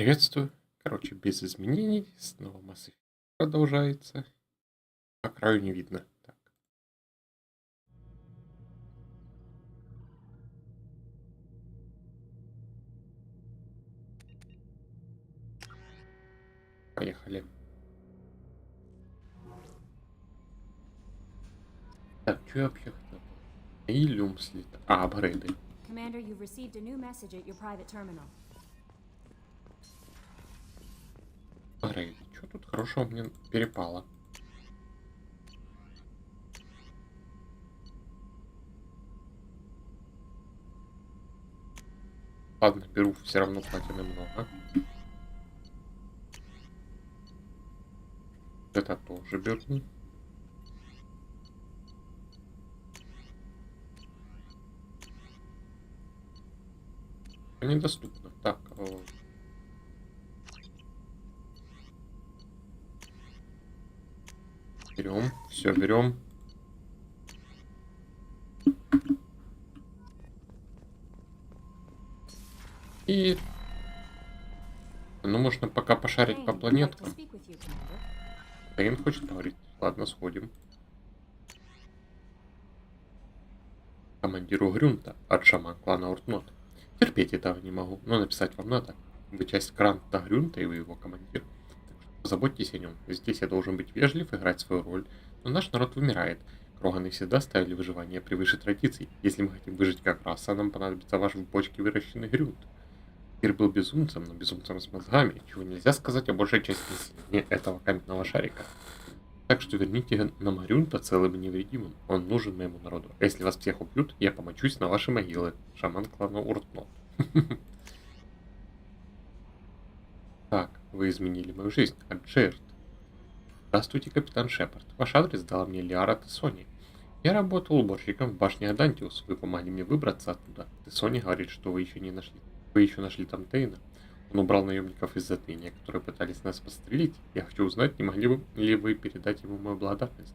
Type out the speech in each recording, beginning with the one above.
Приветствую. Короче, без изменений. Снова Mass Effect продолжается. По краю не видно. Так, поехали. Так, что я вообще хотел? Илюм слит. А, апгрейды. Commander, you've received a new message at your private terminal. Апгрейды. Что тут хорошего мне перепало? Ладно, беру, все равно платины много. Это тоже беру. Недоступно. Так, берем. Все, берем. И... Ну, можно пока пошарить по Kane, would like to планеткам. speak with you, Commander. Тейн хочет говорить. Ладно, сходим. Командиру Грюнта от шаман клана Уртнот. Терпеть этого не могу, но написать вам надо. Вы часть Кранта Грюнта и вы его командир. Так что позаботьтесь о нем. Здесь я должен быть вежлив, играть свою роль. Но наш народ вымирает. Кроганы всегда ставили выживание превыше традиций. Если мы хотим выжить как раса, нам понадобится ваш в бочке выращенный Грюнт. Кир был безумцем, но безумцем с мозгами, чего нельзя сказать о большей части населения этого каменного шарика. Так что верните нам Грюнта целым и невредимым. Он нужен моему народу. А если вас всех убьют, я помочусь на ваши могилы. Шаман клана Уртнот. Так, вы изменили мою жизнь. Аджерт. Здравствуйте, капитан Шепард. Ваш адрес дала мне Лиара Тессони. Я работал уборщиком в башне Адантиус. Вы помогли мне выбраться оттуда. Тессони говорит, что вы еще не нашли. Вы еще нашли там Тейна. Он убрал наемников из затмения, которые пытались нас подстрелить. Я хочу узнать, не могли бы ли вы передать ему мою благодарность.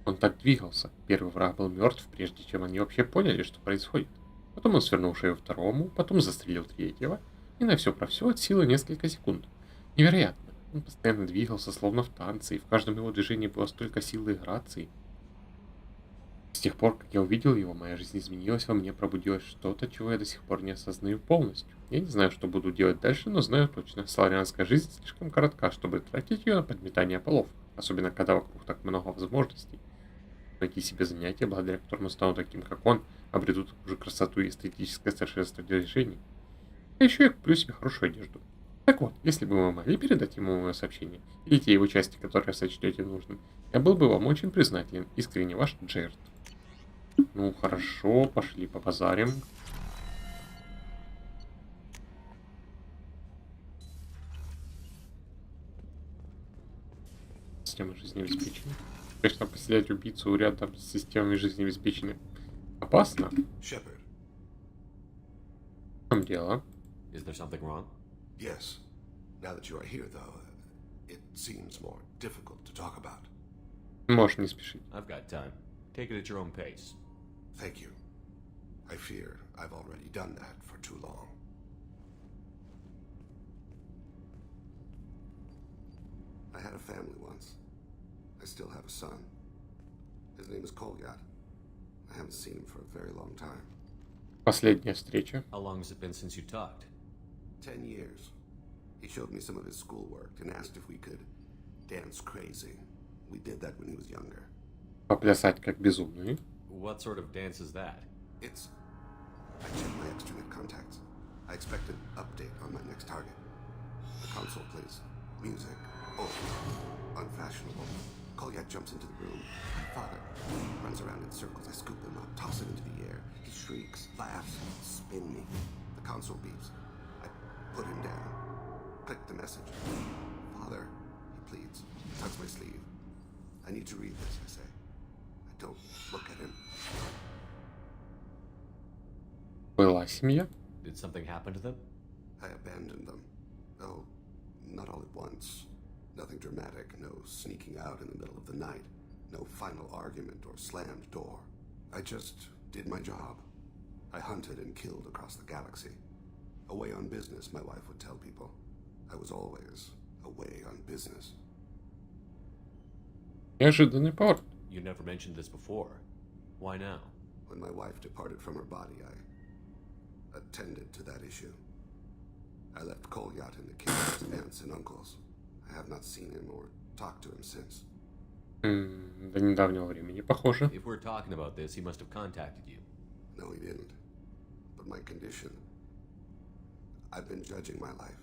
Он так двигался. Первый враг был мертв, прежде чем они вообще поняли, что происходит. Потом он свернул шею второму, потом застрелил третьего. И на все про все от силы несколько секунд. Невероятно. Он постоянно двигался, словно в танце, и в каждом его движении было столько силы и грации. С тех пор, как я увидел его, моя жизнь изменилась, во мне пробудилось что-то, чего я до сих пор не осознаю полностью. Я не знаю, что буду делать дальше, но знаю точно, славянская жизнь слишком коротка, чтобы тратить ее на подметание полов, особенно когда вокруг так много возможностей. Найти себе занятия, благодаря которому стану таким, как он, обретут уже красоту и эстетическое совершенство движений. А еще я куплю себе хорошую одежду. Так вот, если бы вы могли передать ему мое сообщение, или те его части, которые сочтете нужным, я был бы вам очень признателен. Искренне ваш Джерт. Ну, хорошо, пошли побазарим. Система жизнеобеспечения. Конечно, поселять убийцу рядом с системой жизнеобеспечения опасно. Shepard, В чем дело? Is there something wrong? yes. Now that you are here, though, it seems more difficult to talk about. Можешь не спешить. I've got time. Take it at your own pace. Thank you. I fear I've already done that for too long. I had a family once. I still have a son. His name is Kolyat. I haven't seen him for a very long time. Последняя встреча. How long has it been since you talked? 10 years. He showed me some of his schoolwork and asked if we could dance crazy. We did that when he was younger. Поплясать как безумные. What sort of dance is that? It's... I checked my extranet contacts. I expect an update on my next target. The console plays music. Oh, unfashionable. Kolyat jumps into the room. Father runs around in circles. I scoop him up, toss him into the air. He shrieks, laughs, spin me. The console beeps. I put him down. Click the message. Father, he pleads. Tugs my sleeve. I need to read this, I say. I don't look at him. Была семья. Did something happen to them? I abandoned them. Oh, not all at once. Nothing dramatic, no sneaking out in the middle of the night, no final argument or slammed door. I just did my job. I hunted and killed across the galaxy. Away on business, my wife would tell people. I was always away on business. Неожиданный поворот. You never mentioned this before. Why now? When my wife departed from her body, I attended to that issue. I left Kolyat in the care of his aunts and uncles. I have not seen him or talked to him since. До недавнего времени, похоже. If we're talking about this, he must have contacted you. No, he didn't. But my condition. I've been judging my life,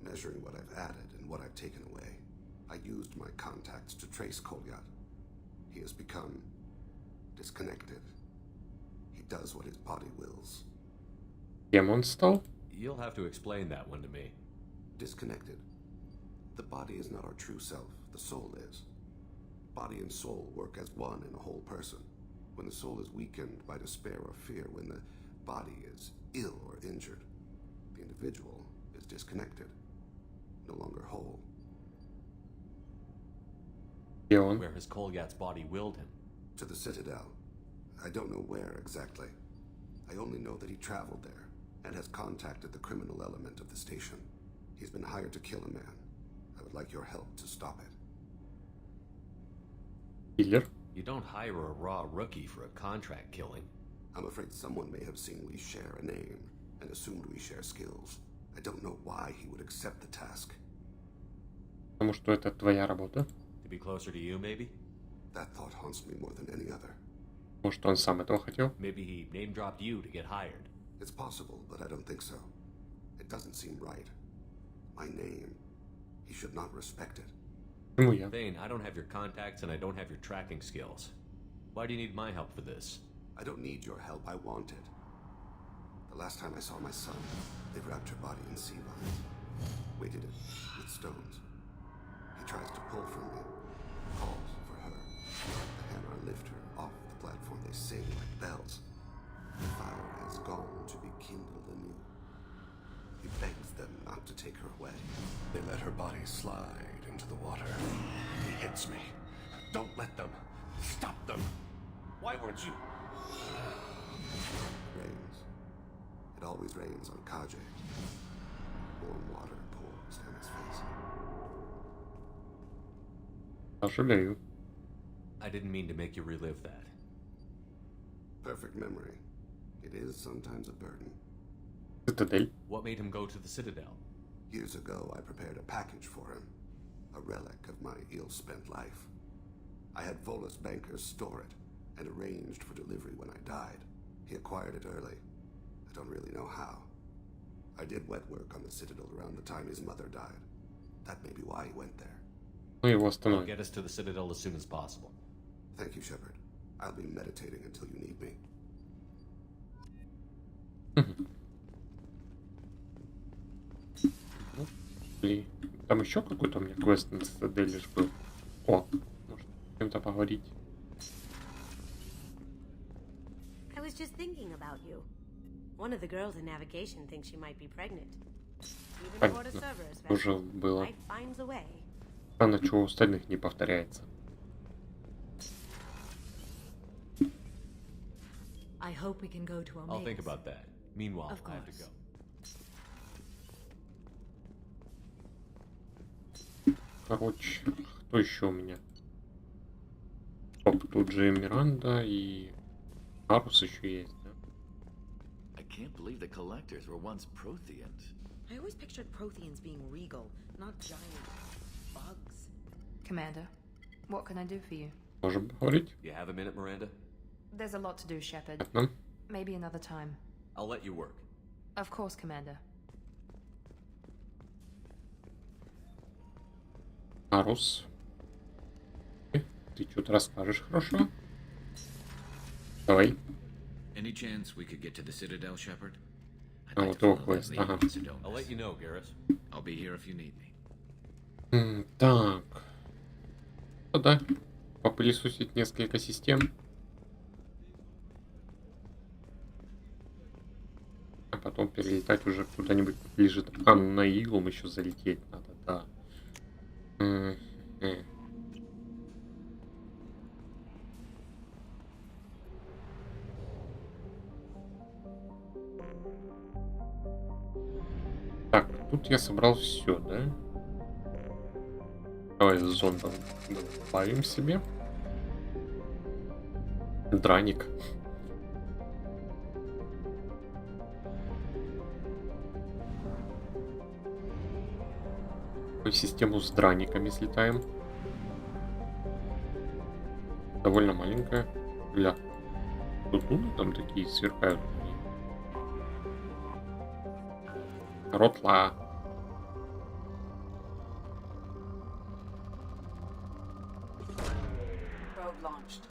measuring what I've added and what I've taken away. I used my contacts to trace Kolyat. He has become disconnected. He does what his body wills. Кем он стал? You'll have to explain that one to me. Disconnected. The body is not our true self, the soul is. Body and soul work as one in a whole person. When the soul is weakened by despair or fear, when the body is ill or injured, the individual is disconnected, no longer whole. Где он? Where has Kolyat's body willed him? To the Citadel. I don't know where exactly. I only know that he traveled there and has contacted the criminal element of the station. He's been hired to kill a man. I would like your help to stop it. Киллер. You don't hire a raw rookie for a contract killing. I'm afraid someone may have seen we share a name and assumed we share skills. I don't know why he would accept the task. Потому что это твоя работа. To be closer to you, maybe? That thought haunts me more than any other. Может, он сам этого хотел? Maybe he name-dropped you to get hired. It's possible, but I don't think so. It doesn't seem right. My name. He should not respect it. Почему я? Thane, I don't have your contacts and I don't have your tracking skills. Why do you need my help for this? I don't need your help. I want it. The last time I saw my son, they wrapped her body in sea vines, weighted it with stones. He tries to pull from me, calls for her. The hammer lift her off the platform. They sing like bells. The fire has gone to be kindled anew. He begs them not to take her away. They let her body slide into the water. He hits me. Don't let them. Stop them. Why weren't you? It rains. It always rains on Kaje. Warm water pours down his face. Сожалею. I didn't mean to make you relive that. Perfect memory. It is sometimes a burden. Цитадель. What made him go to the Citadel? Years ago, I prepared a package for him. A relic of my ill-spent life. I had Volus bankers store it and arranged for delivery when I died. He acquired it early. I don't really know how. I did wet work on the Citadel around the time his mother died. That may be why he went there. Ну его I'll остановим. get us to the Citadel as soon as possible. Thank you, Shepard. I'll be meditating until you need me. Блин, там еще какой-то у меня квест на Цитадели ж был. О, может, с кем-то поговорить. I was just thinking about you. One of the girls in navigation thinks she might be pregnant. Even Porta Понятно. Cerberus Уже vessel. было. Life finds a way. Странно, чего у остальных не повторяется. I hope we can go to Omegas. I'll think about that. Meanwhile, Of I have to course. go. Короче, кто еще у меня? Оп, тут же Миранда и Арус еще есть, да? I can't believe the collectors were once Protheans. I always pictured Protheans being regal, not giant bugs. Commander, what can I do for you? Можем поговорить? You have a minute, Miranda? There's a lot to do, Shepard. Понятно. Maybe another time. I'll let you work. Of course, Commander. Арус. Ты что-то расскажешь хорошо? Давай. Any chance we could get to the Citadel, Shepard? I'd Oh, like to do a follow that quest, lady ага. to Sidonis. I'll let you know, Garrus. I'll be here if you need me. Так. Ну да. Попылесосить несколько систем. А потом перелетать уже куда-нибудь ближе. А, на Илум еще залететь надо, да. М, э. Так, тут я собрал все, да? Давай с зондом добавим себе. Драник. В систему с драниками слетаем. Довольно маленькая. Ля. Тут луны там такие сверкают. Ротла. Probe launched.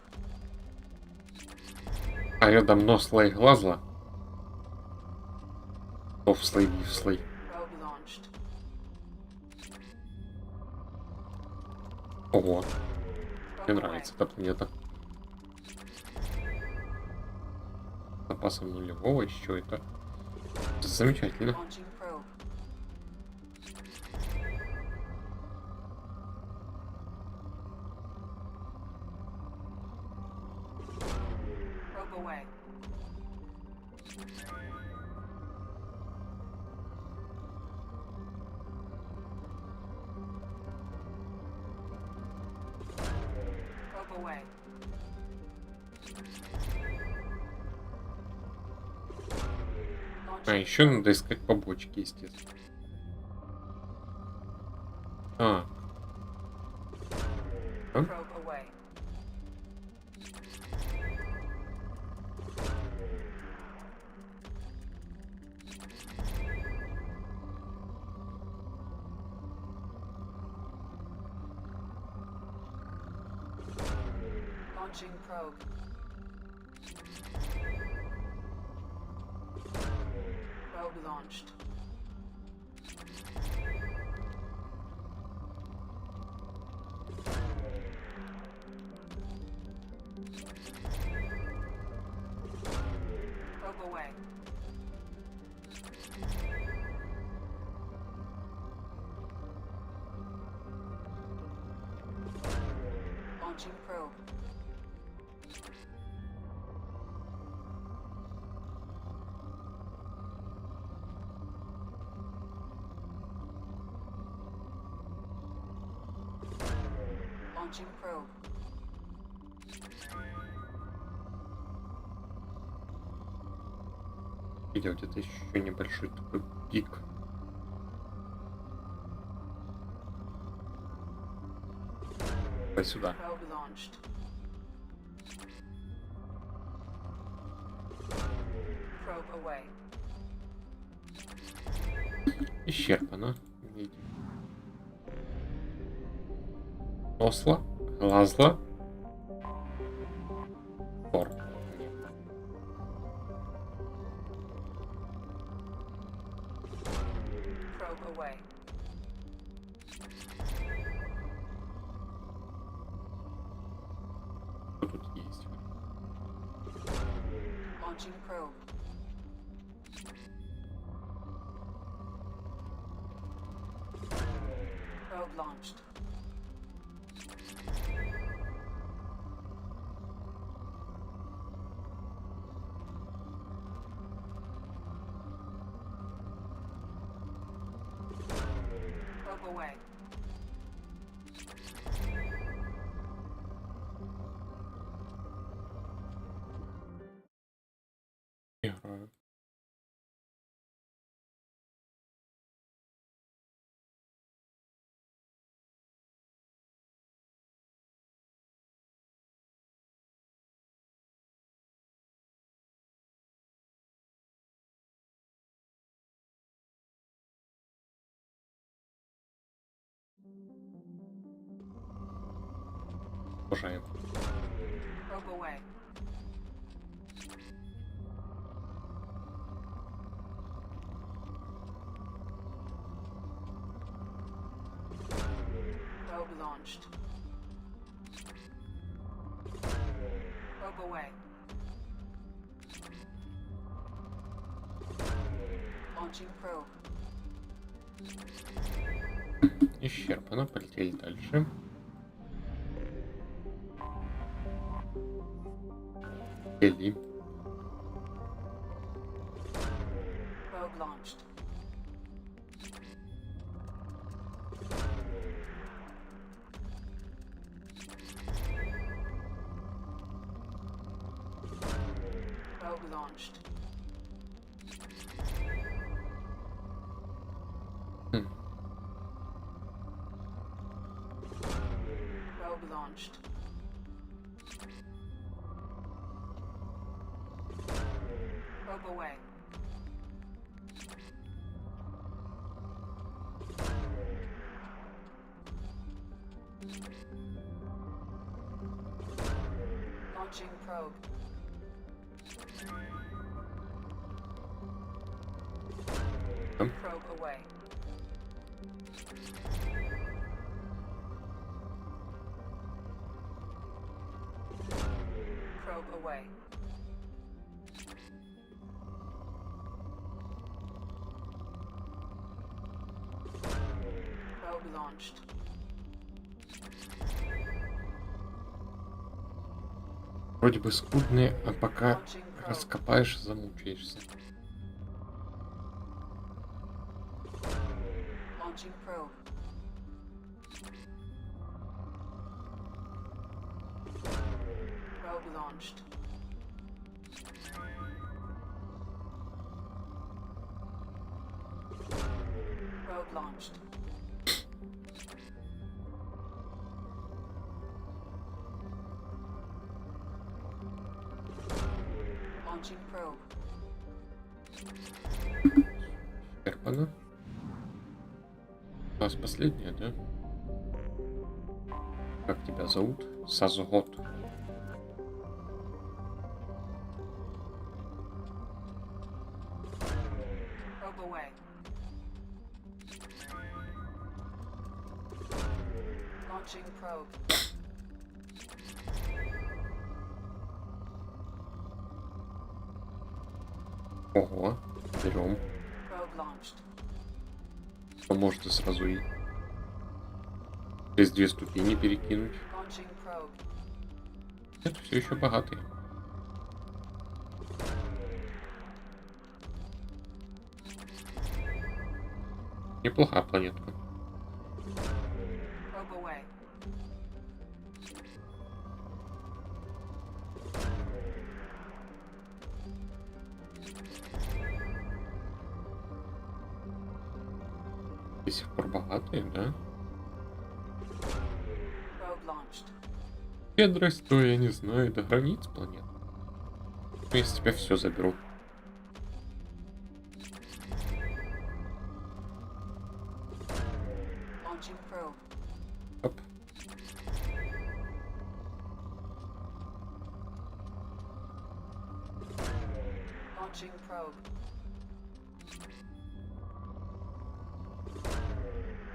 А рядом носла и глазла. Вслей, вслей. Probe launched. Ого. Мне нравится эта планета. Запасом нулевого еще это. Замечательно. Launching probe. Probe away. Probe away. А, еще надо искать побочки, естественно. А. А? Probe away. Launching probe. Probe launched. Probe away. Launching probe. Launching probe. Видел где-то еще небольшой такой пик. Давай сюда. Probe launched. Probe away. Исчерпано. Видим. Осла, глазла. Тор. Нет. Probe away. Что тут есть? Launching probe. Probe launched. Probe away. Играю. Обожаем. Probe away. Probe launched. Probe away. Launching probe. Исчерпано. Полетели дальше. Или Probe launched. Probe launched. Хм. Probe launched. Probe away. Launching probe. Probe away. Probe away. Probe launched. Вроде бы скудные, а пока Launching probe. раскопаешь, замучаешься. Launching probe. Probe launched. Probe launched. Launching probe. Эрпана. У нас последняя, да? Как тебя зовут? Сазгот. Probe away. Launching probe. Ого, берем. Probe launched. А может и сразу и через 2 ступени перекинуть. Launching probe. Нет, все еще богатый. Неплохая планетка. Probe away. До сих пор богатые, да? Probe launched. Щедрость, то я не знаю, до границ планет. Я с тебя все заберу. Launching probe. Оп. Launching probe.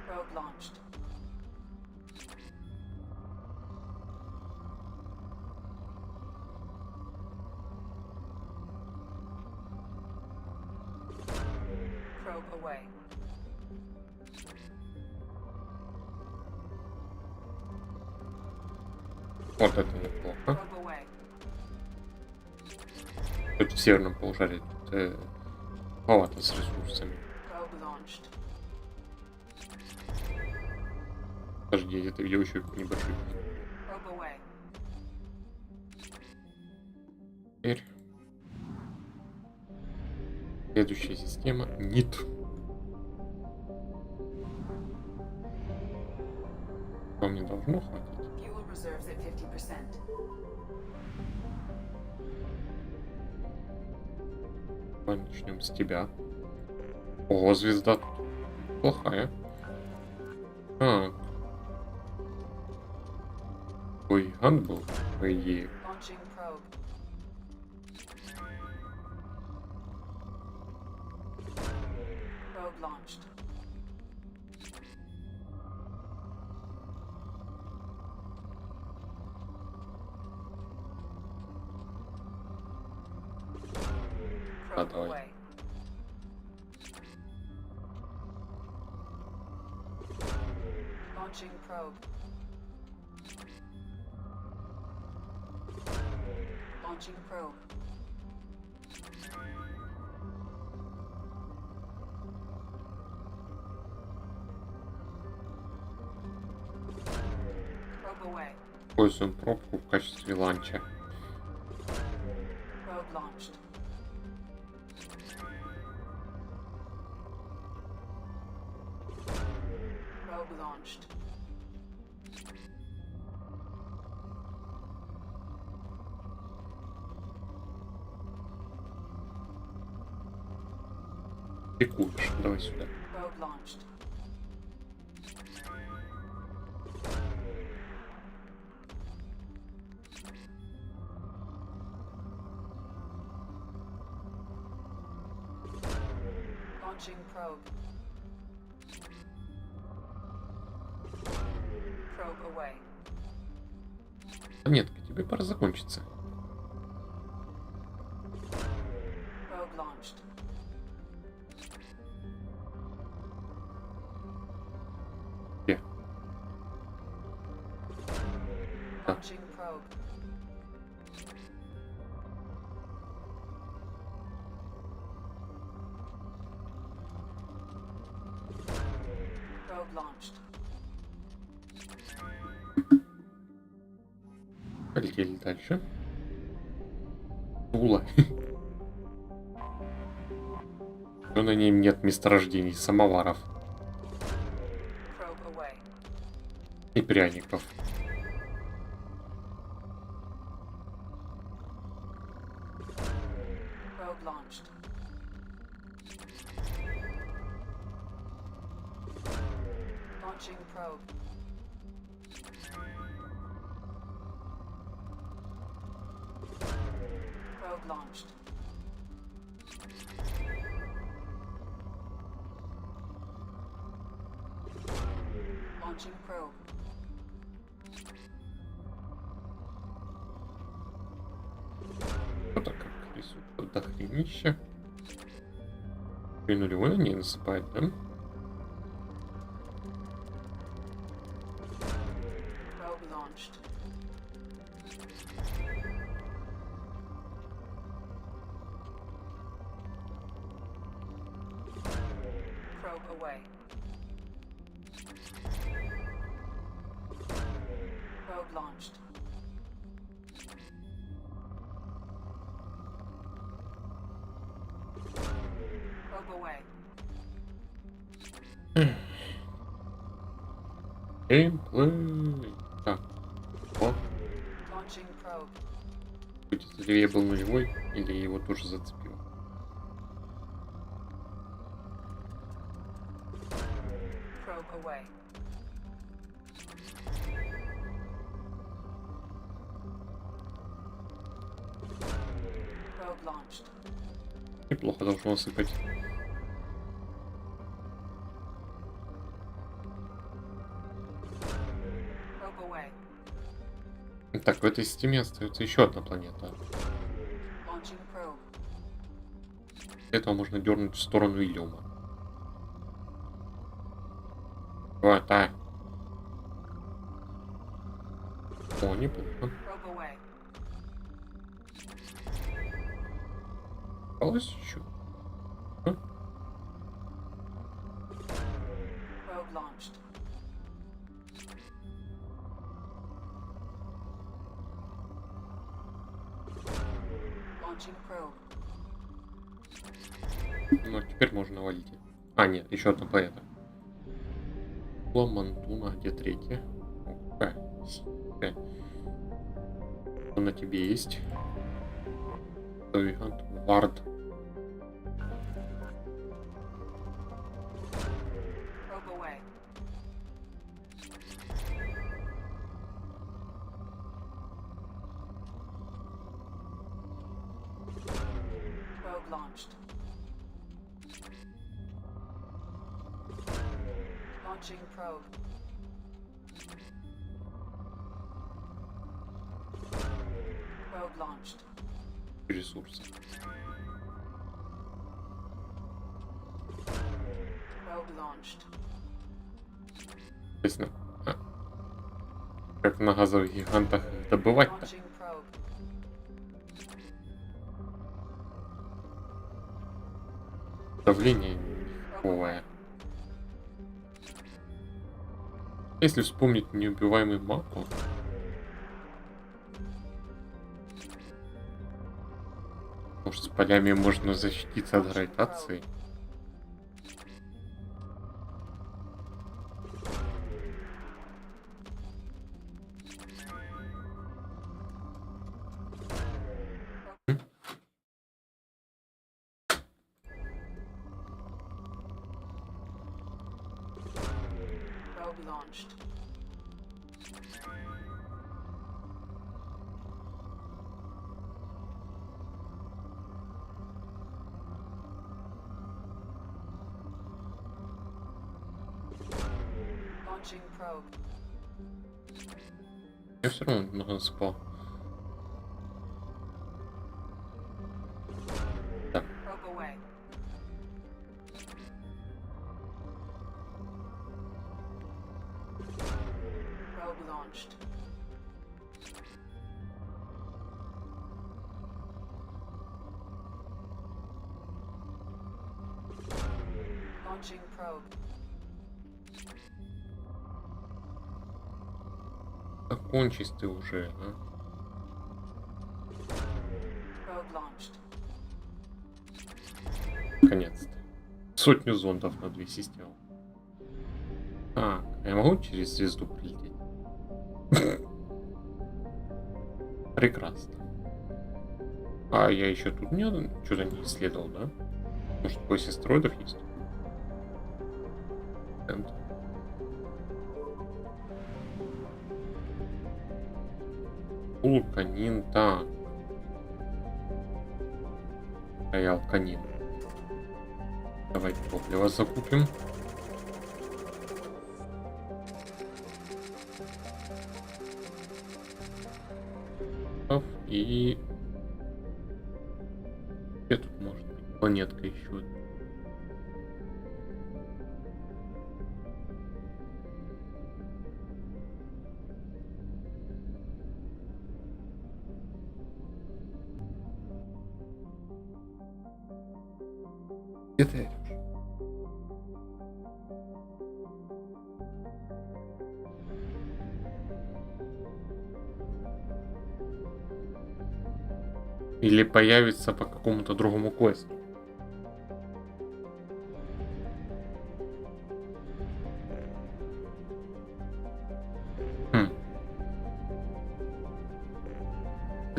Probe launched. Probe away. Вот это неплохо. Probe away. Тут в северном полушарии тут маловато с ресурсами. Probe launched. Подожди, я это видел еще небольшой. Probe away. Теперь. Следующая система. НИТ. Вам не должно хватить. Fuel reserves at 50%. Давай начнем с тебя. Ого, звезда тут плохая. Так. Ой, ган был, по идее. Launching probe. Probe launched. Probe давай. away. Launching probe. Launching probe. Probe away. Используем пробку в качестве ланча. Probe launched. Probe launched. Прикуешь. Давай сюда. Probe launched. Launching probe. Probe away. Монетка, тебе пора закончиться. Probe launched. Где? Launching probe. Probe launched. Полетели дальше. Тула. Но на ней нет месторождений самоваров Probe away. и пряников. Probe launched. Launching probe. Probe launched. Launching probe. Вот так как рисует до хренища. При нулевой не насыпает, да? Probe launched. Probe away. Probe launched. Probe away. Геймплей. Так. О, Launching probe. будет ли я был нулевой, или его тоже зацепил. Probe away. Probe launched. Неплохо должно сыпать. Probe away. Так, в этой системе остается еще одна планета. Launching probe. Этого можно дернуть в сторону Илиума. Вот, а. О, неплохо. Probe away. Осталось еще. Probe launched. Launching probe. Ну, теперь можно валить. А, нет, еще одна планета. Ламантуна, где третья? О, какая? Какая? Что на тебе есть? Вариант Вард. Probe away. Probe launched. Launching probe. Probe launched. Ресурсы. Probe launched. Интересно. А. Как на газовых гигантах их добывать-то? Launching probe. Давление никакое. Если вспомнить неубиваемый Маку, Может, с полями можно защититься от гравитации? Probe launched. Launching probe. Я все равно нужно спал. Probe away. Probe launched. Launching probe. Закончись ты уже, а? Probe launched. Наконец-то. Сотню зондов на 2 системы. Так, а я могу через звезду прилететь? Прекрасно. А я еще тут что-то не исследовал, да? Может, пояс астероидов есть? Центр. Улканин, так. Роял канин. Давай топливо закупим. И... Где тут может быть планетка еще? Где ты идешь? Или появится по какому-то другому квесту.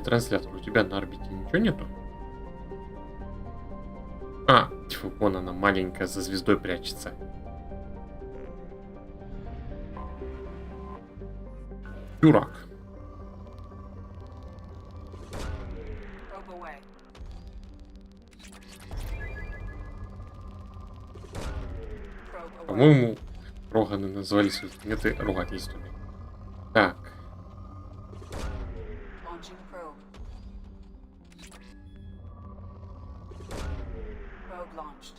Транслятор, у тебя на орбите ничего нету? А, тьфу, вон она маленькая за звездой прячется. Дурак. Probe away. Probe away. По-моему, Роганы назвали свои планеты ругательствами. Так. Launching probe. Probe launched.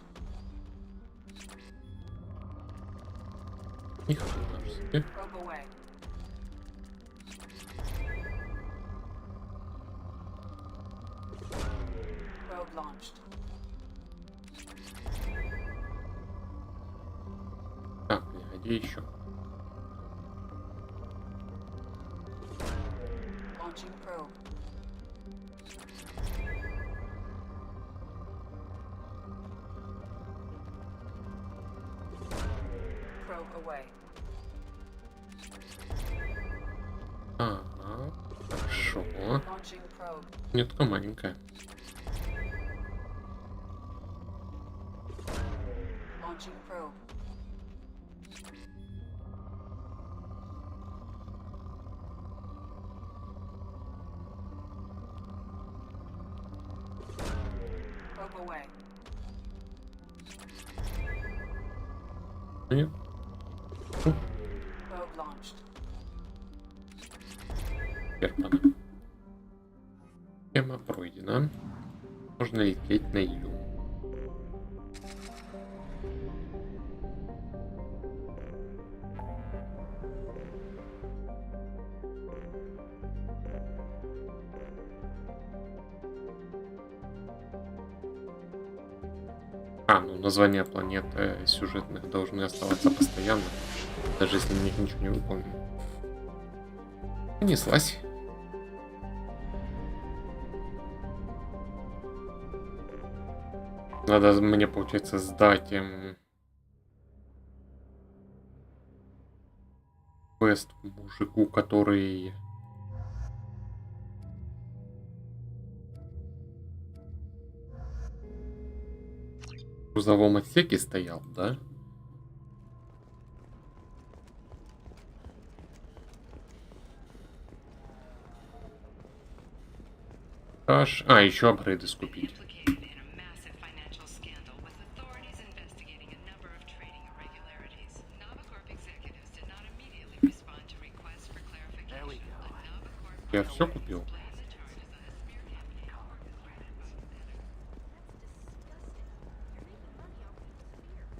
Не хочу даже себе. Probe away. Probe launched. Так, где еще? Launching probe. Probe away. Ага, хорошо. Launching probe. Нет, такая маленькая. Launching probe. Probe away. Нет. Probe launched. Германа. Тема пройдена. Можно лететь на Ю. А, ну названия планет сюжетных должны оставаться постоянно, даже если на них ничего не выполнено. Понеслась. Надо мне, получается, сдать квест мужику, который в грузовом отсеке стоял, да? А, еще апгрейды скупить. Implicated in a massive financial scandal with authorities investigating a number of trading irregularities. Novacorp executives did not immediately respond to requests for clarification. But Novacorp Я все купил. blamed the charges on a smear campaign.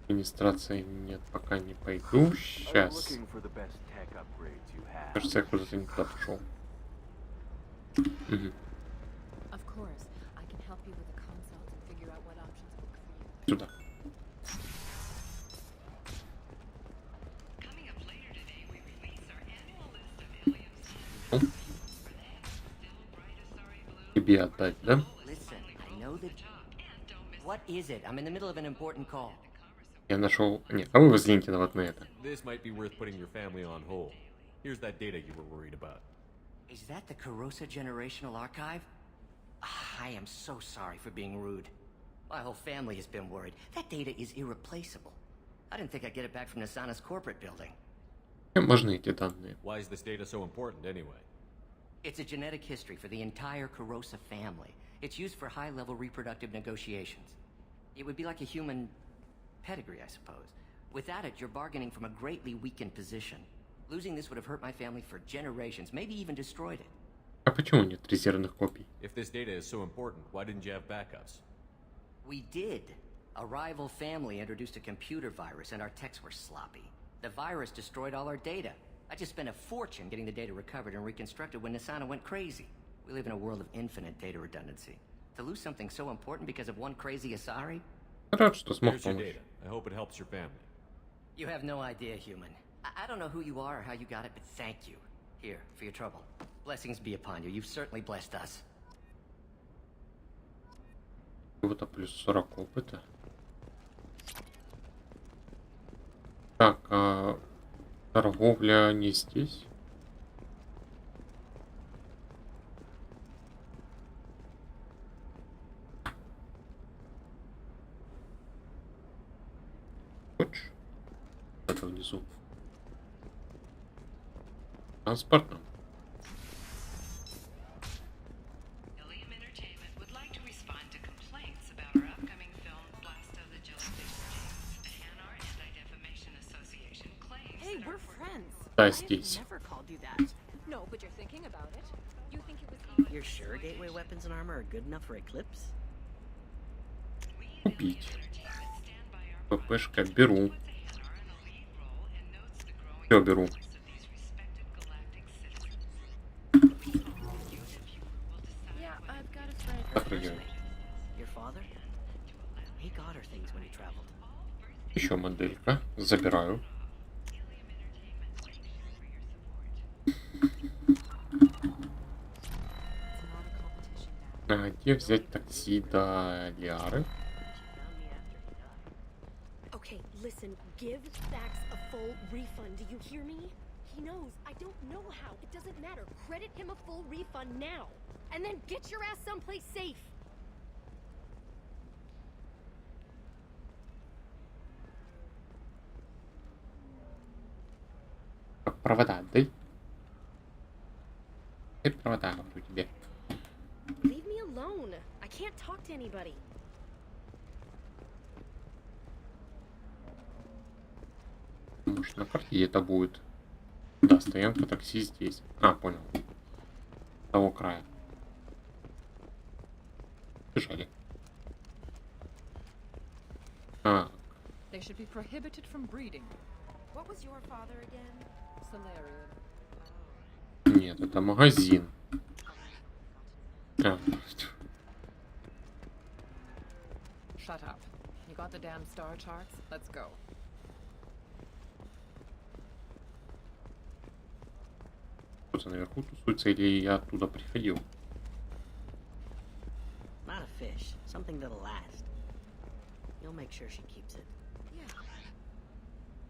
Администрация нет, пока не пойду. Сейчас. Looking for the best tech upgrades you have. Кажется, я куда-то не туда пошел. Мгм. Of course, I can help you with the consult and figure out what options work for you. Сюда. Coming up later today, we release our annual list of Ilium's Ну, still brightest sorry blue. тебе отдать, да? Listen, I know that. What is it? I'm in the middle of an important call. Я нашел... Нет, а вы взгляните на вот на это. This might be worth putting your family on hold. Here's that data you were worried about. Is that the Carosa Generational Archive? I am so sorry for being rude. My whole family has been worried. That data is irreplaceable. I didn't think I'd get it back from Nasana's corporate building. Мне важны эти данные. Why is this data so important anyway? It's a genetic history for the entire Carosa family. It's used for high-level reproductive negotiations. It would be like a human pedigree, I suppose. Without it, you're bargaining from a greatly weakened position. Losing this would have hurt my family for generations, maybe even destroyed it. А почему нет резервных копий? If this data is so important, why didn't you have backups? We did. A rival family introduced a computer virus and our techs were sloppy. The virus destroyed all our data. I just spent a fortune getting the data recovered and reconstructed when Nasana went crazy. We live in a world of infinite data redundancy. To lose something so important because of one crazy Asari? Рад, что смог Here's your помочь. data. I hope it helps your family. You have no idea, human. I don't know who you are or how you got it, but thank you. Here, for your trouble. Blessings be upon you. You've certainly blessed us. Вот плюс 40 опыта. Так, а торговля не здесь. Хочешь? Это внизу. Транспортно. Ilium Entertainment would like to respond to complaints about our upcoming film Blast of the Jellyfish Kings. The Hanar Anti-Defamation Association claims Hey, that we're our friends. Да, I have здесь. never called you that. No, but you're thinking about it. You think it was You're sure gateway weapons and armor are good enough for Eclipse? Купить. ППшка беру. Все беру. Yeah, I've got a friend. Запрыгиваю. Your father? He got her things when he traveled. Еще моделька. Забираю. It's not a competition now. А где взять такси до Лиары? Okay, listen, give Thax a full refund. Do you hear me? He knows. I don't know how. It doesn't matter. Credit him a full refund now. And then get your ass someplace safe. Провода отдай. И провода говорю тебе. Leave me alone. I can't talk to anybody. Может, на карте это будет. Да, стоянка такси здесь. А, понял. С того края. Бежали. А, They should be prohibited from breeding. What was your father again? Solarian. нет, это магазин. А, Shut up. You got the damn star charts? Let's go. кто-то наверху тусуется, или я оттуда приходил. Not a fish. Something that'll last. You'll make sure she keeps it. Yeah.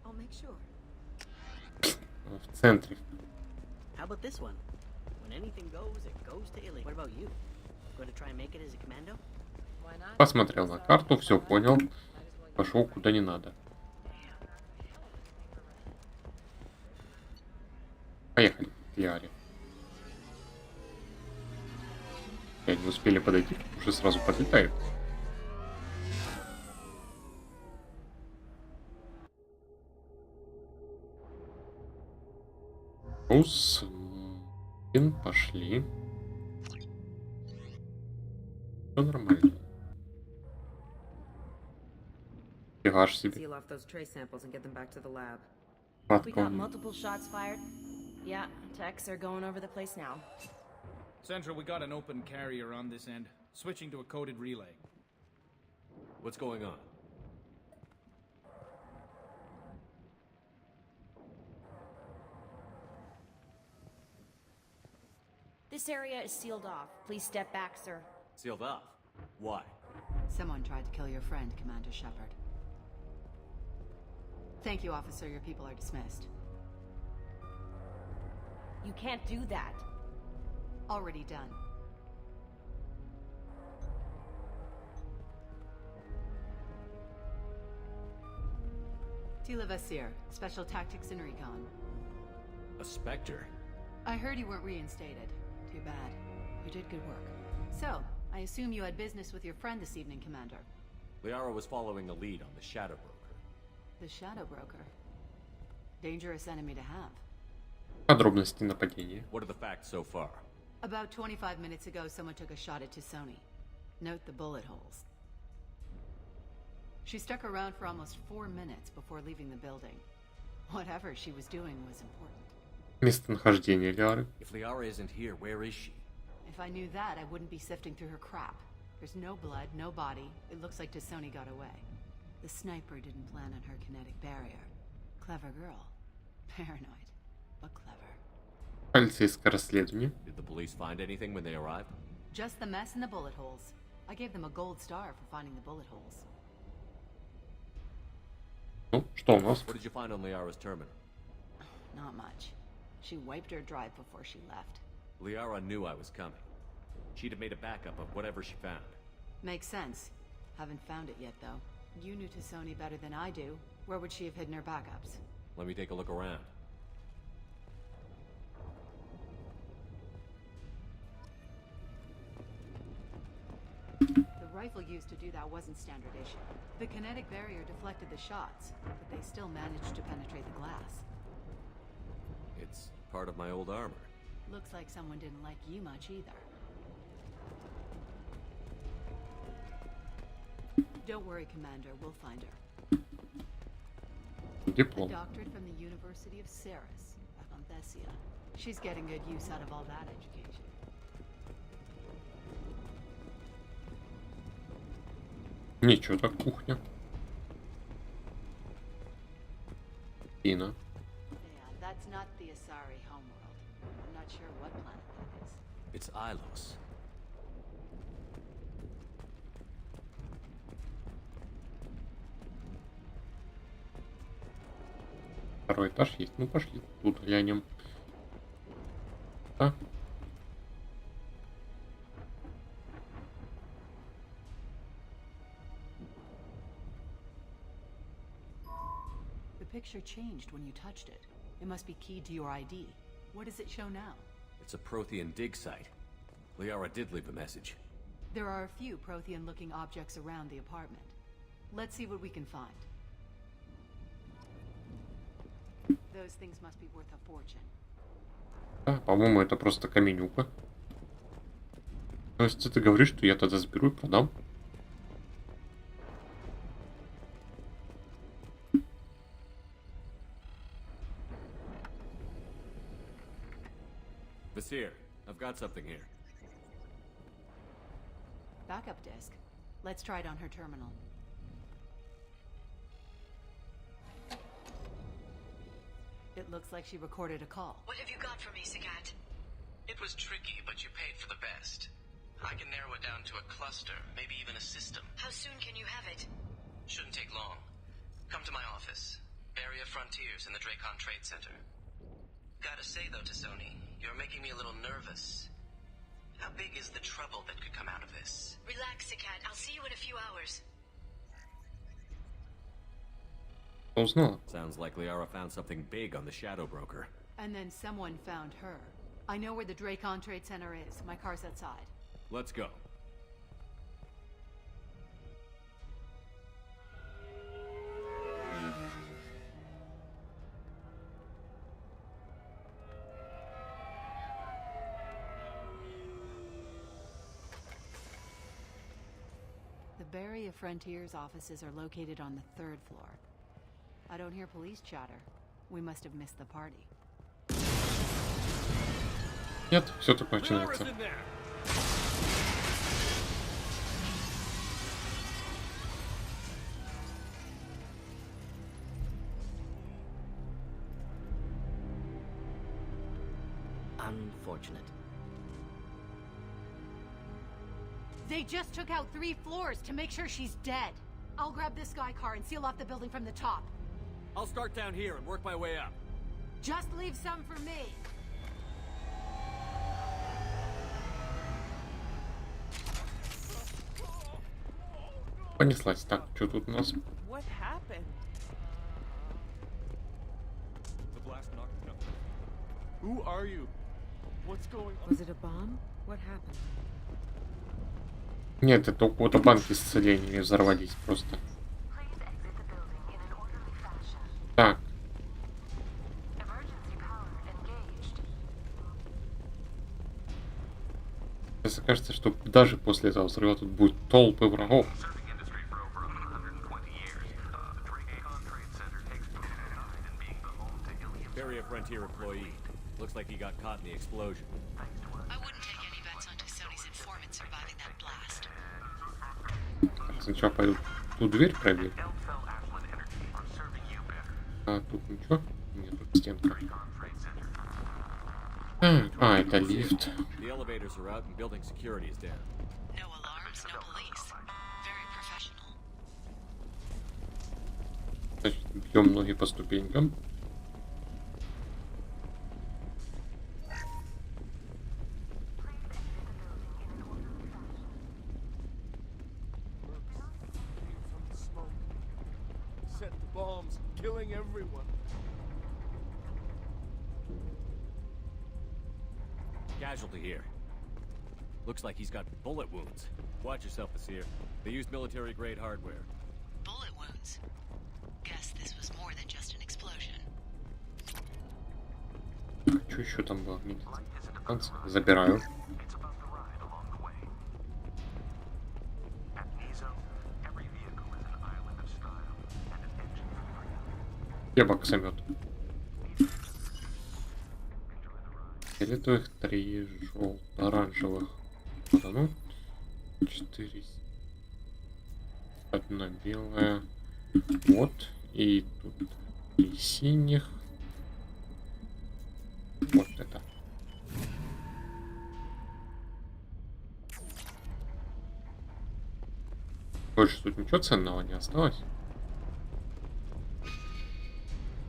I'll make sure. В центре. How about this one? When anything goes, it goes to Illy. What about you? Going to try and make it as a commando? Why not? Посмотрел на карту, все понял. Пошел куда не надо. Поехали к Лиаре. Не успели подойти, уже сразу подлетают. Плюс пошли. Все нормально. Фигаш себе. Seal off those trace samples and get them back to the lab. We got multiple shots fired. Yeah, techs are going over the place now. Central, we got an open carrier on this end. Switching to a coded relay. What's going on? This area is sealed off. Please step back, sir. Sealed off? Why? Someone tried to kill your friend, Commander Shepard. Thank you, officer. Your people are dismissed. You can't do that. Already done. Tila Vasir, Special Tactics and Recon. A Spectre? I heard you weren't reinstated. Too bad. You did good work. So, I assume you had business with your friend this evening, Commander. Liara was following a lead on the Shadow Broker. The Shadow Broker. Dangerous enemy to have. Подробности нападения. What are the facts so far? About 25 minutes ago, someone took a shot at T'Soni. Note the bullet holes. She stuck around for almost 4 minutes before leaving the building. Whatever she was doing was important. Местонахождение Лиары. If Liara isn't here, where is she? If I knew that, I wouldn't be sifting through her crap. There's no blood, no body. It looks like T'Soni got away. The sniper didn't plan on her kinetic barrier. Clever girl. Paranoid, but clever. Полицейское расследование. Did the police find anything when they arrived? Just the mess and the bullet holes. I gave them a gold star for finding the bullet holes. Ну, что у нас? What did you find on Liara's terminal? Not much. She wiped her drive before she left. Liara knew I was coming. She'd have made a backup of whatever she found. Makes sense. Haven't found it yet, though. You knew T'Soni better than I do. Where would she have hidden her backups? Let me take a look around. The rifle used to do that wasn't standard issue. The kinetic barrier deflected the shots, but they still managed to penetrate the glass. It's part of my old armor. Looks like someone didn't like you much either. Don't worry, Commander. We'll find her. A Диплом. doctorate from the University of Ceres, Avanthesia. She's getting good use out of all that education. Ничего так, кухня. Пина. Yeah, that's not the Asari homeworld. I'm not sure what planet that is. It's Ilos. Второй этаж есть. Ну, пошли. Тут глянем. Да. The picture changed when you touched it. It must be keyed to your ID. What does it show now? It's a Prothean dig site. Liara did leave a message. There are a few Prothean-looking objects around the apartment. Let's see what we can find. Those things must be worth a fortune. Да, по-моему, это просто каменюка. То есть ты говоришь, что я тогда заберу и продам? Vasir, I've got something here. Backup disk. Let's try it on her terminal. It looks like she recorded a call. What have you got for me, Sagat? It was tricky, but you paid for the best. I can narrow it down to a cluster, maybe even a system. How soon can you have it? Shouldn't take long. Come to my office. Barrier Frontiers in the Dracon Trade Center. Gotta say though to Sony, you're making me a little nervous. How big is the trouble that could come out of this? Relax, Sikat. I'll see you in a few hours. Узнала. Sounds like Liara found something big on the Shadow Broker. And then someone found her. I know where the Dracon Trade Center is. My car's outside. Let's go. The Barrier Frontiers offices are located on the 3rd floor. I don't hear police chatter. We must have missed the party. Нет, все только начинается. Unfortunate. They just took out 3 floors to make sure she's dead. I'll grab this guy car and seal off the building from the top. I'll start down here and work my way up. Just leave some for me. Понеслась. Так, что тут у нас? What happened? The blast knocked me up. Who are you? What's going on? Was it a bomb? What happened? Нет, это у кого-то банки с исцелениями взорвались просто. Так. Мне кажется, что даже после этого взрыва тут будет толпы врагов. Barrier Frontier employee. Looks like he got caught in the explosion. I wouldn't take any bets on Sony's informant surviving that blast. Сначала пойду ту дверь проверю. А тут ничего? Нет, тут стенка. А, это лифт. The elevators are out and building security is down. No alarms, no police. Very professional. Значит, бьем ноги по ступенькам. Set the bombs, killing everyone. Casualty here. Looks like he's got bullet wounds. Watch yourself, Asir. They used military-grade hardware. Bullet wounds. Guess this was more than just an explosion. Что еще там было? Забираю. Кебоксомет. Фиолетовых 3, оранжевых. Ну, 4. 1 белая. Вот. И тут 3 синих. Вот это. Больше тут ничего ценного не осталось.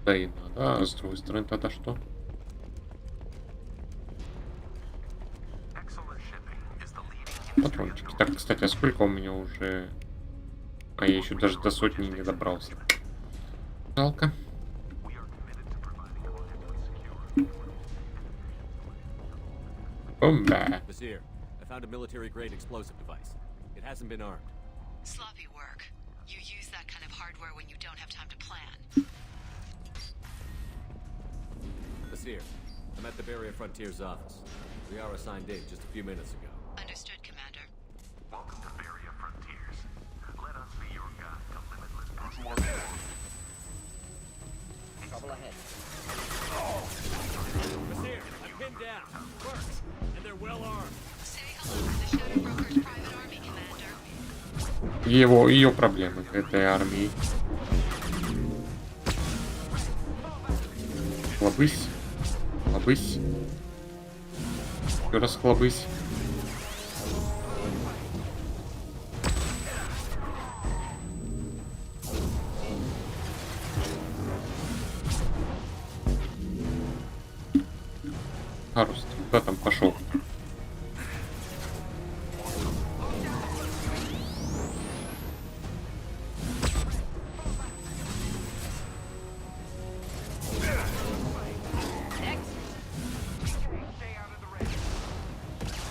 Да и надо, а с другой стороны тогда что? Патрончики. Так, кстати, а сколько у меня уже... А я еще даже до сотни не добрался. Жалко. Бомба. Asir, I found a military-grade explosive device. It hasn't been armed. Sloppy work. You use that kind of hardware when you don't have time to plan. Asir, I'm at the Barrier Frontiers office. We are assigned Dave just a few minutes ago. Understood, Commander. Welcome to Barrier Frontiers. Let us be your guide to limitless possibilities. Trouble ahead. Asir, I'm pinned down. Works. And they're well armed. Say hello to the Shadow Broker's private army, Commander. Ее проблемы этой армии. Хлобысь. Хлобысь. Еще раз хлобысь. Харус, ты куда там пошел?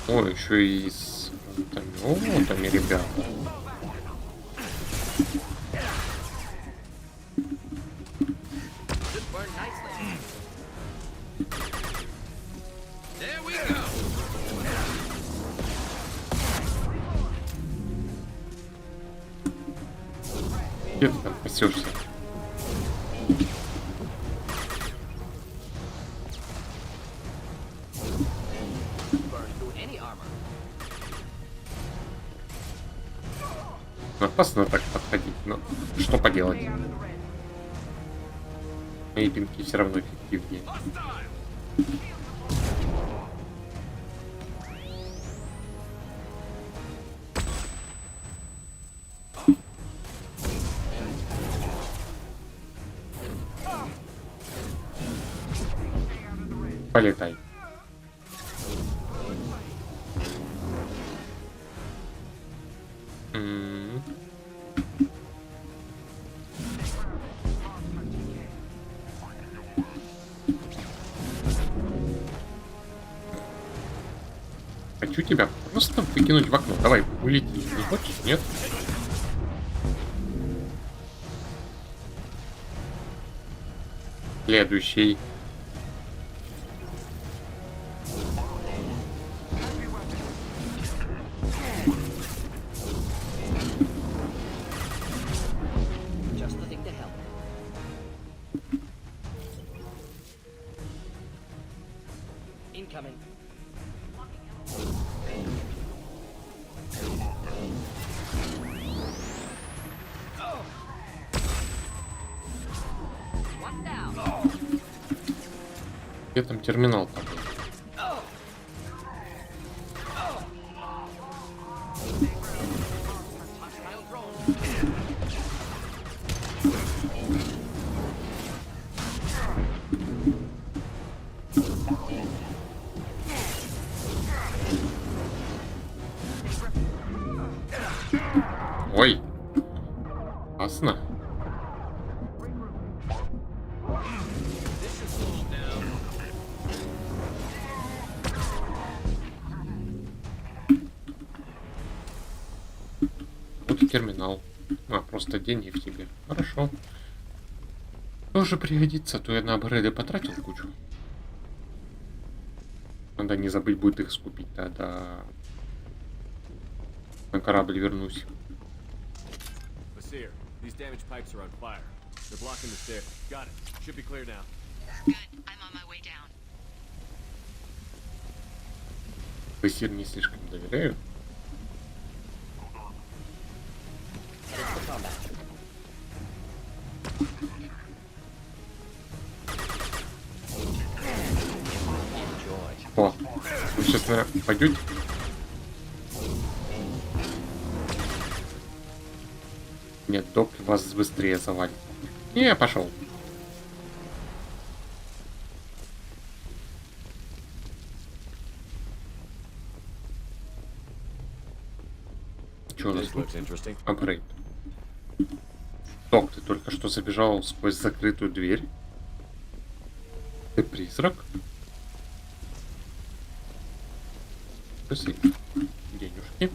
О, еще и с помётами, ребята. Где ты там пасешься? Опасно так подходить, но что поделать? Мои пинки все равно эффективнее. Полетай. Хочу тебя просто выкинуть в окно. Давай, улети. Не хочешь? Нет? Следующий. Где там терминал-то? Ой, опасно. Вот и терминал. А, просто деньги в тебе. Хорошо. Тоже пригодится, а то я на апгрейды потратил кучу. Надо не забыть будет их скупить, тогда на корабль вернусь. Vasir, these damaged pipes are on fire. They're blocking the stairs. Got it. Should be clear now. Good. I'm on my way down. Васир не слишком доверяю. О, вы сейчас, наверное, пойдете? Нет, док вас быстрее завалит. Не, пошел. Что у нас тут? Апгрейд. Док, ты только что забежал сквозь закрытую дверь. Ты призрак? Спасибо. Денежки.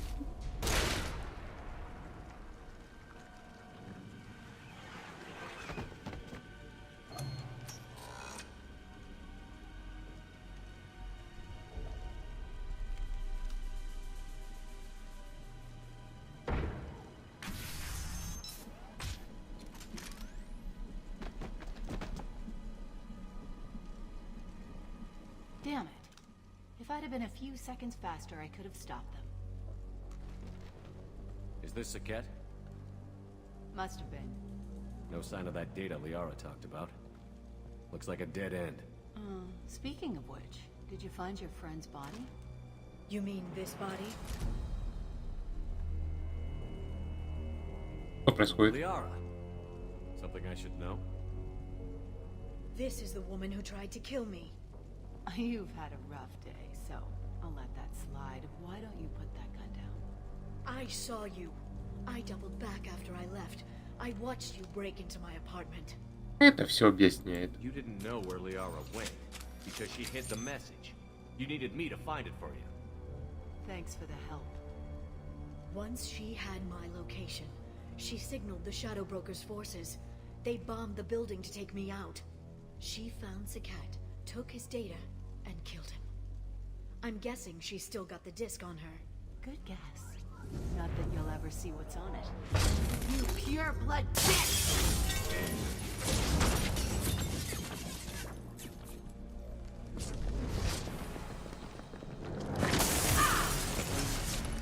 Damn it. If I'd have been a few seconds faster, I could have stopped them. Is this Saket? Must have been. No sign of that data Liara talked about. Looks like a dead end. Speaking of which, did you find your friend's body? You mean this body? Что происходит? Liara. Something I should know? This is the woman who tried to kill me. You've had a rough day, so I'll let that slide. Why don't you put that gun down? I saw you. I doubled back after I left. I watched you break into my apartment. Это все объясняет. You didn't know where Liara went because she hid the message. You needed me to find it for you. Thanks for the help. Once she had my location, she signaled the Shadow Broker's forces. They bombed the building to take me out. She found Sakat, took his data, and killed him. I'm guessing she's still got the disc on her. Good guess. Not that you'll ever see what's on it. You pure blood bitch!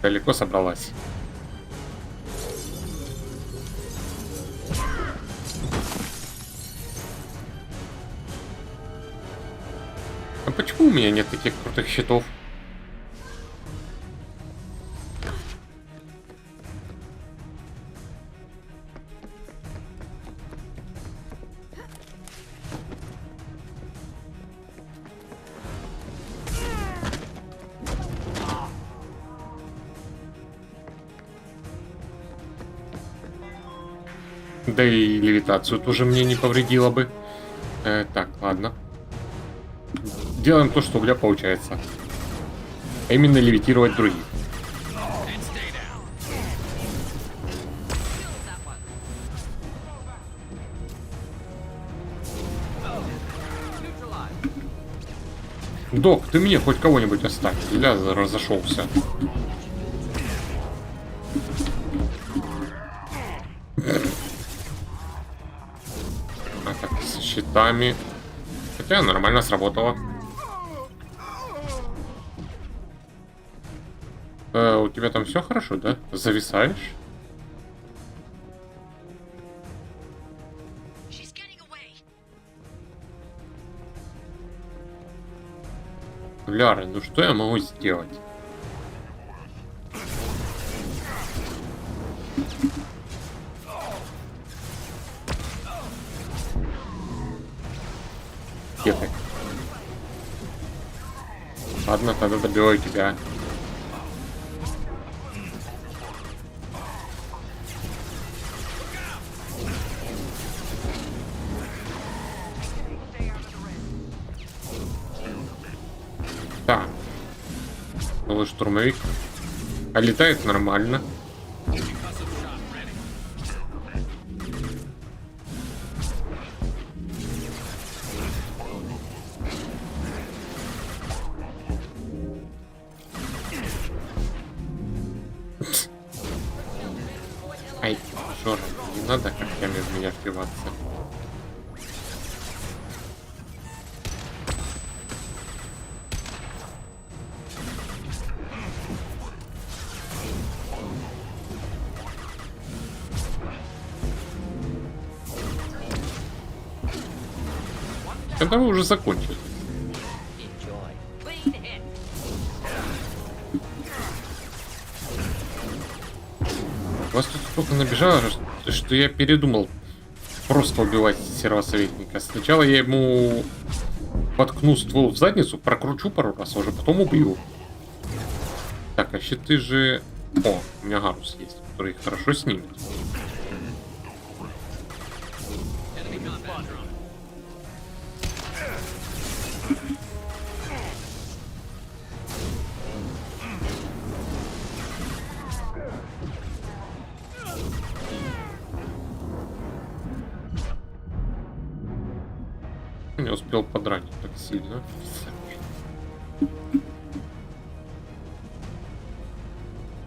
Далеко собралась. А почему у меня нет таких крутых щитов? Да и левитацию тоже мне не повредило бы. Так, ладно. Делаем то, что у меня получается. А именно левитировать других. Док, ты мне хоть кого-нибудь оставь. Я разошелся. А так, с щитами. Хотя нормально сработало. У тебя там все хорошо, да? Зависаешь? Ляра, ну что я могу сделать? Где ты? Ладно, тогда добиваю тебя. Так. Новый штурмовик. А летает нормально. Ай, Жора, не надо когтями в меня впиваться. Когда вы уже закончили? Вас тут столько набежало, что я передумал просто убивать серого советника. Сначала я ему воткну ствол в задницу, прокручу пару раз, а уже потом убью. Так, а щиты же... О, у меня Гарус есть, который их хорошо снимет. Не успел подранить так сильно.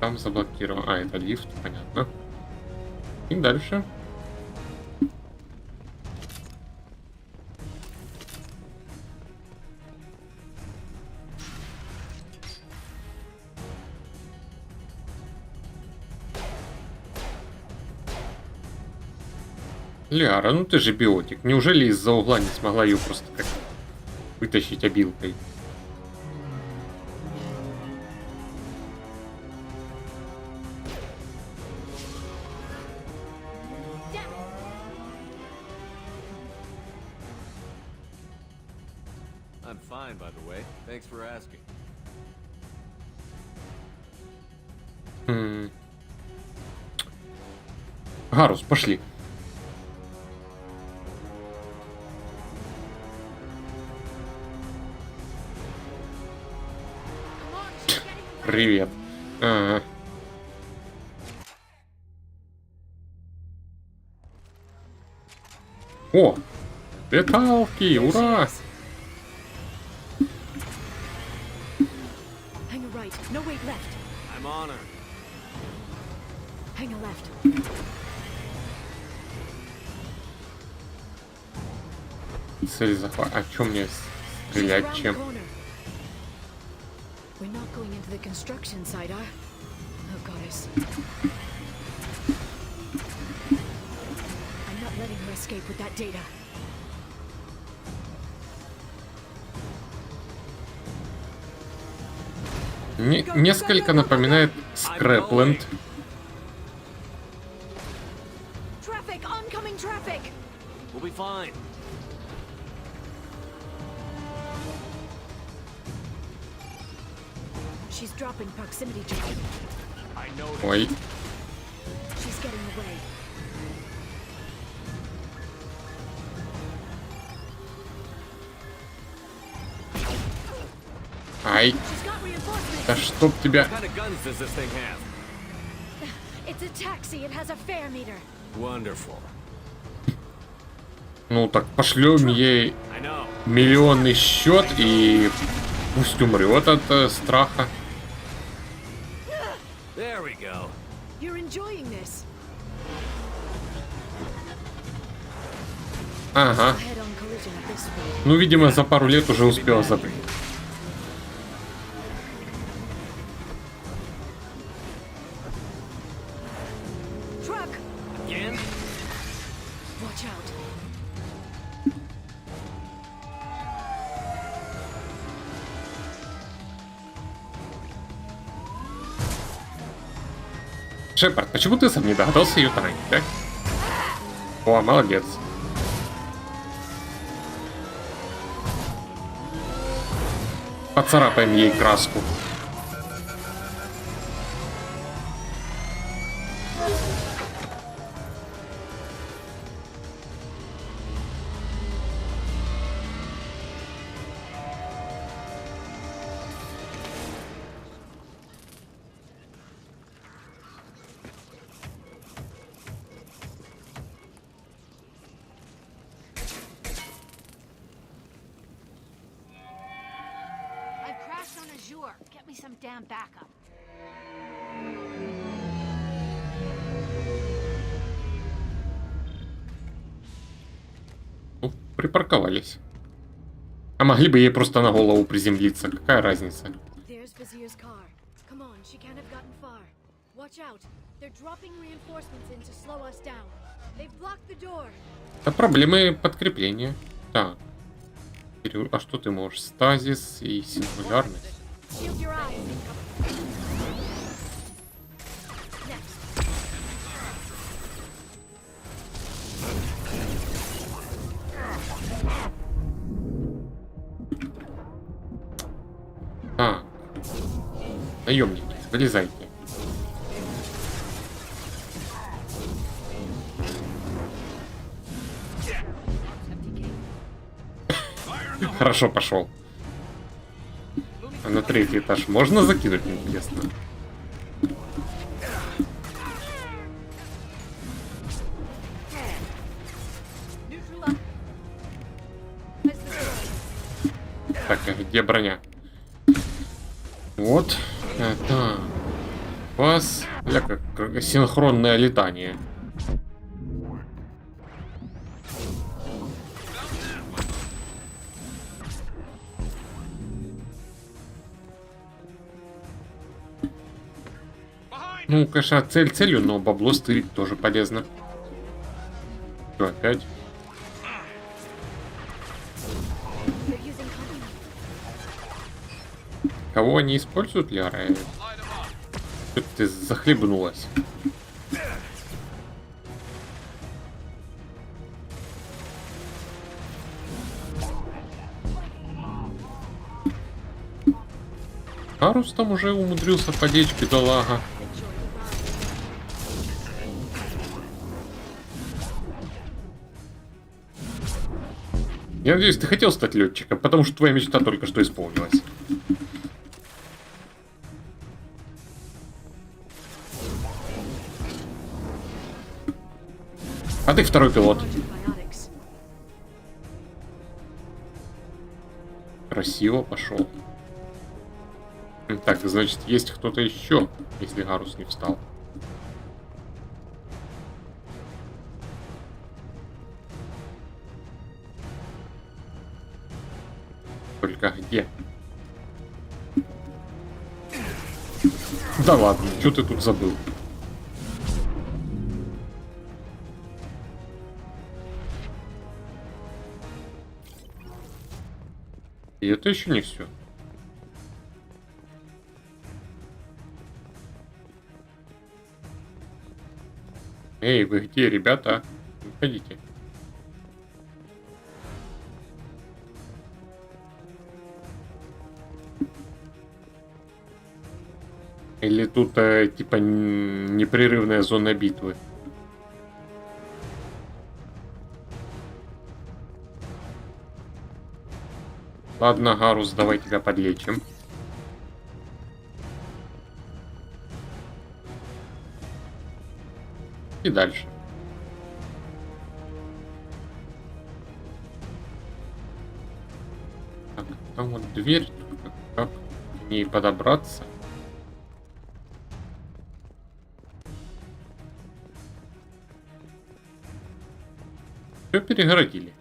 Там заблокировал. А, это лифт, понятно. И дальше. Ляра, ну ты же биотик. Неужели из-за угла не смогла ее просто как вытащить обилкой? I'm fine, by the way. Thanks for asking. Гарус, пошли. Привет. Ага. О! Леталки! Ура! Hang a right. No, wait, left. I'm on her. Hang a left. Цель захвата. А чё мне стрелять She's around чем? the corner. We're not going into the construction site, are? Oh, goddess. I'm not letting her escape with that data. Несколько напоминает Скрэпленд. Traffic! Oncoming traffic! We'll be fine. She's dropping proximity traffic. I know. Ой. She's getting away. Ай. She's got reinforcements. Да чтоб тебя... What kind of guns does this thing have? It's a taxi. It has a fare meter. Wonderful. Ну так пошлем ей I know. миллионный счет и пусть умрет от страха. There we go. You're enjoying this. Ага. Head on collision at this speed. Ну, видимо, за пару лет уже успела забыть. Truck! Again? Watch out. Шепард, почему ты сам не догадался ее таранить, да? О, молодец. Поцарапаем ей краску. I've crashed on Azure. Get me some damn backup. Ну, припарковались. А могли бы ей просто на голову приземлиться. Какая разница? There's Vizier's car. Come on, she can't have gotten far. Watch out. They're dropping reinforcements in to slow us down. They've blocked the door. Это проблемы подкрепления. Так. Кирилл, а что ты можешь? Стазис и сингулярность. Shield your eyes. Next. Так. Наемники, вылезайте. Хорошо пошел. А на третий этаж можно закинуть, интересно? Neutral up. That's the door. Так, а где броня? Вот. Это вас для как синхронное летание. Ну, конечно, цель целью, но бабло стырить тоже полезно. Что, опять? They're using company. Кого они используют, Ляра? Что ты захлебнулась? Гарус там уже умудрился подечь, бедолага. Я надеюсь, ты хотел стать летчиком, потому что твоя мечта только что исполнилась. А ты второй пилот. Красиво пошел. Так, значит, есть кто-то еще, если Гарус не встал. Только где? Да ладно, что ты тут забыл? И это еще не все. Эй, вы где, ребята? Выходите. Или тут типа непрерывная зона битвы? Ладно, Гарус, давай тебя подлечим. И дальше. Так, там вот дверь. Как к ней подобраться? Все перегородили.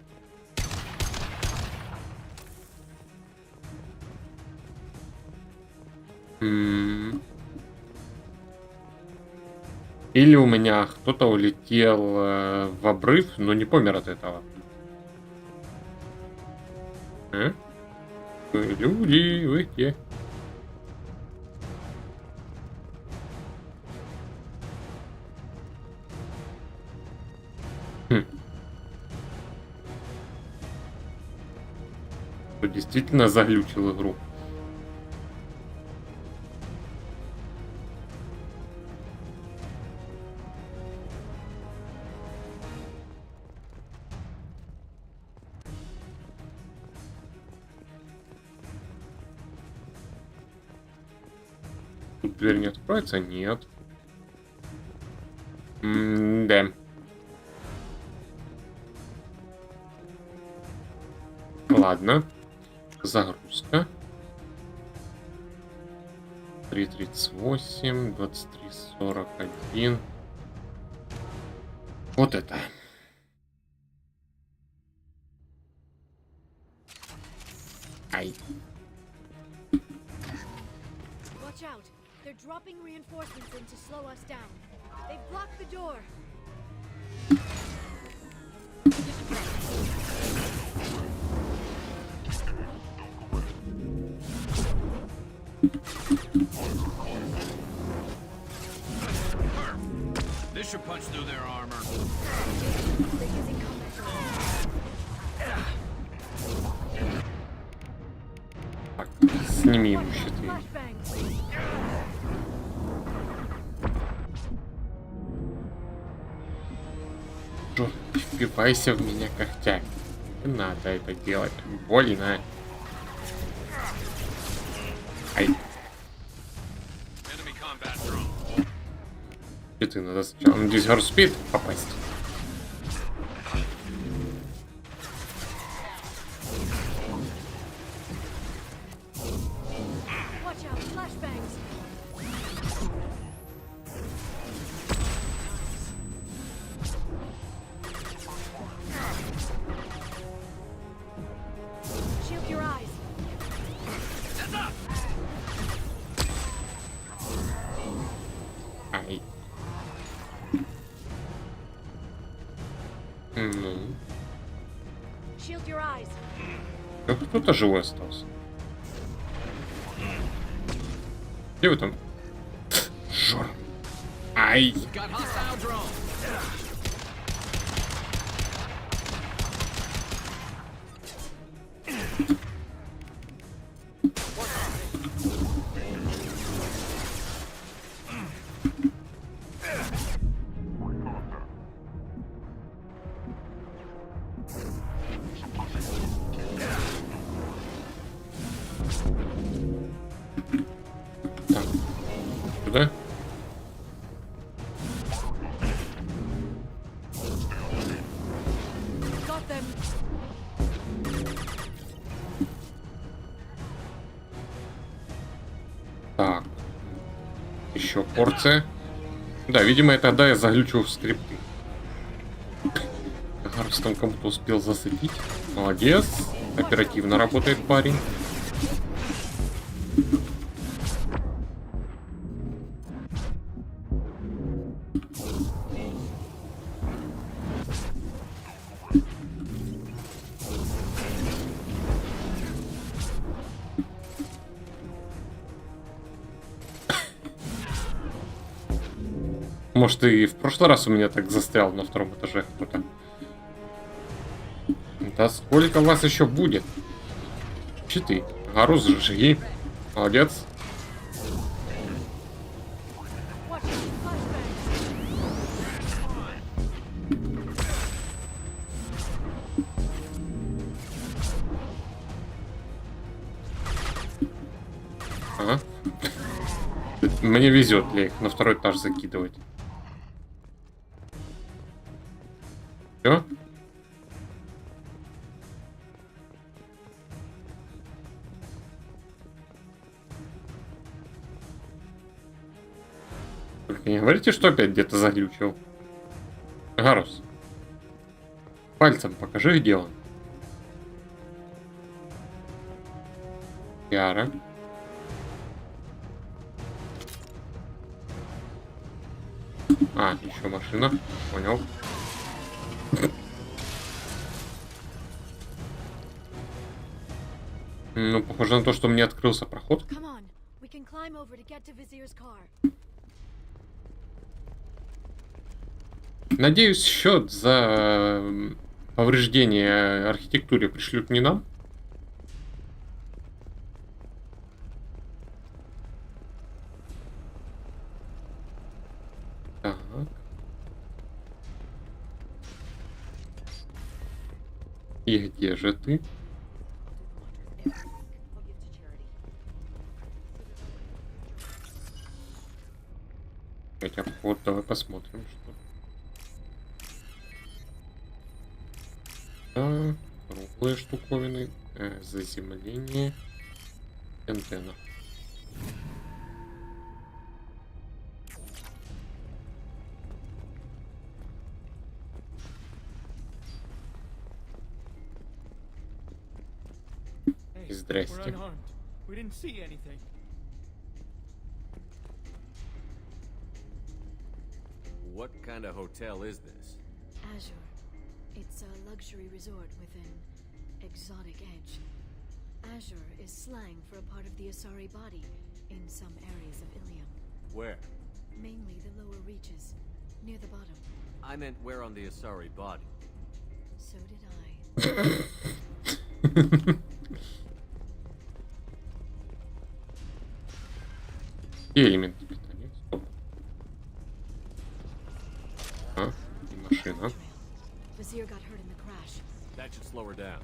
Или у меня кто-то улетел в обрыв, но не помер от этого. Вы люди, вы где? Кто действительно заглючил игру. Тут дверь не откроется? Нет. Да. Ладно. Загрузка. 3.38, 23.41. Вот это. Ай. Watch out. They're dropping reinforcements in to slow us down. They've blocked the door. This should punch through their armor. They're using combat drones. Так, сними ему щиты. Джо, впивайся в меня когтями. Не надо это делать. Больно. Ай. Щиты надо сначала. Надеюсь, Гарус успеет попасть. Watch out, flashbangs. Shield your eyes. Ай. Ну. Shield your eyes. Кто-то живой остался. Где вы там? Жор. Ай. еще порция. Да, видимо, тогда я заглючил в скрипты. Гарус там кому-то успел засыпить. Молодец. Оперативно работает парень. Может, и в прошлый раз у меня так застрял на втором этаже кто-то. Да сколько вас еще будет? Щиты. Гарус, жги. Молодец. Ага. Мне везет ли их на второй этаж закидывать. Все? Только не говорите, что опять где-то заглючил. Гарус. Пальцем покажи, где он. Яра. А, еще машина. Понял. Ну, похоже на то, что мне открылся проход. Надеюсь, счет за повреждение архитектуре пришлют не нам. Так. И где же ты? Хотя вот давай посмотрим, что. Да, круглые штуковины, заземление, антенна. Здрасте. What kind of hotel is this? Azure. It's a luxury resort with an exotic edge. Azure is slang for a part of the Asari body in some areas of Ilium. Where? Mainly the lower reaches, near the bottom. I meant where on the Asari body. So did I. Элементы питания. Стоп. А, и машина. Vizier got hurt in the crash. That should slow her down.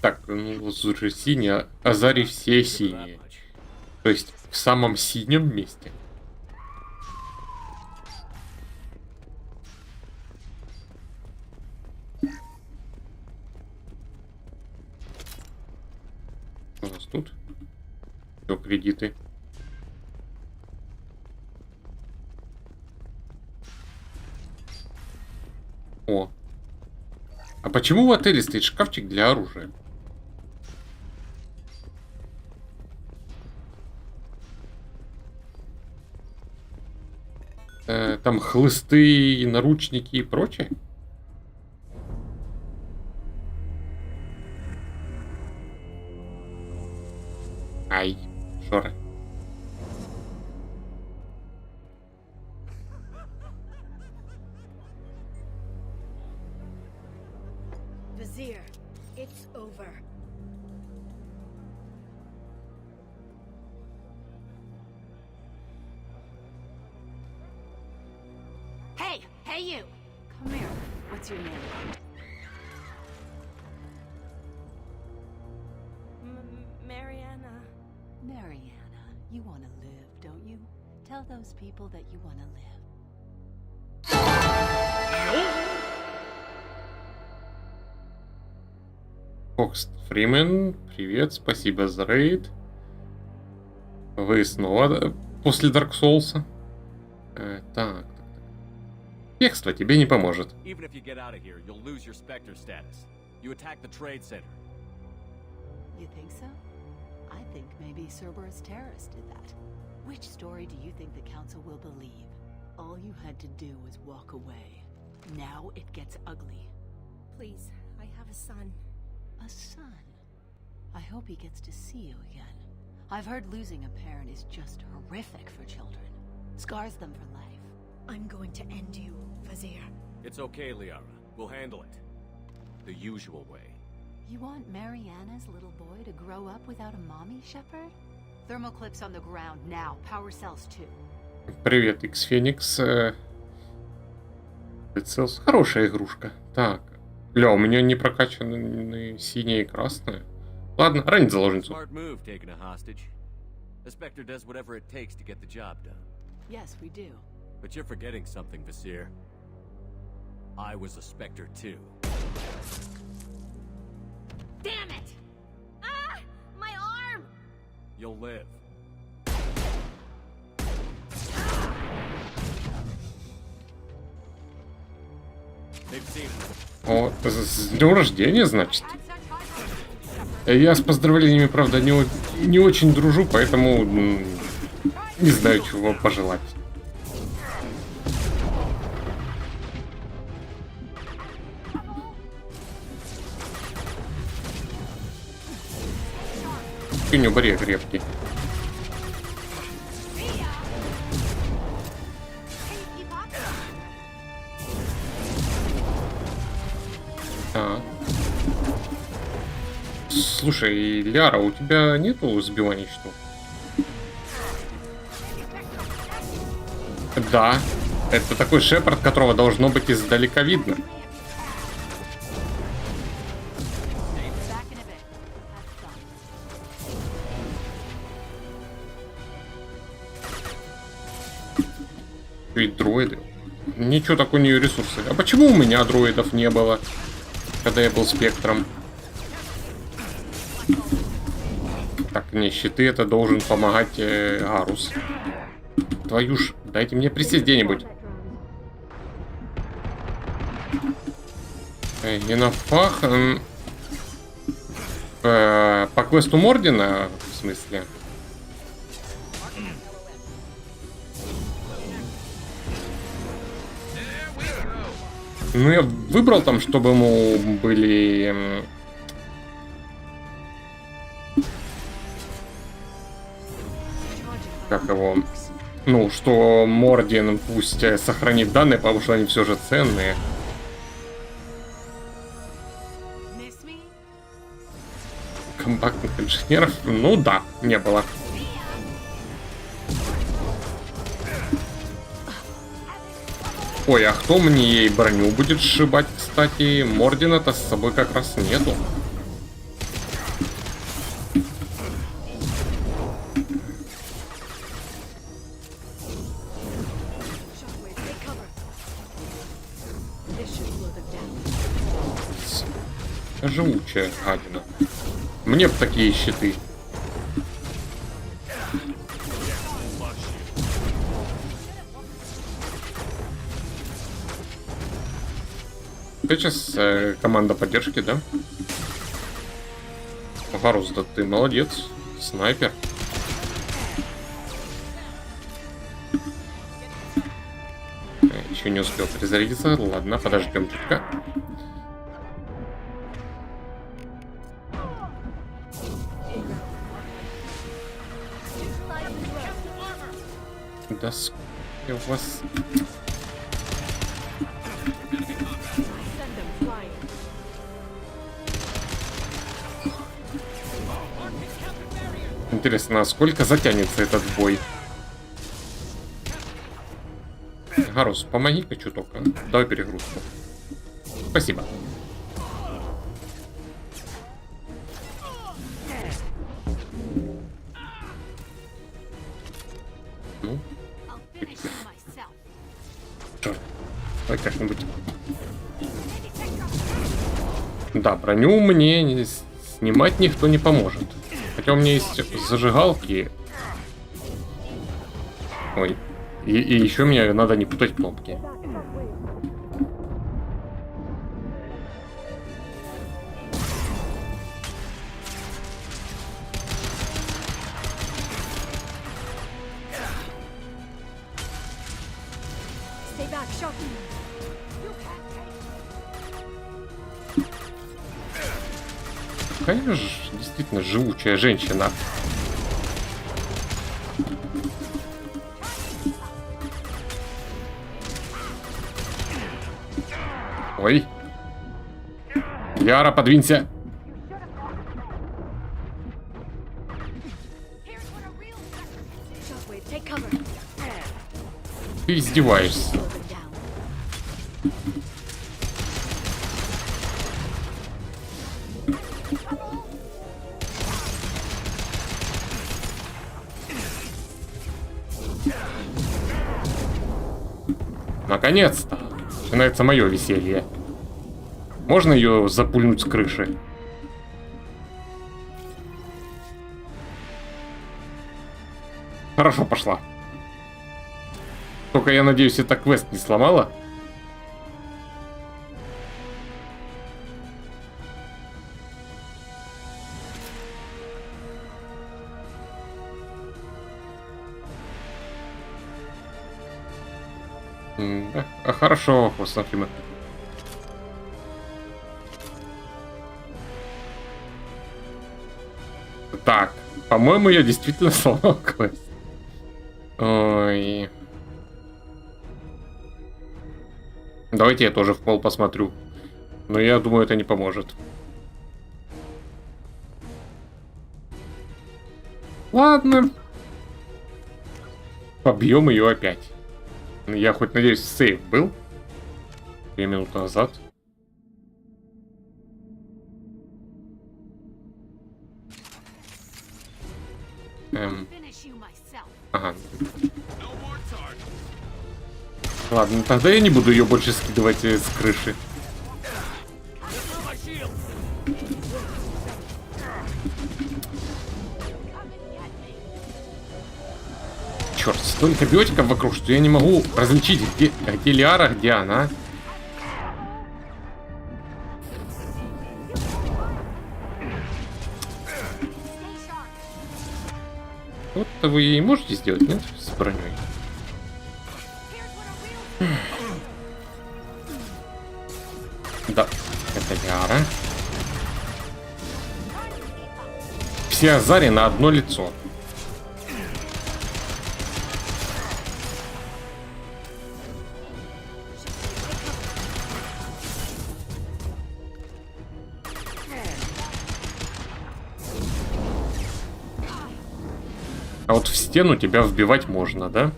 Так, ну слушай, синяя, Азари все синие. То есть в самом синем месте. Что у нас тут? Все, кредиты. О. А почему в отеле стоит шкафчик для оружия? Там хлысты, наручники и прочее? Ай, шоры. Vizier, it's over. Hey! Hey, you! Come here. What's your name? Mariana. Mariana. You want to live, don't you? Tell those people that you want to live. Фокс Фримен, привет, спасибо за рейд. Вы снова после Dark Souls. Так. Бегство тебе не поможет. Even if you get out of here, you'll lose your Spectre status. You attacked the trade center. You think so? I think maybe Cerberus terrorists did that. Which story do you think the Council will believe? All you had to do was walk away. Now it gets ugly. Please, I have a son. A son? I hope he gets to see you again. I've heard losing a parent is just horrific for children. Scars them for life. I'm going to end you, Vizier. It's okay, Liara. We'll handle it. The usual way. You want Mariana's little boy to grow up without a mommy, Shepard? Thermal clips on the ground now. Power cells too. Привет, X-Феникс. Прицелс. Хорошая игрушка. Так. Ля, у меня не прокачаны синяя и красная. Ладно, ранить заложницу. Smart move taking a hostage. The Spectre does whatever it takes to get the job done. Yes, we do. But you're forgetting something, Vizier. I was a Spectre too. Damn it! Ah! My arm! You'll live. They've seen it. О, с днем рождения, значит. Я с поздравлениями, правда, не очень дружу, поэтому не знаю, чего пожелать. У него барьер крепкий. Слушай, Ляра, у тебя нету сбивания щитов? Да, это такой Шепард, которого должно быть издалека видно. Ведь дроиды. Ничего, так у нее ресурсы. А почему у меня дроидов не было, когда я был спектром? Так, не, щиты, это должен помогать Гарус. Твою ж, дайте мне присесть где-нибудь. Енофах. По квесту Мордина, в смысле? Ну, я выбрал там, чтобы ему были... Как его? Ну, что Мордин пусть сохранит данные, потому что они все же ценные. Компактных инженеров? Ну да, не было. Ой, а кто мне ей броню будет сшибать, кстати? Мордина-то с собой как раз нету. Живучая гадина. Мне б такие щиты. Ты сейчас команда поддержки, да? Гарус, да ты молодец. Снайпер. Еще не успел перезарядиться. Ладно, подождем чутка. Да у вас... Интересно, насколько затянется этот бой? Гарус, помоги-ка чуток, а? Давай перегрузку. Спасибо. Ну? Черт. Давай как-нибудь. Да, броню мне снимать никто не поможет. Хотя у меня есть зажигалки. Ой. И еще мне надо не путать кнопки. Stay back, Shocky. Какая же действительно живучая женщина. Ой. Яра, подвинься. Shockwave, take cover. Ты издеваешься. Наконец-то начинается мое веселье. Можно ее запульнуть с крыши? Хорошо, пошла. Только я надеюсь, это квест не сломала. Хорошо, посмотрим. Так, по-моему, я действительно сломал квест. Ой. Давайте я тоже в пол посмотрю. Но я думаю, это не поможет. Ладно. Побьем ее опять. Я хоть надеюсь, сейв был 2 минуты назад. Ага. Ладно, тогда я не буду ее больше скидывать с крыши. Черт, столько биотиков вокруг, что я не могу различить, где Лиара, где она. Вот-то вы и можете сделать, нет? С броней. Да, это Лиара. Все Азари на одно лицо. А вот в стену тебя вбивать можно, да?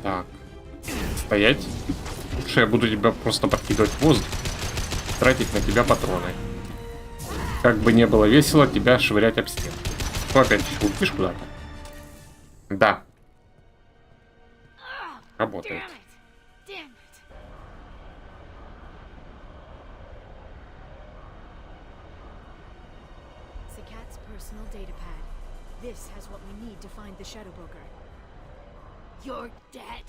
Так. Стоять. Лучше я буду тебя просто подкидывать в воздух. Тратить на тебя патроны. Как бы не было весело тебя швырять об стену. Ну, опять улетишь куда-то. Да. Работает. Zakat's personal data pad. This has what we need to find the Shadow Broker. You're dead.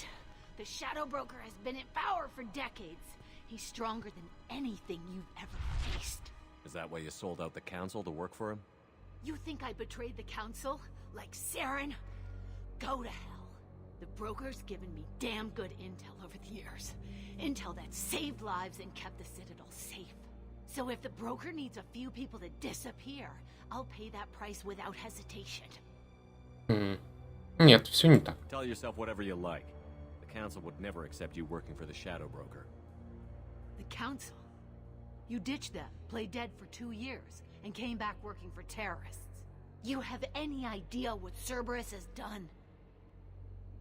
The Shadow Broker has been in power for decades. He's stronger than anything you've ever faced. Is that why you sold out the council to work for him? You think I betrayed the council? Like Saren? Go to hell. The broker's given me damn good intel over the years. Intel that saved lives and kept the Citadel safe. So if the broker needs a few people to disappear, I'll pay that price without hesitation. Нет, все не так. Tell yourself whatever you like. The council would never accept you working for the Shadow Broker. The council? You ditched them, played dead for 2 years, and came back working for terrorists. You have any idea what Cerberus has done?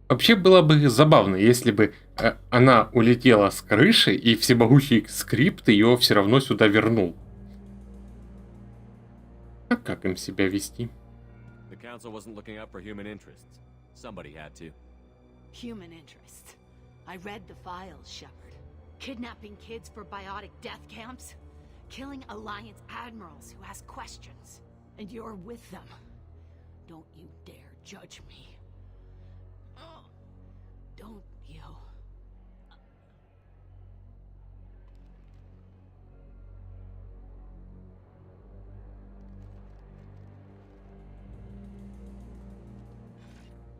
Вообще было бы забавно, если бы она улетела с крыши, и всемогущий скрипт ее все равно сюда вернул. А как им себя вести? The council wasn't looking out for human interests. Somebody had to. Human interests. I read the files, Shepard. Kidnapping kids for biotic death camps? Killing Alliance admirals who ask questions. And you're with them. Don't you dare judge me. Oh, don't you?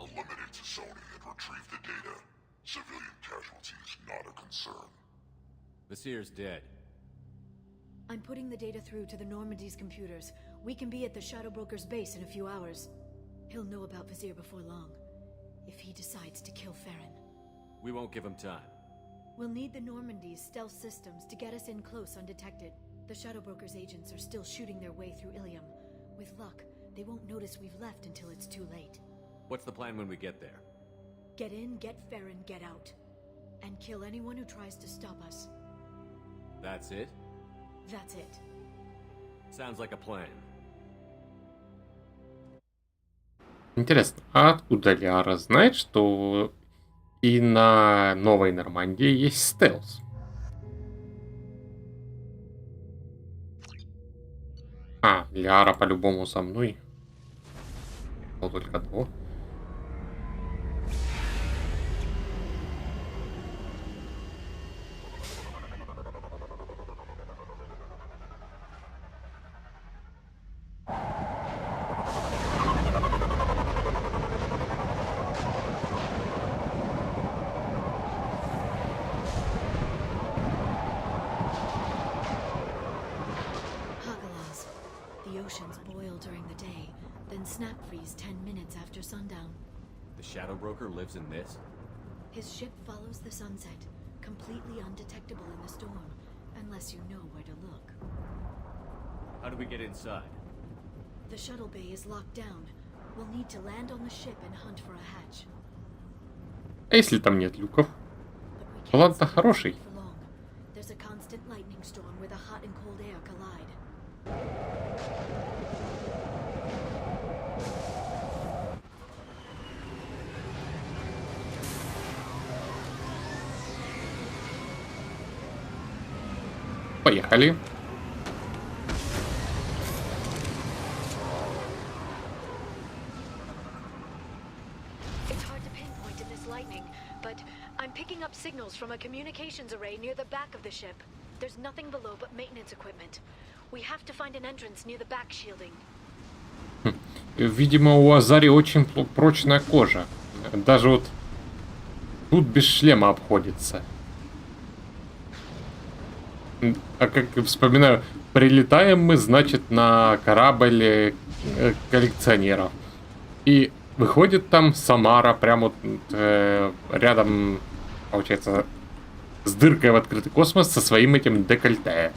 Eliminate Sony and retrieve the data. Civilian casualties not a concern. Vasir's dead. I'm putting the data through to the Normandy's computers. We can be at the Shadow Broker's base in a few hours. He'll know about Vasir before long. If he decides to kill Farron. We won't give him time. We'll need the Normandy's stealth systems to get us in close undetected. The Shadow Broker's agents are still shooting their way through Ilium. With luck, they won't notice we've left until it's too late. What's the plan when we get there? Get in, get Farron, get out. And kill anyone who tries to stop us. That's it? That's it. Sounds like a plan. Интересно, а откуда Лиара знает, что и на Новой Нормандии есть стелс? А, Лиара по-любому со мной. Но только одного. Hagalas. The oceans boil during the day, then snap freeze 10 minutes after sundown. The Shadow Broker lives in this? His ship follows the sunset, completely undetectable in the storm, unless you know where to look. How do we get inside? The shuttle bay is locked down. We'll need to land on the ship and hunt for a hatch. А если там нет люков? План-то хороший. For long. There's a constant lightning storm where the hot and cold air collide. Поехали. It's hard to pinpoint in this lightning, but I'm picking up signals from a communications array near the back of the ship. There's nothing below but maintenance equipment. We have to find an entrance near the back shielding. Видимо, у Азари очень прочная кожа. Даже вот тут без шлема обходится. А как вспоминаю, прилетаем мы, значит, на корабль коллекционеров. И выходит там Самара прямо вот, рядом, получается, с дыркой в открытый космос со своим этим декольте.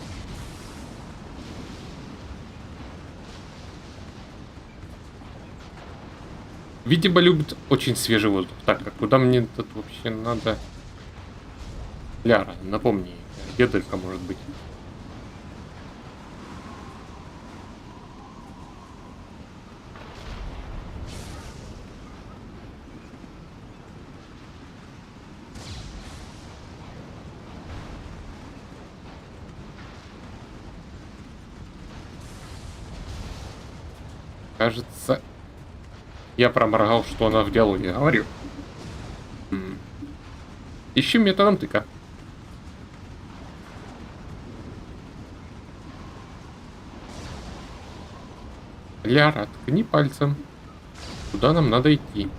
Видимо, любит очень свежий воздух. Так, а куда мне тут вообще надо? Ляра, напомни, где дырка может быть? Кажется, я проморгал, что она в диалоге говорит. Ищи методом тыка. Ляра, ткни пальцем. Куда нам надо идти?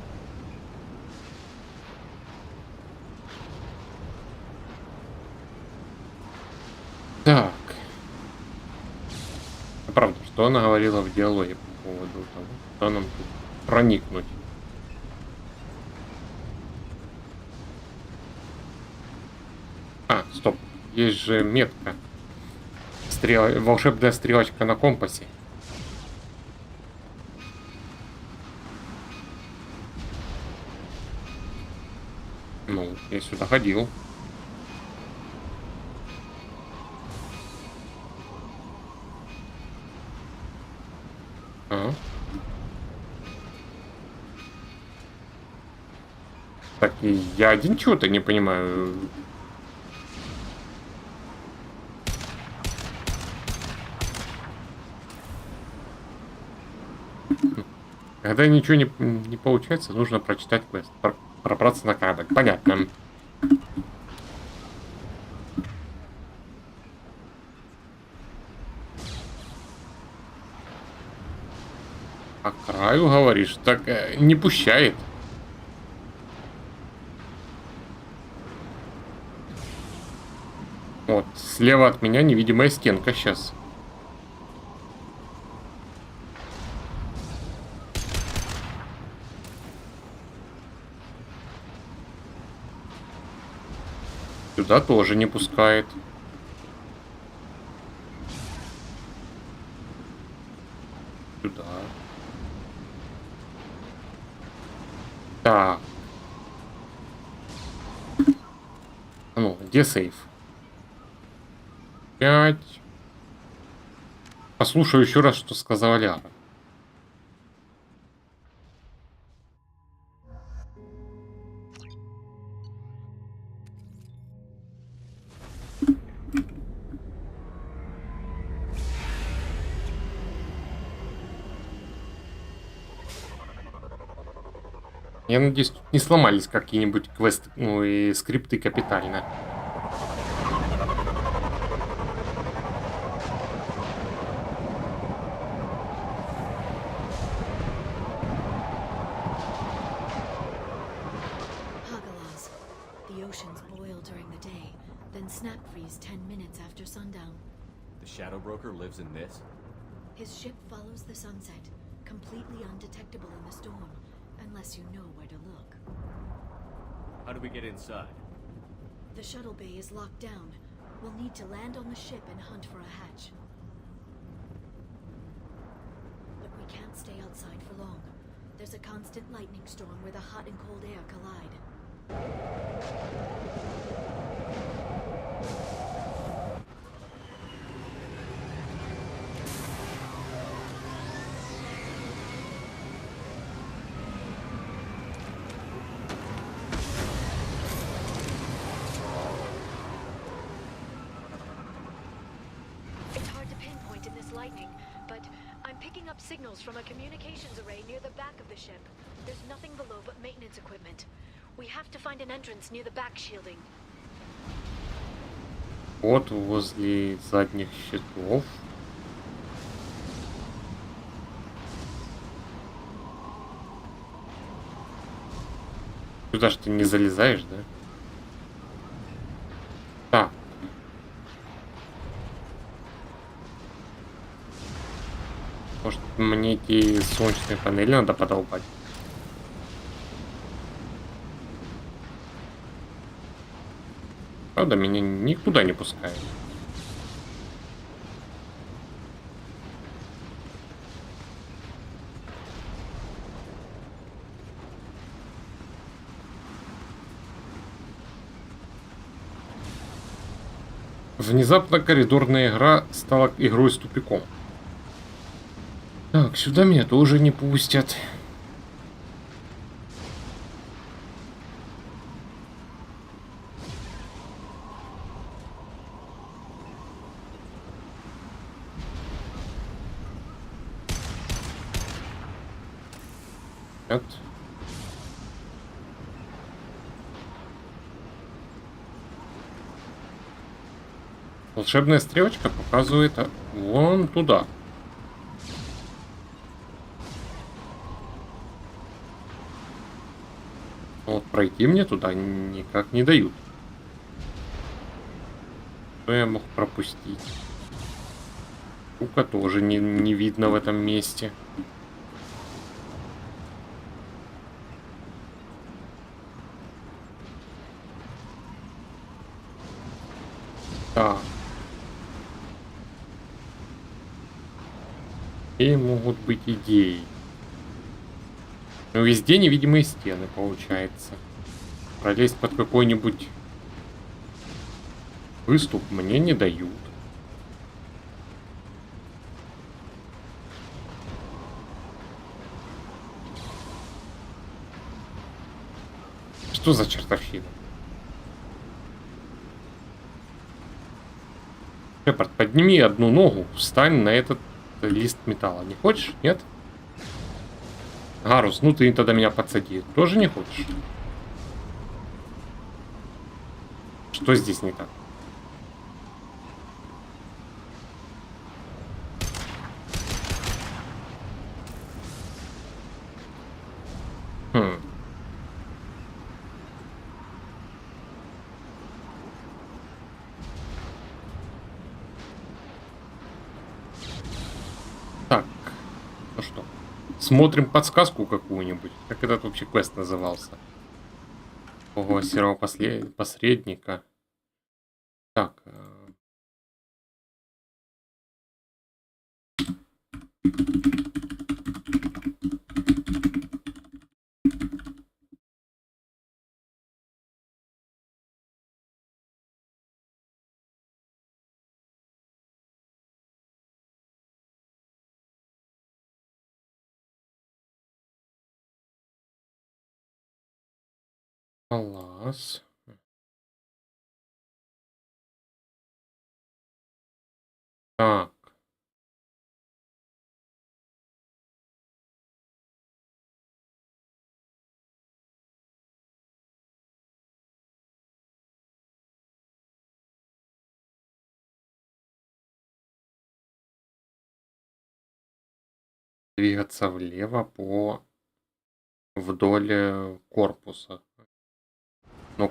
Так. Правда, что она говорила в диалоге по поводу того, что нам тут проникнуть? А, стоп. Есть же метка. Волшебная стрелочка на компасе. Ну, я сюда ходил. А? Так, и я один чего-то не понимаю. Когда ничего не получается, нужно прочитать квест. Пробраться на корабль. Понятно. По краю, говоришь? Так не пущает. Вот, слева от меня невидимая стенка сейчас. Сюда тоже не пускает. Сюда. Так. Ну, где сейф? 5. Послушаю еще раз, что сказала Ляра. Я надеюсь, тут не сломались какие-нибудь квесты, ну и скрипты капитально. Hagalas. The oceans boil during the day, then snap freeze 10 minutes after sundown. The Shadow Broker lives in this? His ship follows the sunset, completely undetectable in the storm, unless you know where to look. How do we get inside? The shuttle bay is locked down. We'll need to land on the ship and hunt for a hatch. But we can't stay outside for long. There's a constant lightning storm where the hot and cold air collide. It's hard to pinpoint in this lightning, but I'm picking up signals from a communications array near the back of the ship. There's nothing below but maintenance equipment. We have to find an entrance near the back shielding. Вот возле задних щитов. Сюда ж ты не залезаешь, да? Так. Может, мне эти солнечные панели надо подолбать? Правда, меня никуда не пускают. Внезапно коридорная игра стала игрой с тупиком. Так, сюда меня тоже не пустят. Нет. Волшебная стрелочка показывает вон туда. Вот пройти мне туда никак не дают. Что я мог пропустить? Сука тоже не видно в этом месте. Так. Какие могут быть идеи? Ну, везде невидимые стены, получается. Пролезть под какой-нибудь выступ мне не дают. Что за чертовщина? Шепард, подними одну ногу, встань на этот лист металла. Не хочешь? Нет? Гарус, ну ты тогда меня подсади. Тоже не хочешь? Что здесь не так? Хм. Так, ну что, смотрим подсказку какую-нибудь. Как этот вообще квест назывался? Ого, серого посредника. Так. Класс. Так. Двигаться влево по вдоль корпуса. Ну.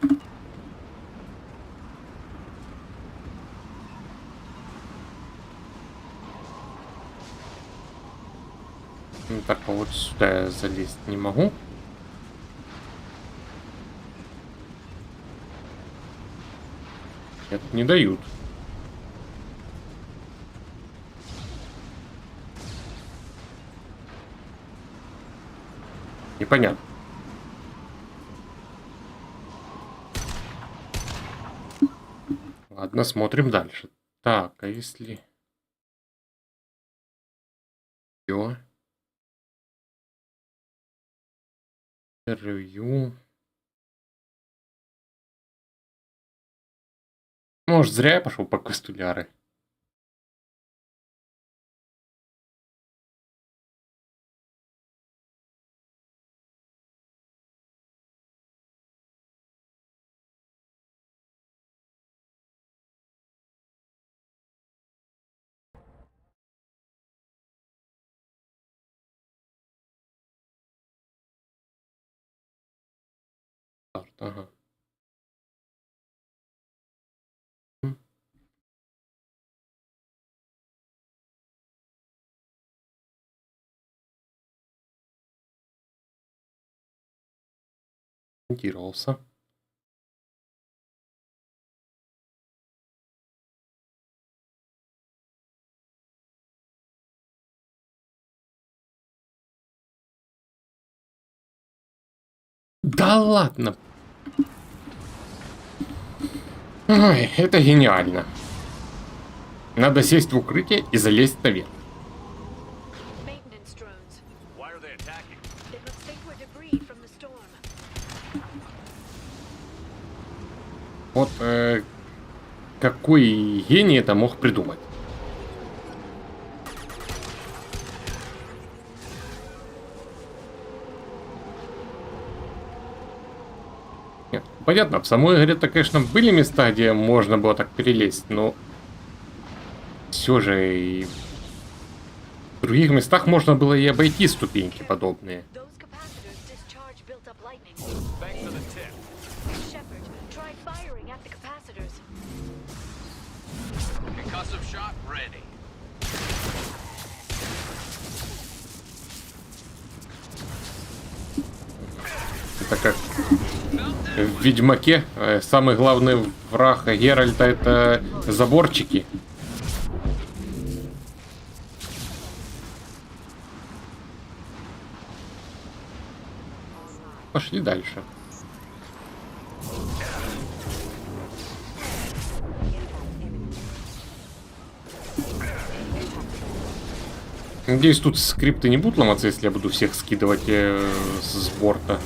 Так, а вот сюда я залезть не могу. Нет, не дают. Непонятно. Ладно, смотрим дальше. Так, а если... Всё. Интервью. Может, зря я пошел по костуляры. Ага. Ориентировался. Да ладно. Ой, это гениально. Надо сесть в укрытие и залезть наверх. Вот какой гений это мог придумать? Нет, понятно, в самой игре-то, конечно, были места, где можно было так перелезть, но все же и в других местах можно было и обойти ступеньки подобные. Это как в Ведьмаке самый главный враг Геральта — это заборчики. Пошли дальше. Надеюсь, тут скрипты не будут ломаться, если я буду всех скидывать с борта.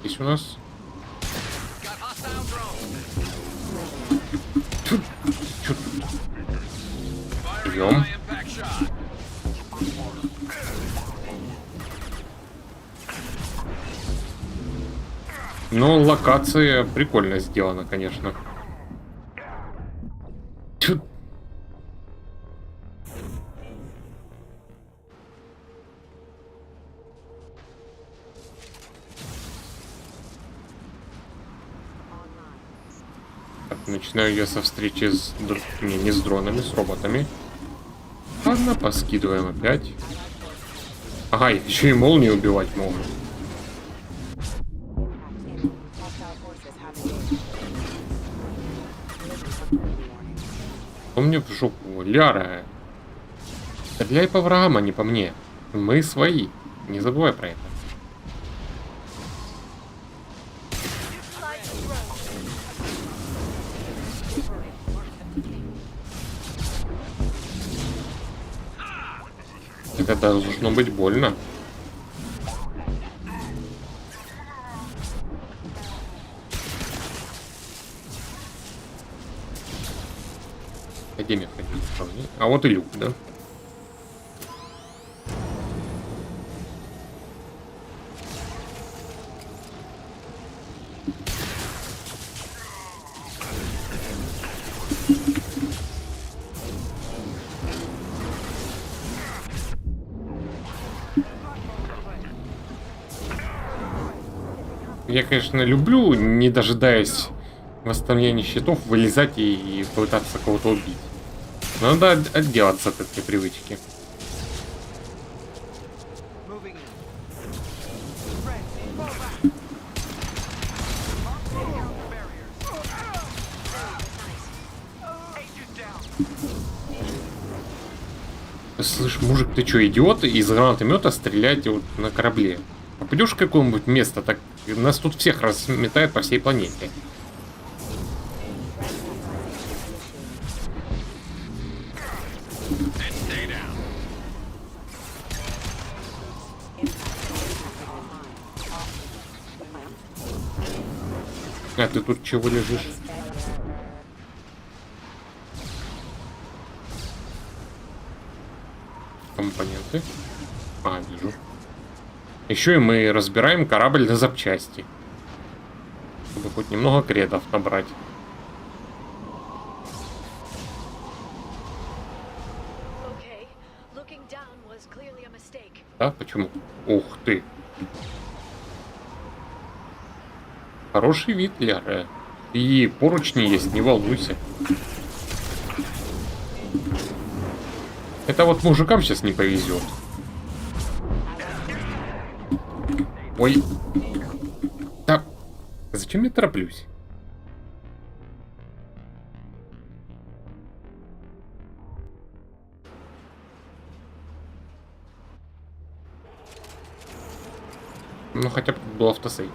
Здесь у нас... Чё тут? Идем. Ну, локация прикольно сделана, конечно. Тьфу. Так, начинаю я со встречи с... не с дронами, с роботами. Ладно, поскидываем опять. Ага, еще и молнию убивать можно. Он мне в жопу. Ляра. Стреляй по врагам, а не по мне. Мы свои. Не забывай про это. Это должно быть больно. Академия ходить вполне. А вот и люк, да? Я, конечно, люблю, не дожидаясь восстановления щитов, вылезать и пытаться кого-то убить. Но надо отделаться от этой привычки. Слышь, мужик, ты что, идиот? Из гранатомета стрелять вот на корабле. Попадешь в какое-нибудь место, так нас тут всех разметают по всей планете. А ты тут чего лежишь? Компоненты. А, вижу. Еще и мы разбираем корабль на запчасти. Чтобы хоть немного кредов набрать. Да, почему? Ух ты. Хороший вид, Ляра. И поручни есть, не волнуйся. Это вот мужикам сейчас не повезет. Ой. Да. Зачем я тороплюсь? Ну, хотя бы был автосейв.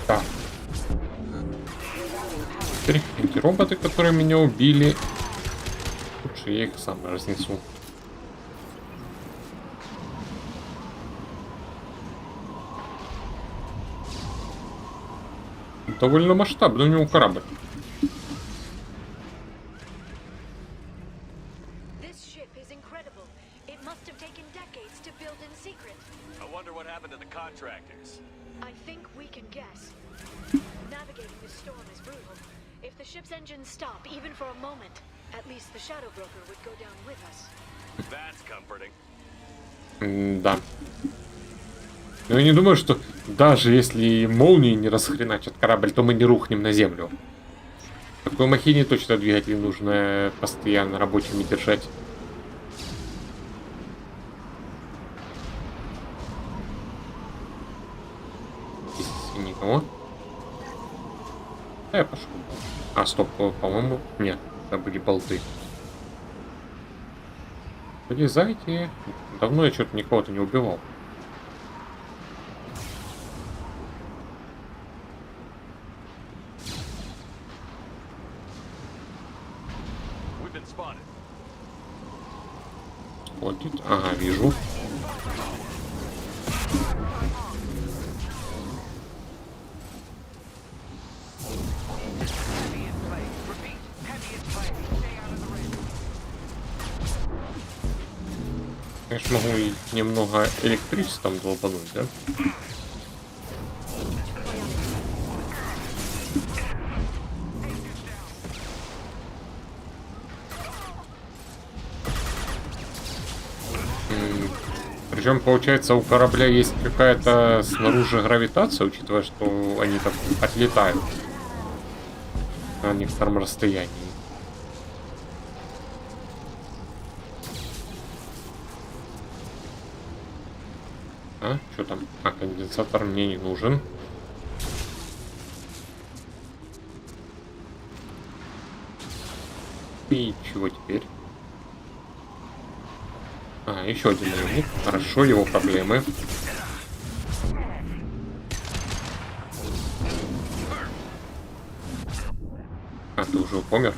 Так. Теперь эти роботы, которые меня убили, лучше я их сам разнесу. Довольно масштабный у него корабль. Да. Но я не думаю, что даже если молнии не расхреначат корабль, то мы не рухнем на землю. В такой махине точно двигатель нужно постоянно рабочими держать. Здесь никого. Да, я пошел. А, стоп, по-моему, нет, это были болты. Вылезайте. Давно я что-то никого-то не убивал. Вот тут. Ага, вижу. Конечно, могу и немного электричеством долбануть, да? Причем, получается, у корабля есть какая-то снаружи гравитация, учитывая, что они так отлетают на некотором расстоянии. А, что там? А, конденсатор мне не нужен. И чего теперь? А, еще один наемник. Хорошо, его проблемы. А, ты уже помер?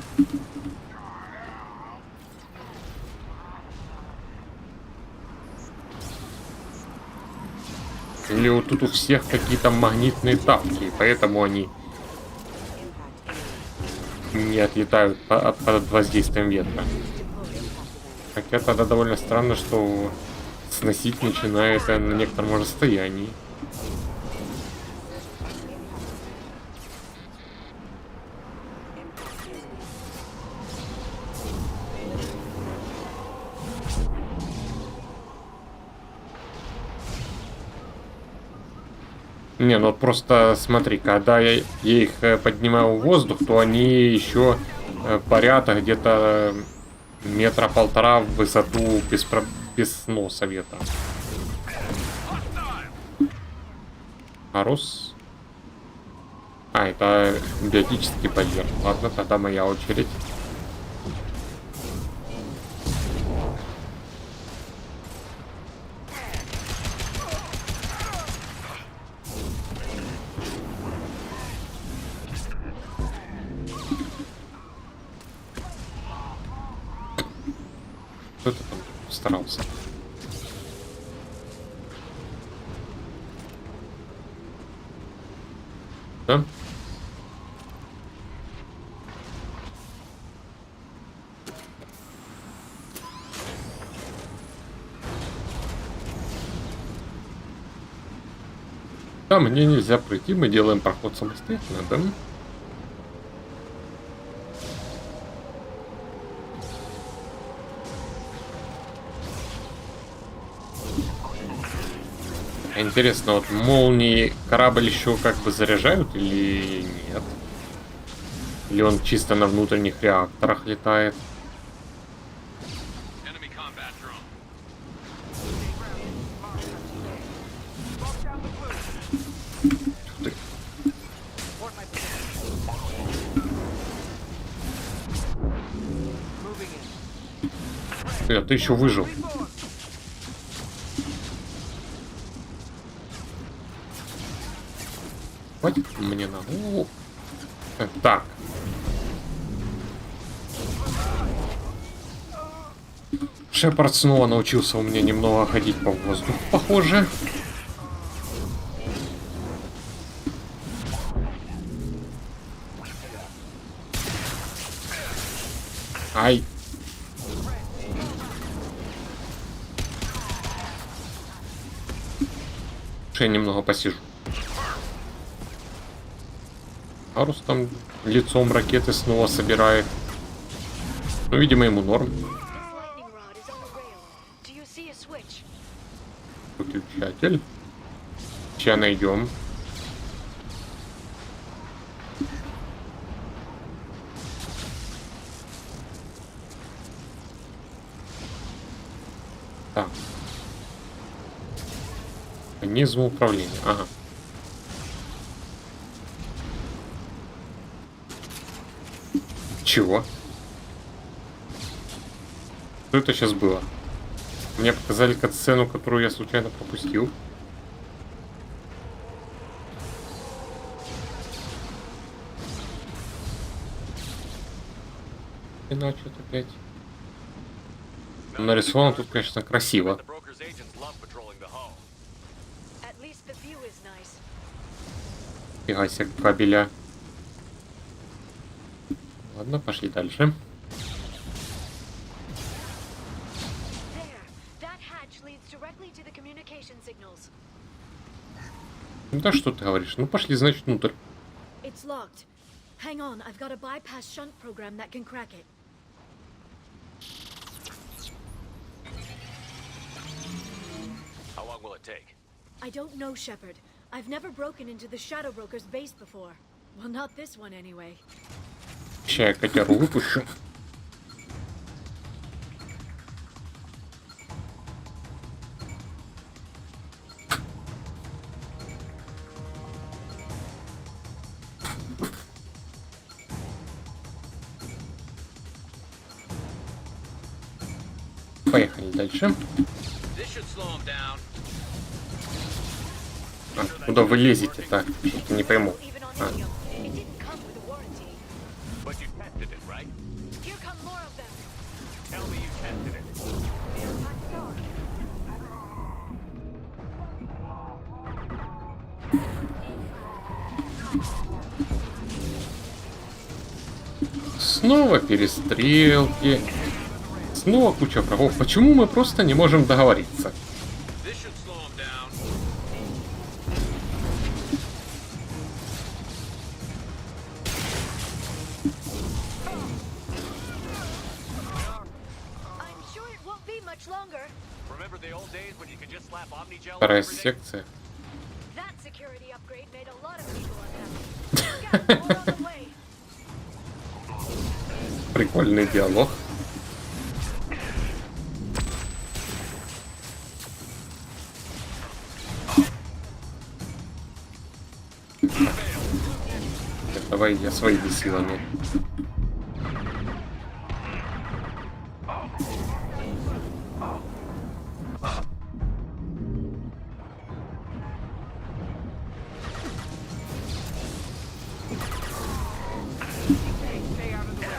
Или вот тут у всех какие-то магнитные тапки, поэтому они не отлетают под воздействием ветра. Хотя тогда довольно странно, что сносить начинает на некотором расстоянии. Не, ну просто смотри, когда я их поднимаю в воздух, то они еще парят где-то метра полтора в высоту без носа ветра. Арус. А, это биотический барьер. Ладно, тогда моя очередь. Кто ты там старался? Да? Да, мне нельзя пройти, мы делаем проход самостоятельно, да? Интересно, вот молнии корабль еще как бы заряжают или нет? Или он чисто на внутренних реакторах летает? Ты еще выжил. Хватит мне на голову. Так. Шепард снова научился у меня немного ходить по воздуху, похоже. Ай. Я немного посижу. Арус там лицом ракеты снова собирает. Ну, видимо, ему норм. Выключатель. Сейчас найдем. Так. Механизм управления. Ага. Чего? Что это сейчас было? Мне показали катсцену, которую я случайно пропустил. Иначе опять. Нарисовано тут, конечно, красиво. At least the view is nice. Фига себе кабеля. Ладно, пошли дальше. There. That hatch leads directly to the communication signals. Ну да что ты говоришь? Ну пошли, значит, внутрь. It's locked. Hang on, I've got a bypass shunt program that can crack it. How long will it take? I don't know, Shepard. I've never broken into the Shadow Broker's base before. Well, not this one anyway. Ща я котяру выпущу. Поехали дальше. А, куда вы лезете-то? Что-то не пойму. А. But you tested it, right? Here come more of them. Tell me you tested it. Снова перестрелки. Снова куча врагов. Почему мы просто не можем договориться? Вторая секция. Прикольный диалог. Давай я своими силами.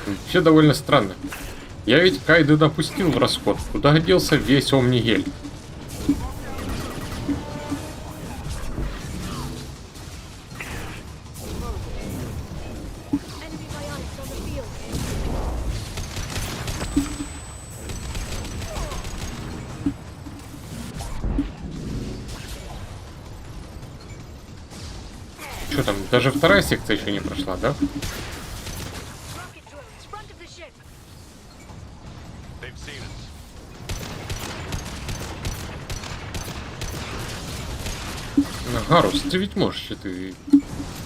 Вообще довольно странно. Я ведь Кайды допустил в расход. Куда делся весь Омнигель? Что там, даже вторая секция еще не прошла, да? Гарус, ты ведь можешь, ты...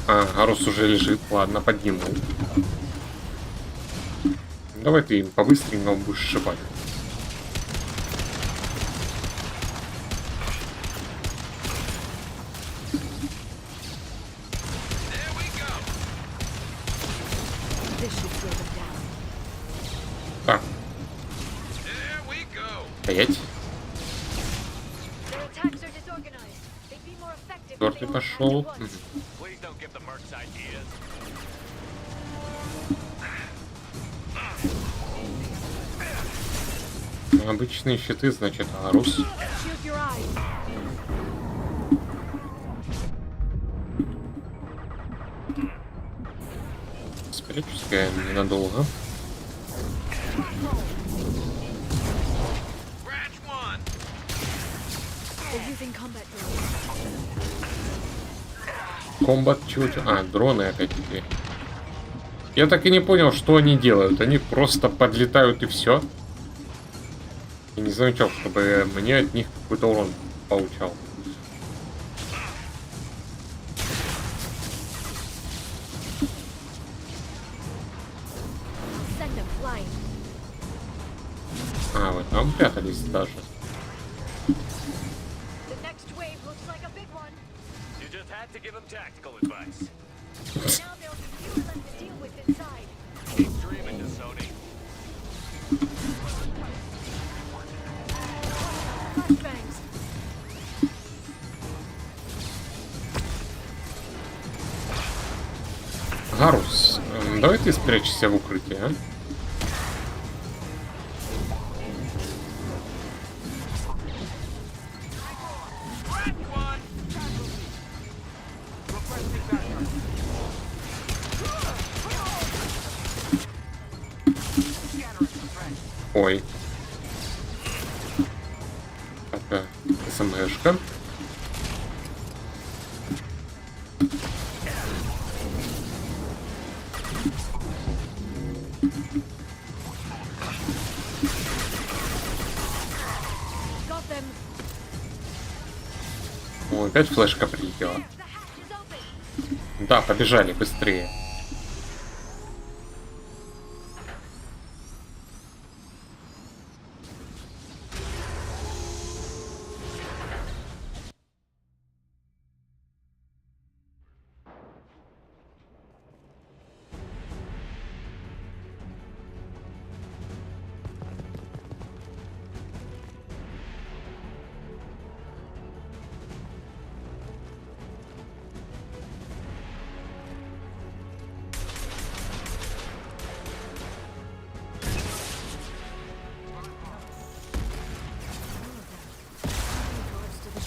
А, Гарус уже лежит, ладно, подниму. Давай ты им по-быстренькому будешь шипать. Так. Стоять. Четвертый пошел. Обычные щиты, значит, Арус. Спрячусь я ненадолго. Комбат чего-то... А, дроны опять-таки. Я так и не понял, что они делают. Они просто подлетают и все. И не замечал, чтобы мне от них какой-то урон получал. А, вот там прятались даже. To give him tactical advice. Now there'll be fewer left to deal with inside. Keep dreaming, Sony. Flashbangs. Гарус, давай ты спрячься в укрытие, а? Ой. Так, СМшка. О, опять флешка прилетела. Да, побежали быстрее.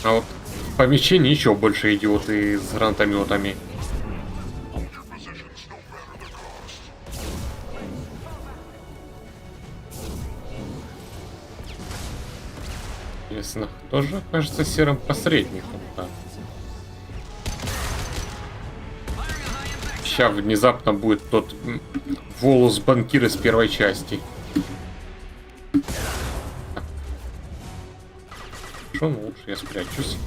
А вот в помещении еще больше идиоты с гранатометами. Интересно, кто же окажется серым посредником-то? Сейчас внезапно будет тот волос банкира с первой части. Хорошо, ну лучше я спрячусь.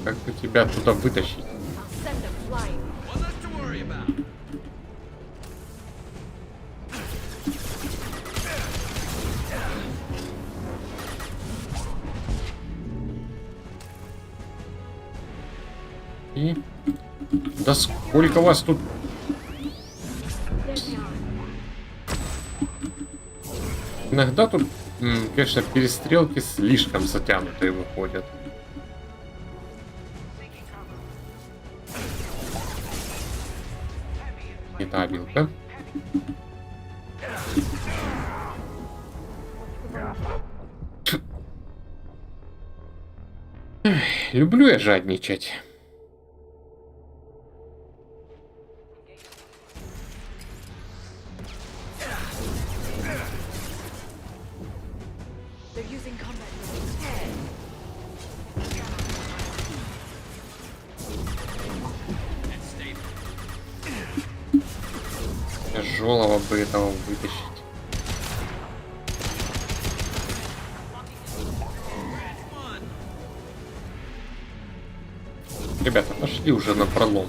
Как бы тебя оттуда вытащить? И... Да сколько вас тут... Иногда тут, конечно, перестрелки слишком затянутые выходят. Не та обилка. Люблю я жадничать. Тяжелого бы этого вытащить. Ребята, пошли уже на пролом.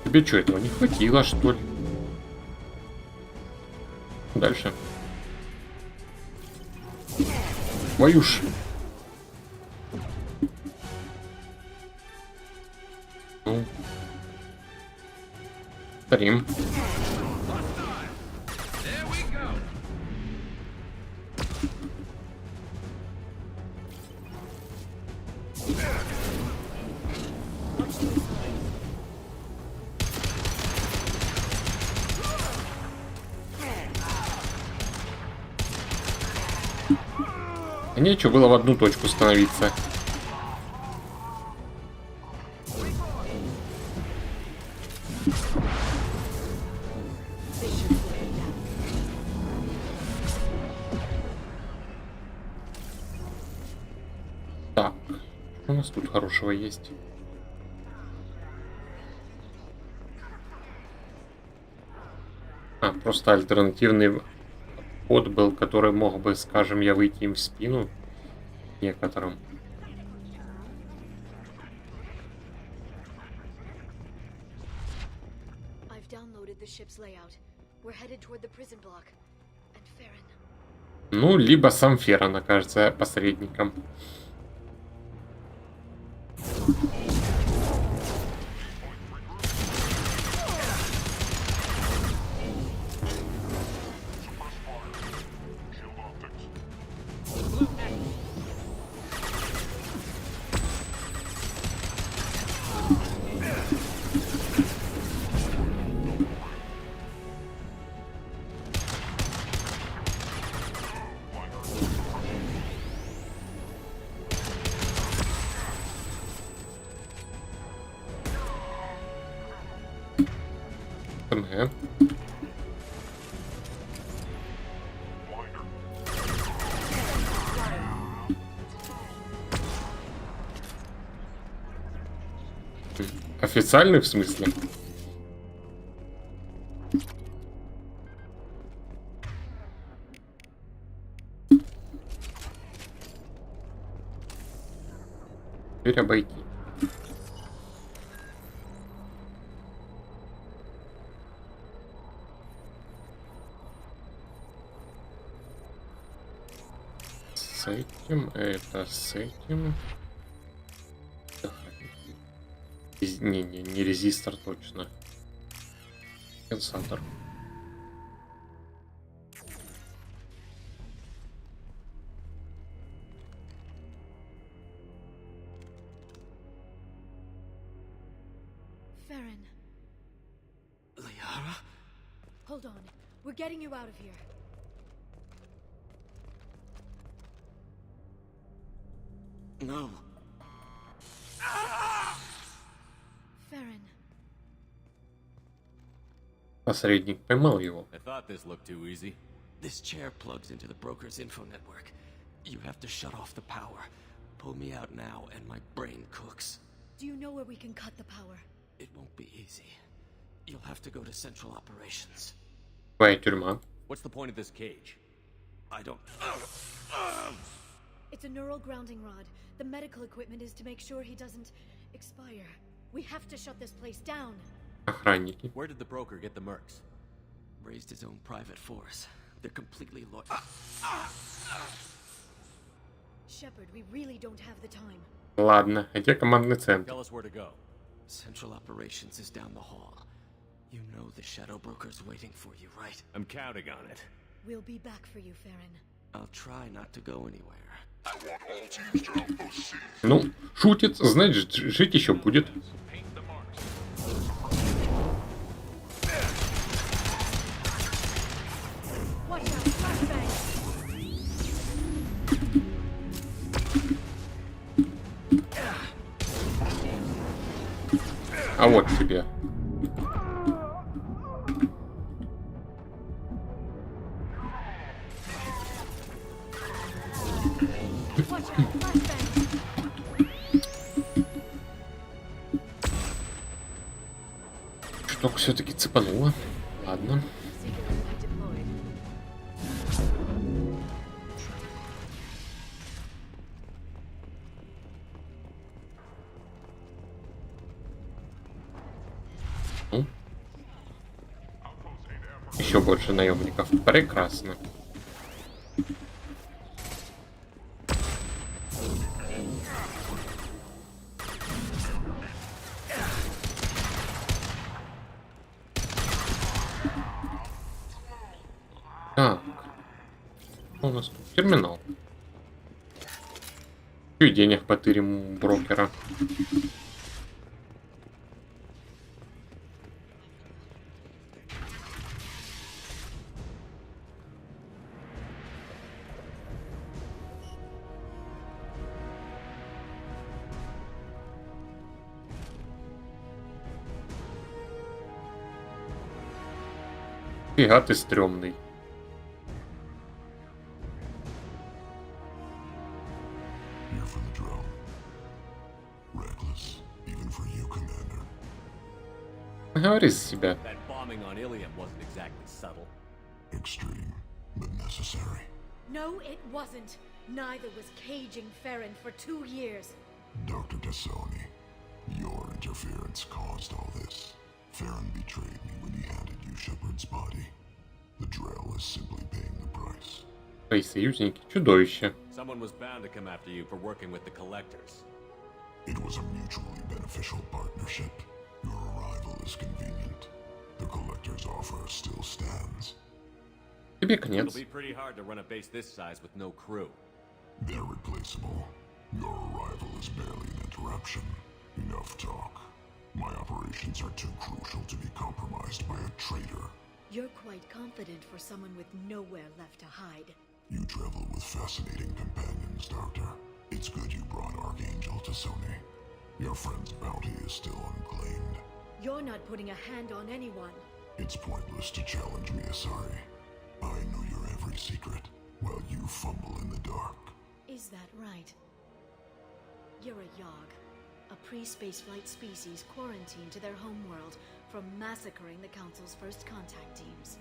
Тебе что, этого не хватило, что ли? Дальше. Твою ж. Ну. Старим. А нечего было в одну точку становиться. Так, что у нас тут хорошего есть? А, просто альтернативный ход был, который мог бы, скажем, я выйти им в спину некоторым. Ну, либо сам Феррон окажется посредником. МГ. Официальный в смысле? Теперь обойти. С этим, это с этим. Не резистор точно. Конденсатор. Farron. Liara? Hold on. We're getting you out of here. No. Farron. Посредник поймал его. I thought this looked too easy. This chair plugs into the broker's info network. You have to shut off the power. Pull me out now and my brain cooks. Do you know where we can cut the power? It won't be easy. You'll have to go to Central Operations. Твоя тюрьма. What's the point of this cage? I don't... It's a neural grounding rod. The medical equipment is to make sure he doesn't expire. We have to shut this place down. Охранники. Where did the broker get the mercs? Raised his own private force. They're completely loyal. Shepard, we really don't have the time. Ладно, где командный центр? Tell us where to go. Central Operations is down the hall. You know the Shadow Broker's waiting for you, right? I'm counting on it. We'll be back for you, Farron. I'll try not to go anywhere. I want all teams to help us see. Ну, шутит, значит, жить еще будет. Paint the marks. Watch out, flashbang! А вот тебе. Watch out, flashbang! Штука все-таки цепанула. Ладно. Ну. Еще больше наемников. Прекрасно. Так. Что у нас тут? Терминал. И денег потырим у брокера. Фига ты стрёмный. Here for the drone. Reckless, even for you, Commander. Говори за себя. That bombing on Ilium wasn't exactly subtle. Extreme, but necessary. No, it wasn't. Neither was caging Farron for 2 years. Dr. Tassoni, your interference caused all this. Farron betrayed me when he handed you Shepard's body. The Drell is simply paying the price. Твои союзники — чудовище. Someone was bound to come after you for working with the collectors. It was a mutually beneficial partnership. Your arrival is convenient. The Collector's offer still stands. Тебе It'll конец. be pretty hard to run a base this size with no crew. They're replaceable. Your arrival is barely an interruption. Enough talk. My operations are too crucial to be compromised by a traitor. You're quite confident for someone with nowhere left to hide. You travel with fascinating companions, Doctor. It's good you brought Archangel to Sony. Your friend's bounty is still unclaimed. You're not putting a hand on anyone. It's pointless to challenge me, Asari. I know your every secret, while you fumble in the dark. Is that right? You're a Yogg, a pre-spaceflight species quarantined to their homeworld from massacring the Council's first contact teams.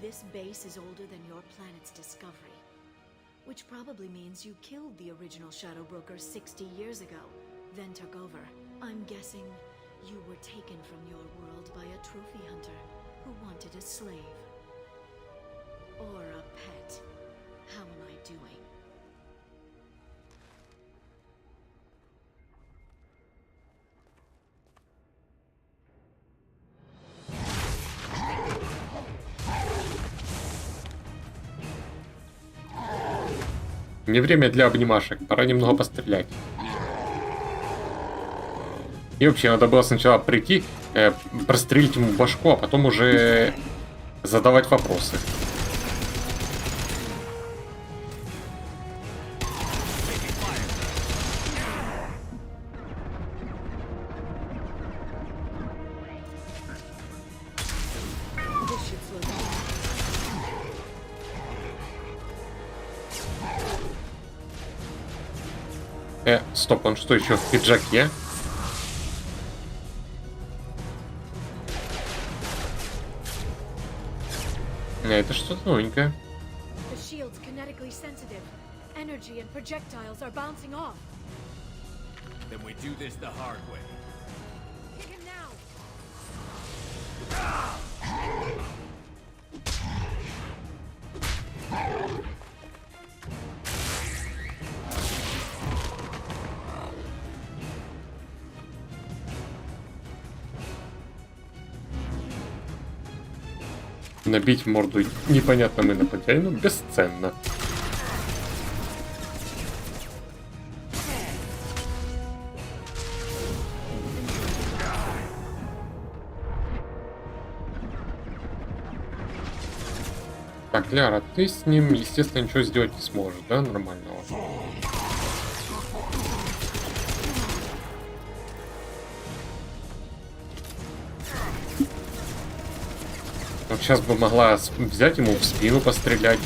This base is older than your planet's discovery, which probably means you killed the original Shadow Broker 60 years ago, then took over. I'm guessing you were taken from your world by a trophy hunter who wanted a slave. Or a pet. How am I doing? Не время для обнимашек, пора немного пострелять. И вообще, надо было сначала прийти, прострелить ему башку, а потом уже задавать вопросы. Стоп, он что, еще в пиджаке? Это что-то новенькое. The shield's kinetically sensitive. Energy and projectiles are bouncing off. Then we do this the hard way. Hit him now. Набить морду непонятному инопланетянину бесценно. Так, Ляра, ты с ним, естественно, ничего сделать не сможешь, да, нормального? Вот сейчас бы могла взять ему в спину пострелять.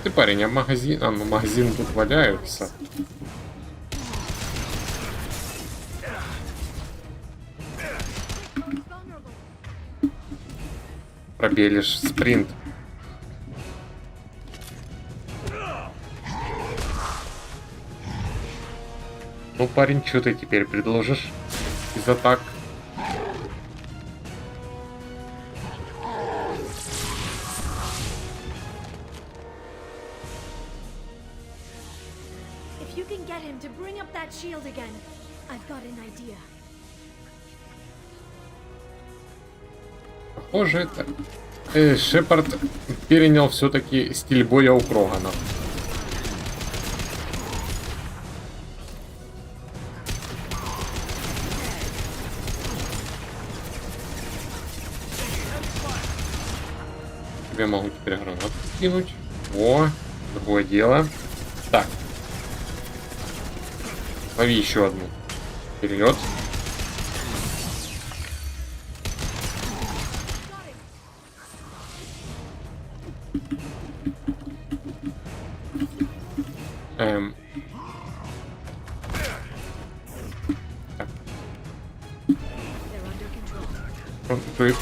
Ты, парень, а магазин... А, ну магазин тут валяется. Пробелишь спринт. Ну, парень, что ты теперь предложишь из атак? If you can get him to bring up that shield again, I've got an idea. Похоже, это Шепард перенял все-таки стиль боя у Крогана. Тебе могу теперь гранату кинуть. О, другое дело. Так. Лови еще одну. Вперед.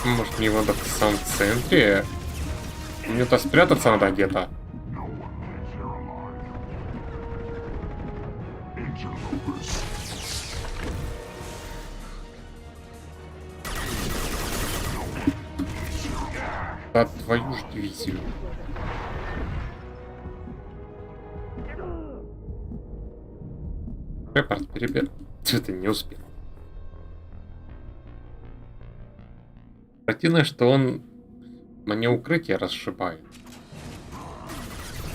Может, мне надо в самом центре? Мне-то спрятаться надо где-то. Да твою ж дивизию. Шепард перебил. Что-то не успел. Противно, что он мне укрытие расшибает.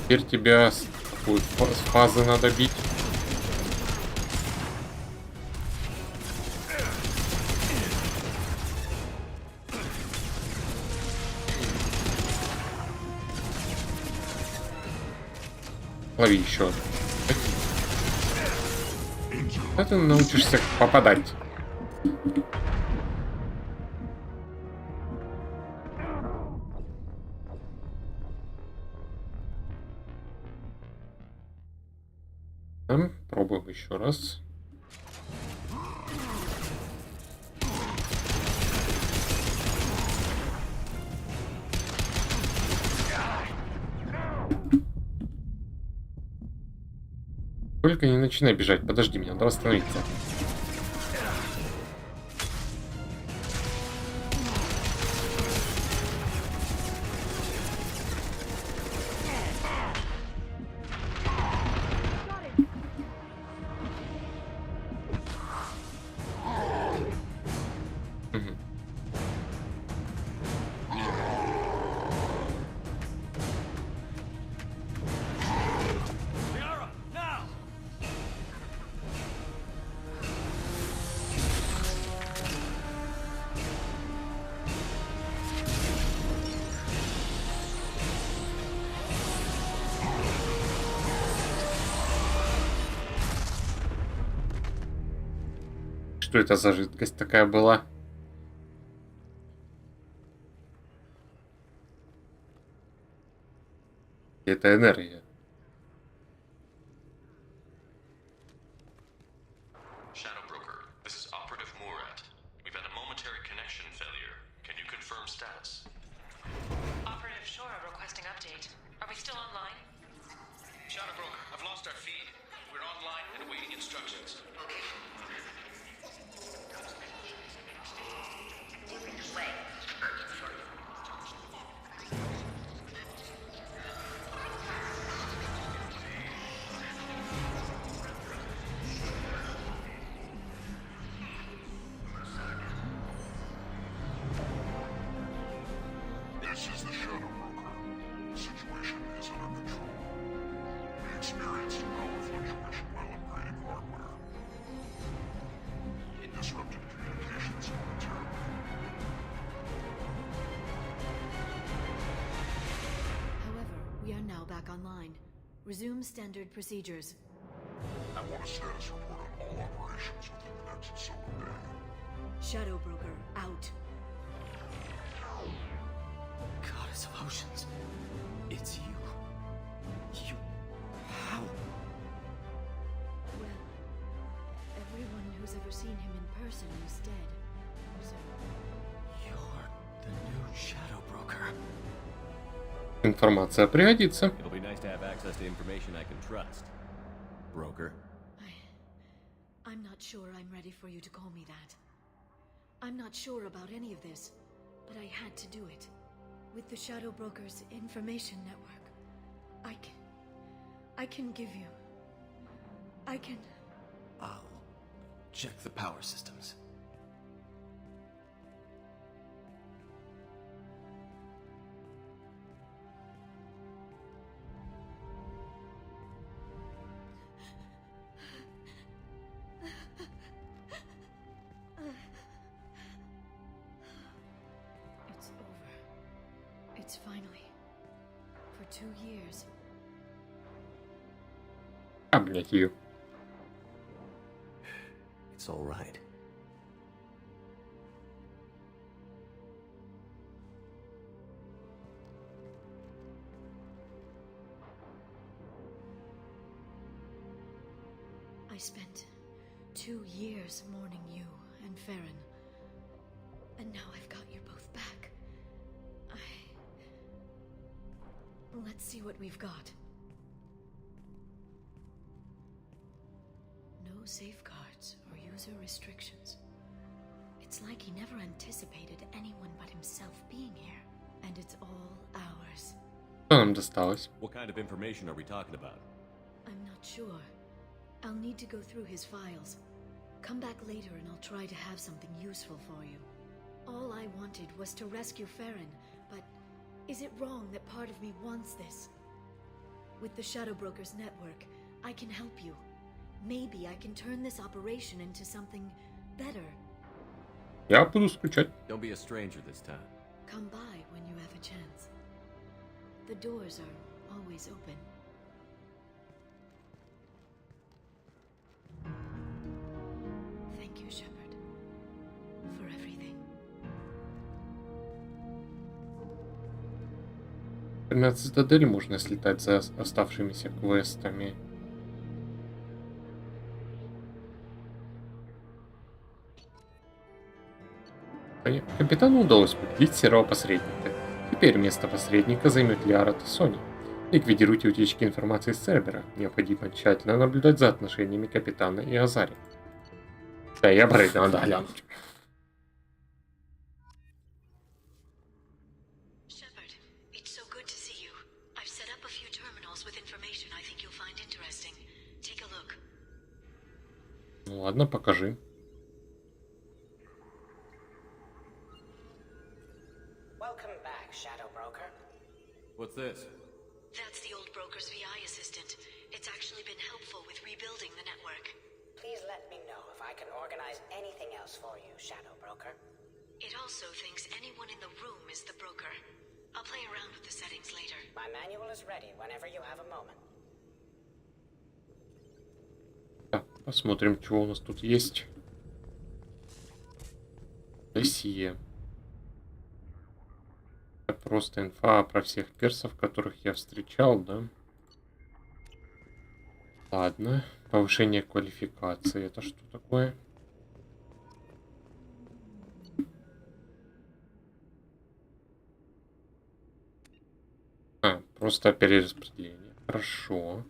Теперь тебя с какой фазы надо бить. Лови еще. А ты научишься попадать. Пробуем еще раз. Только не начинай бежать, подожди меня, надо восстановиться. Что это за жидкость такая была? Это энергия. Shadow Broker, this is Operative Murat. We've had a momentary connection failure. Can you confirm status? Operative Shora requesting update. Are we still online? Shadow Broker, I've lost our feed. We're online and awaiting instructions. This is the Shadow Broker. The situation is under control. We experienced power fluctuation while upgrading hardware. It disrupted communications momentarily. However, we are now back online. Resume standard procedures. I want a status report on all operations within the next solar day. Shadow Broker out. Goddess of Oceans. It's you. You... How? Well, everyone who's ever seen him in person is dead. So... You're the new Shadow Broker. Информация пригодится. It'll be nice to have access to information I can trust. Broker. I'm not sure I'm ready for you to call me that. I'm not sure about any of this, but I had to do it. With the Shadow Broker's information network, I can give you... I can... I'll check the power systems. It's over. It's finally. For 2 years. Обнять ее. It's all right. I spent 2 years mourning you and Farron. And now I've got you both back. Let's see what we've got. No safeguards or user restrictions. It's like he never anticipated anyone but himself being here. And it's all ours. Что нам досталось? What kind of information are we talking about? I'm not sure. I'll need to go through his files. Come back later and I'll try to have something useful for you. All I wanted was to rescue Farron, but is it wrong that part of me wants this? With the Shadow Broker's network, I can help you. Maybe I can turn this operation into something better. Я буду скучать. Don't be a stranger this time. Come by when you have a chance. The doors are always open. на цитадель можно слетать за оставшимися квестами. Капитану удалось победить серого посредника. Теперь место посредника займет Лиара Тессони. Ликвидируйте утечки информации с сервера. Необходимо тщательно наблюдать за отношениями капитана и Азари. Да, я брейд, надо глянуть. Shepard, it's so good to see you. I've set up a few terminals with information I think you'll find interesting. Take a look. Ну ладно, покажи. Welcome back, Shadow Broker. What's this? That's the old broker's VI assistant. It's actually been helpful with rebuilding the network. Please let me know if I can organize anything else for you, Shadow Broker. It also thinks anyone in the room is the broker. I'll play around with the settings later. My manual is ready whenever you have a moment. Так, посмотрим, что у нас тут есть. Досье. Просто инфа про всех персов, которых я встречал, да? Ладно. Повышение квалификации. Это что такое? А, просто перераспределение. Хорошо.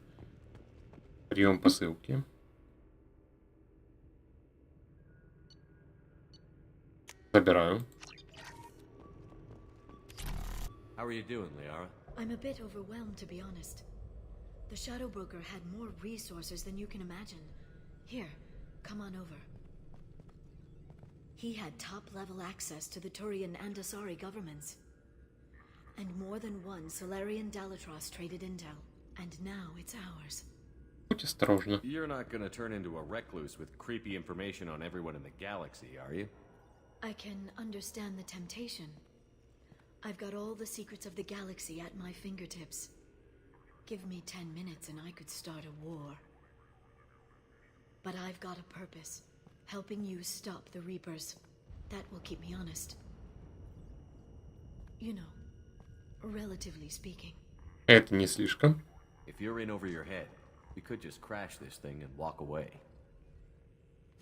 Прием посылки. Забираю. How are you doing, Liara? I'm a bit overwhelmed, to be honest. The Shadow Broker had more resources than you can imagine. Here, come on over. He had top-level access to the Turian and Asari governments. And more than one Solarian Dalatros traded intel. And now it's ours. Будь осторожна. You're not gonna turn into a recluse with creepy information on everyone in the galaxy, are you? I can understand the temptation. I've got all the secrets of the galaxy at my fingertips. Give me 10 minutes and I could start a war. But I've got a purpose. Helping you stop the Reapers. That will keep me honest. You know, relatively speaking. Это не слишком. If you're in over your head, we could just crash this thing and walk away.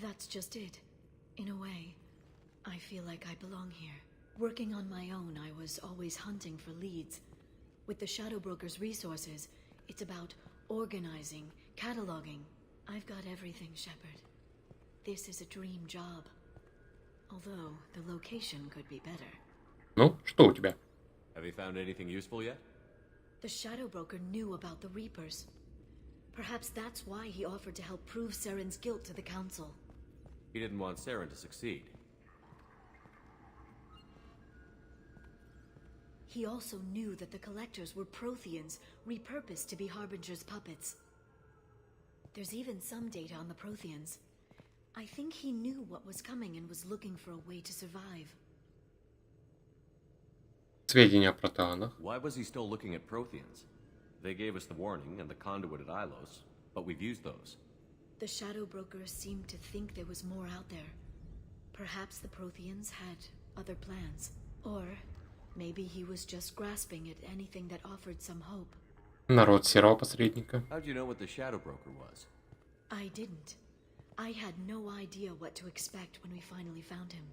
That's just it. In a way, I feel like I belong here. Working on my own, I was always hunting for leads. With the Shadow Broker's resources, it's about organizing, cataloging. I've got everything, Shepard. This is a dream job. Although, the location could be better. Ну, что у тебя? Have you found anything useful yet? The Shadow Broker knew about the Reapers. Perhaps that's why he offered to help prove Saren's guilt to the Council. He didn't want Saren to succeed. He also knew that the Collectors were Protheans, repurposed to be Harbinger's puppets. There's even some data on the Protheans. I think he knew what was coming and was looking for a way to survive. Сведения о протеанах. Why was he still looking at Protheans? They gave us the warning and the conduit at Ilos, but we've used those. The Shadow Broker seemed to think there was more out there. Perhaps the Protheans had other plans. Or maybe he was just grasping at anything that offered some hope. Народ серого посредника. How'd you know what the Shadow Broker was? I didn't. I had no idea what to expect when we finally found him.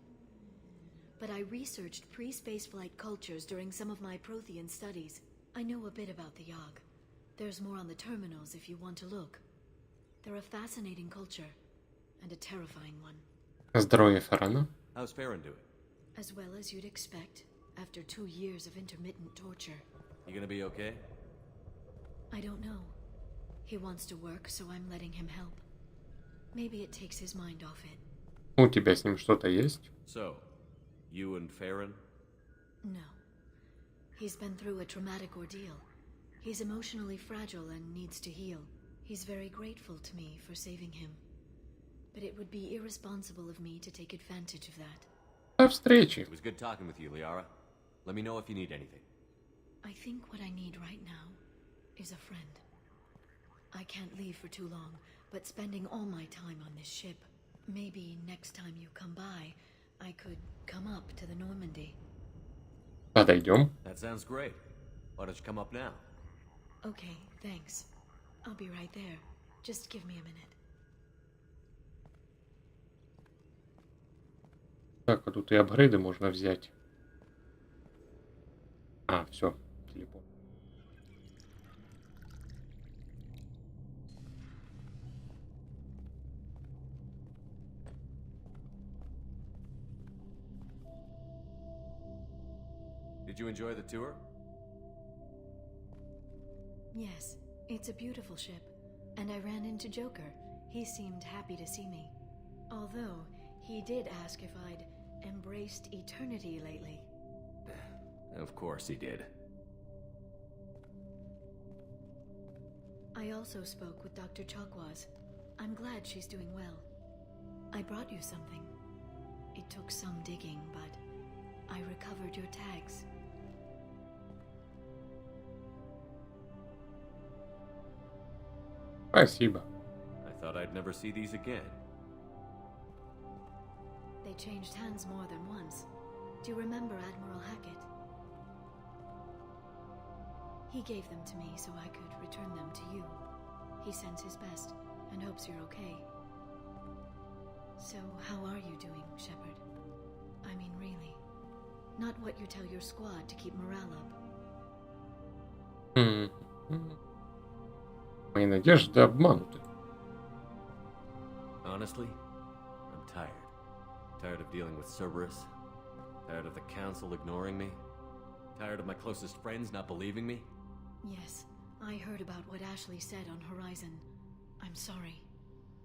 But I researched pre-spaceflight cultures during some of my Prothean studies. I know a bit about the Yogg. There's more on the terminals if you want to look. They're a fascinating culture, and a terrifying one. Здоровье Фарана. How's Farron doing? As well as you'd expect, after 2 years of intermittent torture. You gonna be okay? I don't know. He wants to work, so I'm letting him help. Maybe it takes his mind off it. У тебя с ним что-то есть? So, you and Farron? No. He's been through a traumatic ordeal. He's emotionally fragile and needs to heal. He's very grateful to me for saving him. But it would be irresponsible of me to take advantage of that. До встречи. It was good talking with you, Liara. Let me know if you need anything. I think what I need right now is a friend. I can't leave for too long, but spending all my time on this ship. Maybe next time you come by, I could come up to the Normandy. Подойдем. That sounds great. Why don't you come up now? Okay, thanks. I'll be right there. Just give me a minute. Так, а тут и апгрейды можно взять. А, все, телепорт. Did you enjoy the tour? Yes, it's a beautiful ship. And I ran into Joker. He seemed happy to see me. Although, he did ask if I'd embraced eternity lately. Of course he did. I also spoke with Dr. Chakwas. I'm glad she's doing well. I brought you something. It took some digging, but I recovered your tags. Спасибо. I thought I'd never see these again. They changed hands more than once. Do you remember Admiral Hackett? He gave them to me so I could return them to you. He sends his best and hopes you're okay. So, how are you doing, Shepard? I mean, really. Not what you tell your squad to keep morale up. Мои надежды обмануты. Honestly, I'm tired. Tired of dealing with Cerberus. Tired of the Council ignoring me. Tired of my closest friends not believing me. Yes, I heard about what Ashley said on Horizon. I'm sorry.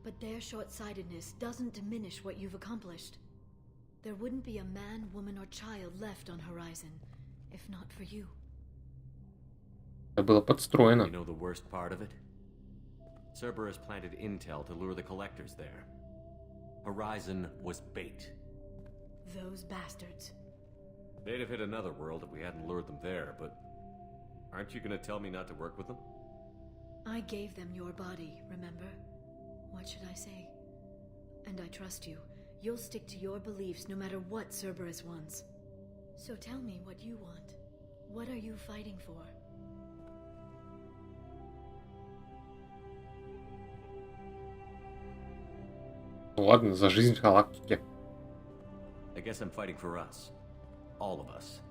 But their short-sightedness doesn't diminish what you've accomplished. There wouldn't be a man, woman, or child left on Horizon, if not for you. Это было подстроено. You know the worst part of it? Cerberus planted intel to lure the collectors there. Horizon was bait. Those bastards. They'd have hit another world if we hadn't lured them there, but aren't you gonna tell me not to work with them? I gave them your body, remember? What should I say? And I trust you. You'll stick to your beliefs no matter what Cerberus wants. So tell me what you want. What are you fighting for? Ну ладно, за жизнь в галактике. I guess I'm fighting for us. All of us.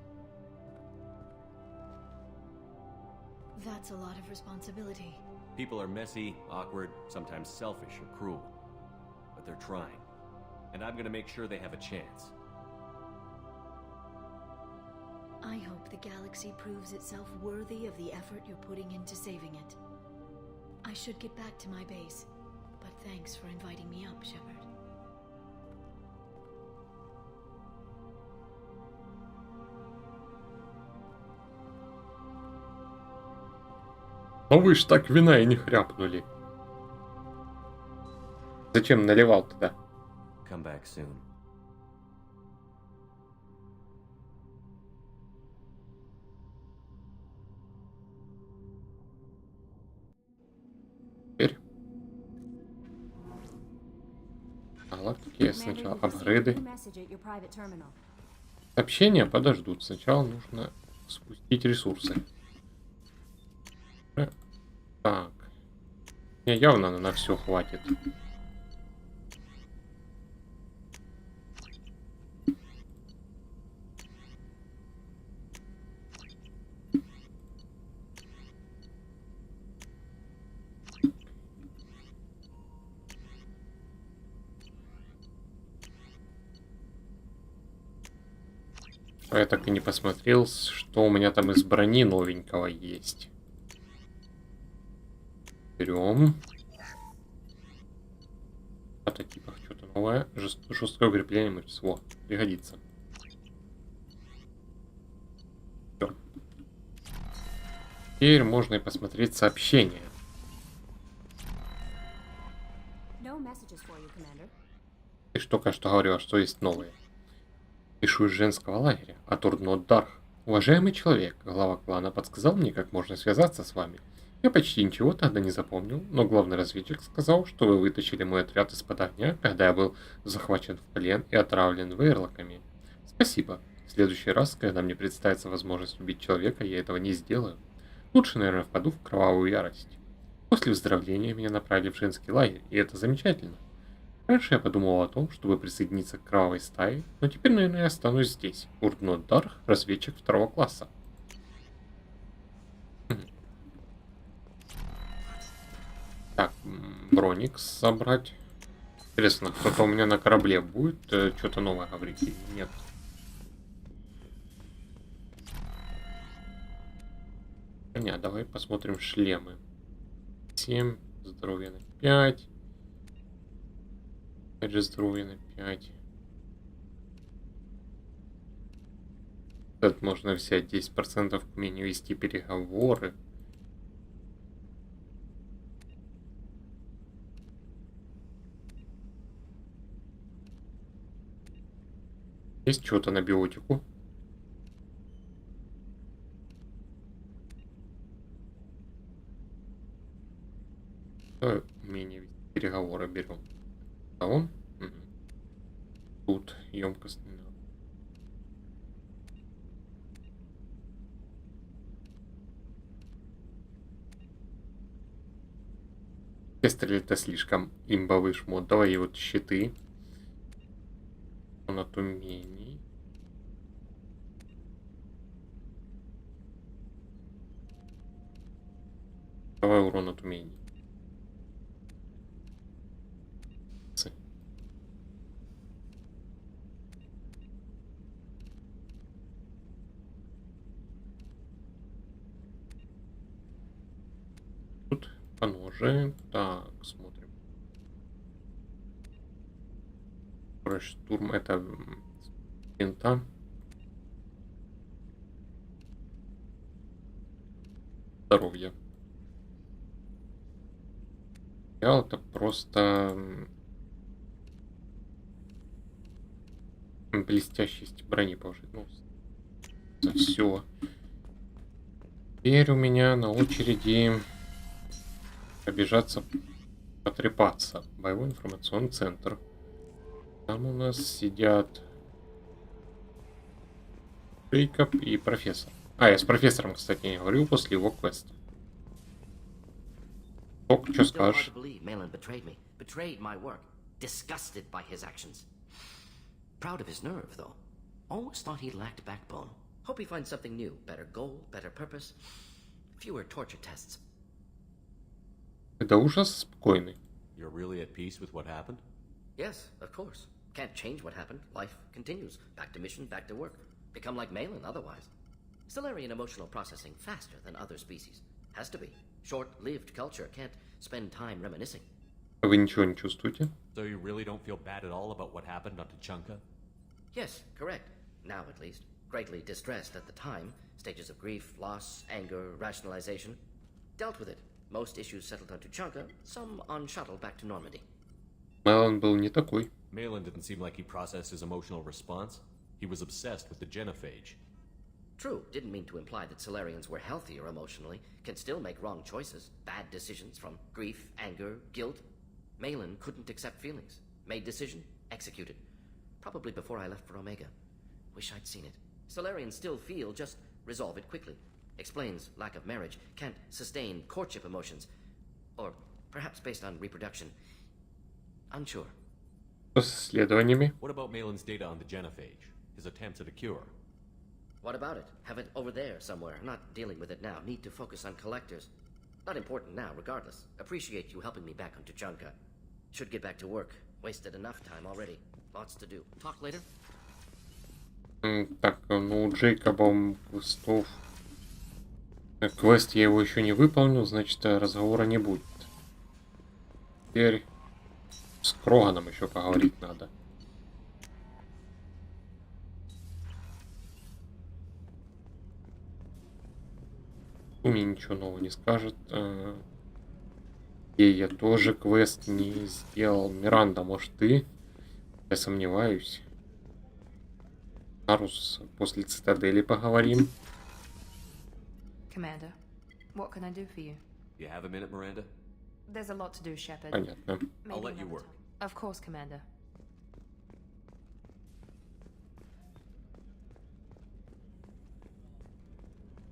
That's a lot of responsibility. People are messy, awkward, sometimes selfish or cruel. But they're trying. And I'm gonna make sure they have a chance. I hope the galaxy proves itself worthy of the effort you're putting into saving it. I should get back to my base, but thanks for inviting me up, Shepard. Ну вы ж так вина и не хряпнули. Зачем наливал тогда? Come back soon. Теперь. Галактики сначала апгрейды. Сообщения подождут. Сначала нужно спустить ресурсы. Так. Мне явно на все хватит. Я так и не посмотрел, что у меня там из брони новенького есть. Берем. В прототипах что-то новое. Жесткое укрепление мышц. Во, пригодится. Все. Теперь можно и посмотреть сообщения. Ты ж только что говорила, что есть новые. Пишу из женского лагеря, от Урднот Дарх. Уважаемый человек, глава клана подсказал мне, как можно связаться с вами. Я почти ничего тогда не запомнил, но главный разведчик сказал, что вы вытащили мой отряд из-под огня, когда я был захвачен в плен и отравлен вейрлоками. Спасибо. В следующий раз, когда мне представится возможность убить человека, я этого не сделаю. Лучше, наверное, впаду в кровавую ярость. После выздоровления меня направили в женский лагерь, и это замечательно. Раньше я подумал о том, чтобы присоединиться к кровавой стае, но теперь, наверное, я останусь здесь. Урднот Дарх, разведчик 2-го класса. Так, Броникс собрать. Интересно, кто-то у меня на корабле будет что-то новое говорить или нет? Нет, давай посмотрим шлемы. 7, здоровье на 5. Опять же здоровье на 5. Тут можно взять 10% к умению вести переговоры. Есть что-то на биотику? Давай умение вести переговоры берем. А он? Угу. Тут емкость. Стрелять это слишком имбовый шмот. Давай вот щиты. Он от умений. Давай урон от умений. Тут по ноже. Так, смотрим. Штурм это пента. Здоровье. Это просто блестящесть брони повышить. Ну, за все. Теперь у меня на очереди побежаться, потрепаться. Боевой информационный центр. Там у нас сидят Джейкоб и профессор. А, я с профессором, кстати, не говорил после его квеста. Ок, что скажешь? Betrayed my work. Disgusted by his actions. Proud of his nerve, though. Always thought he lacked backbone. Hope he finds something new. Better goal, better purpose. Fewer torture tests. Это ужас спокойный. You're really at peace with what happened? Yes, of course. Can't change what happened. Life continues. Back to mission, back to work. Become like Malin otherwise. Stellarian emotional processing faster than other species. Has to be. Short-lived culture can't spend time reminiscing. Вы ничего не чувствуете? So you really don't feel bad at all about what happened on Tuchanka? Yes, correct. Now at least. Greatly distressed at the time. Stages of grief, loss, anger, rationalization. Dealt with it. Most issues settled on Tuchanka, some on shuttle back to Normandy. Мэлон был не такой. Malin didn't seem like he processed his emotional response. He was obsessed with the genophage. True, didn't mean to imply that Solarians were healthier emotionally, can still make wrong choices, bad decisions from grief, anger, guilt. Malin couldn't accept feelings. Made decision, executed. Probably before I left for Omega. Wish I'd seen it. Solarians still feel, just resolve it quickly. Explains lack of marriage, can't sustain courtship emotions. Or perhaps based on reproduction. Unsure. Что с исследованиями? What about Malin's data on the genophage? His attempts at a cure? What about it? Have it over there somewhere. Not dealing with it now. Need to focus on collectors. Not important now, regardless. Appreciate you helping me back on Tuchanka. Should get back to work. Wasted enough time already. Lots to do. Talk later? Так, ну у Джейкоба квестов. Квест я его еще не выполнил, значит разговора не будет. Теперь с Кроганом еще поговорить надо. Мне ничего нового не скажет. И я тоже квест не сделал. Миранда, может ты? Я сомневаюсь. Арус, после цитадели поговорим. Commander, what can I do for you? You have a minute, Miranda? There's a lot to do, Shepard. Понятно. I'll let you work. Of course, Commander.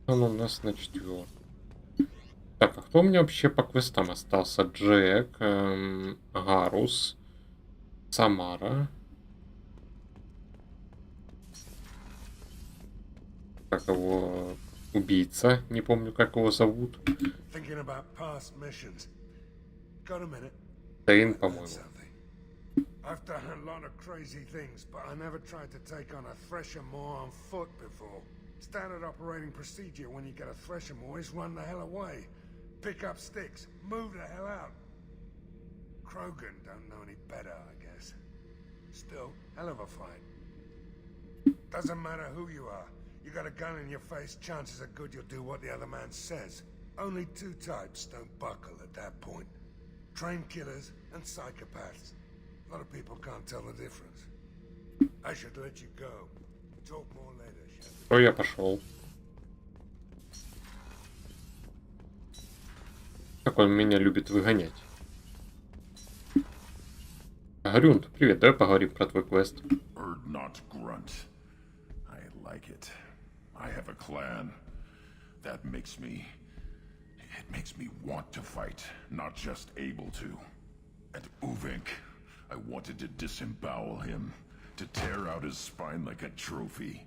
Он у нас на 4. Так, а кто у меня вообще по квестам остался? Джек, Гарус, Самара. Как его убийца, не помню, как его зовут. Тейн, по-моему. I've done a lot of crazy things, but I never tried to take on a Threshermore on foot before. Standard operating procedure when you get a Threshermore is run the hell away. Pick up sticks, move the hell out. Krogan don't know any better, I guess. Still, hell of a fight. Doesn't matter who you are. You got a gun in your face, chances are good you'll do what the other man says. Only 2 types don't buckle at that point. Trained killers and psychopaths. A lot of people can't tell the difference. I should let you go. Talk more later, Shepard. То я пошел. Как он меня любит выгонять. Грюнд, привет, давай поговорим про твой квест. Bird not grunt. I like it. I have a clan. That makes me... It makes me want to fight, not just able to. And Uvink, I wanted to disembowel him, to tear out his spine like a trophy.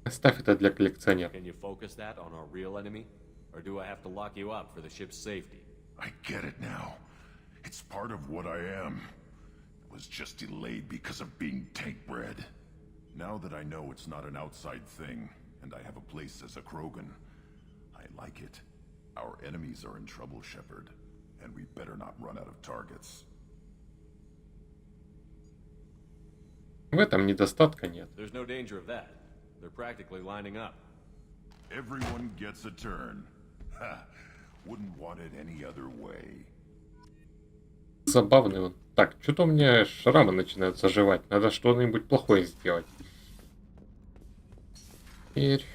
Оставь это для коллекционера. Can you focus that on our real enemy? Or do I have to lock you up for the ship's safety? I get it now. It's part of what I am. It was just delayed because of being tank-bred. Now that I know it's not an outside thing, and I have a place as a Krogan, I like it. Our enemies are in trouble, Shepard, and we better not run out of targets. В этом недостатка нет. There's no danger of that. They're practically lining up. Everyone gets a turn. Ha! Wouldn't want it any other way. Забавный он. Так, что-то у меня шрамы начинают заживать. Надо что-нибудь плохое сделать. Теперь...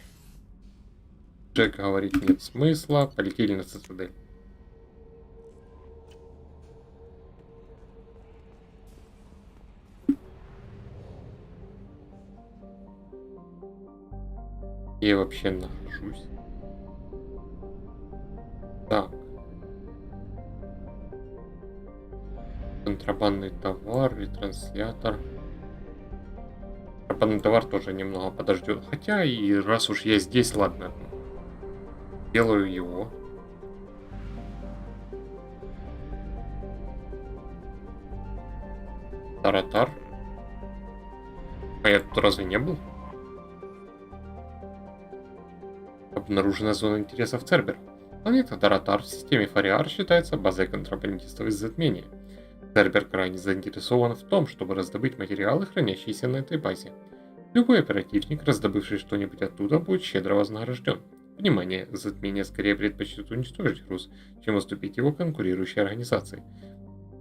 Джек говорит, нет смысла. Полетели на цитадель. Я вообще нахожусь. Так. Контрабандный товар, ретранслятор. Контрабандный товар тоже немного подождет. Хотя и раз уж я здесь, ладно. Делаю его. Таратар. А я тут разве не был? Обнаружена зона интересов Цербер. Планета Таратар в системе Фариар считается базой контрабандистов из затмения. Цербер крайне заинтересован в том, чтобы раздобыть материалы, хранящиеся на этой базе. Любой оперативник, раздобывший что-нибудь оттуда, будет щедро вознагражден. Внимание, затмение скорее предпочтет уничтожить груз, чем уступить его конкурирующей организации.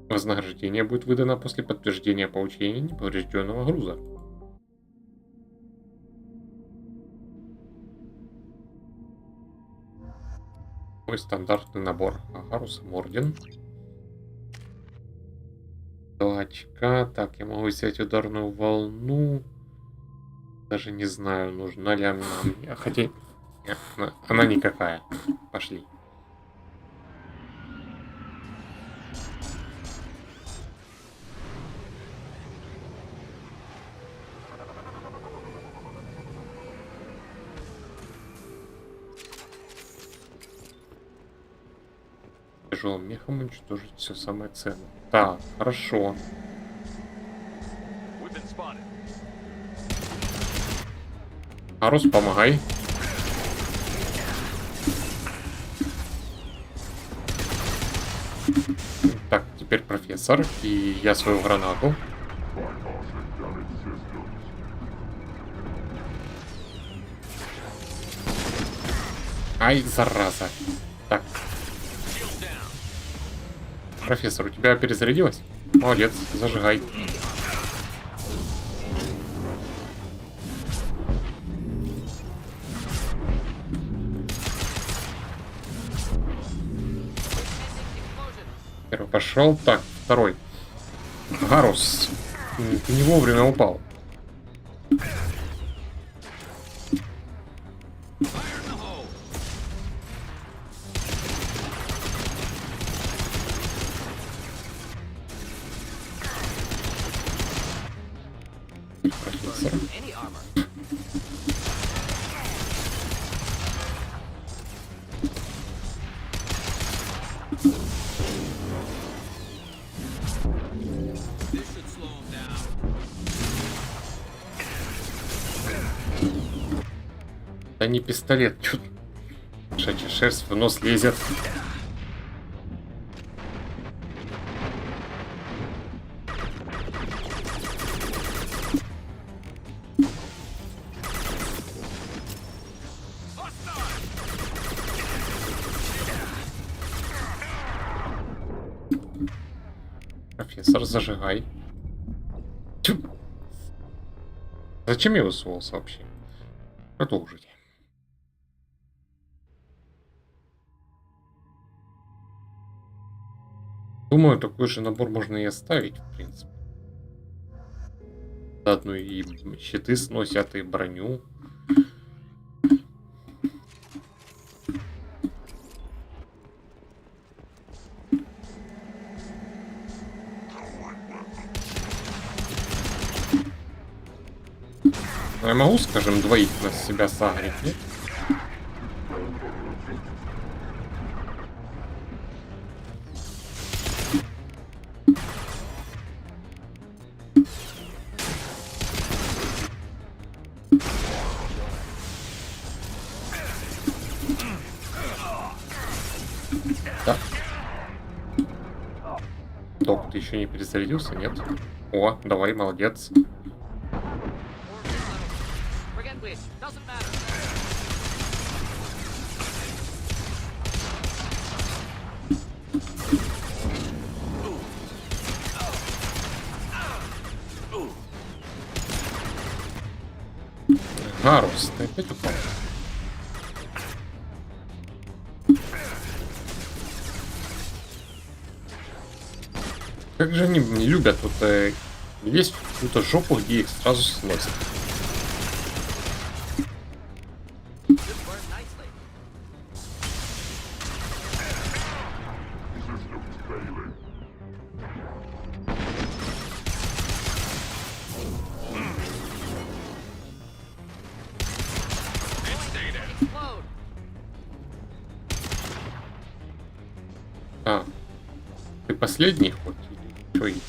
Вознаграждение будет выдано после подтверждения получения неповрежденного груза. Мой стандартный набор. Агарус Морден. 2 очка. Так, я могу взять ударную волну. Даже не знаю, нужна ли она мне. Хотя... Нет, она никакая. Пошли. Тяжелым мехом уничтожить все самое ценное. Так, хорошо. Арус, помогай. Так, теперь профессор. И я свою гранату. Ай, зараза. Так. Профессор, у тебя перезарядилось? Молодец, зажигай. Первый пошел. Так, второй. Гарус. Ты не вовремя упал. профессора. Да не пистолет, чё? Кошачья шерсть в нос лезет. Профессор, зажигай. Тю. Зачем я высовывался вообще? Продолжите. Думаю, такой же набор можно и оставить, в принципе. Заодно и щиты сносят, и броню. Но я могу, скажем, двоих на себя сагрить, нет? Да. Док, ты еще не перезарядился, нет? О, давай, молодец. Гарус, ты опять упал? Как же они не любят вот лезть в какую-то жопу, где их сразу сносят. А, ты последний хоть? Или что есть?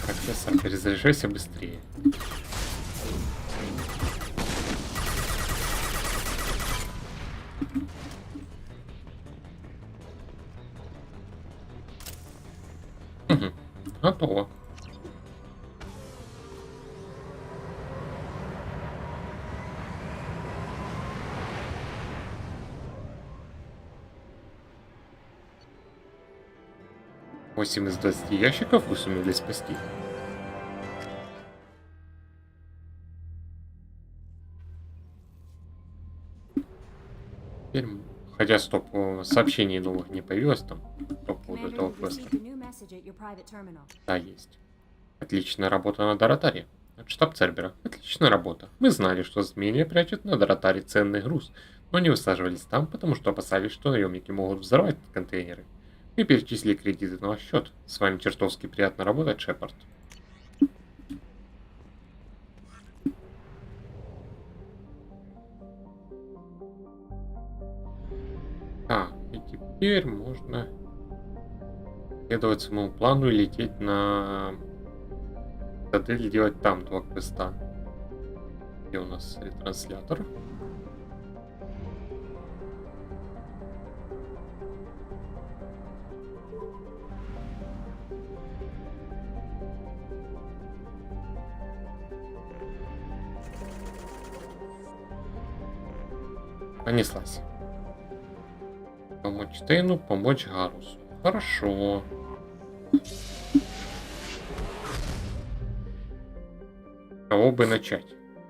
Профессор, перезаряжайся быстрее. Угу. Готово. Восемь из 20 ящиков вы сумели спасти. Теперь, хотя стоп, сообщений новых не появилось там по поводу этого квеста. Да, есть. Отличная работа на Доротаре. От штаб Цербера. Отличная работа. Мы знали, что Змея прячет на Доротаре ценный груз, но не высаживались там, потому что опасались, что наемники могут взорвать контейнеры. Мы перечислили кредиты на ваш счет. С вами чертовски приятно работать, Шепард. И теперь можно следовать своему плану и лететь на Цитадель, делать там два квеста. Где у нас ретранслятор? Понеслась. Помочь Тейну, помочь Гарусу. Хорошо. С кого бы начать?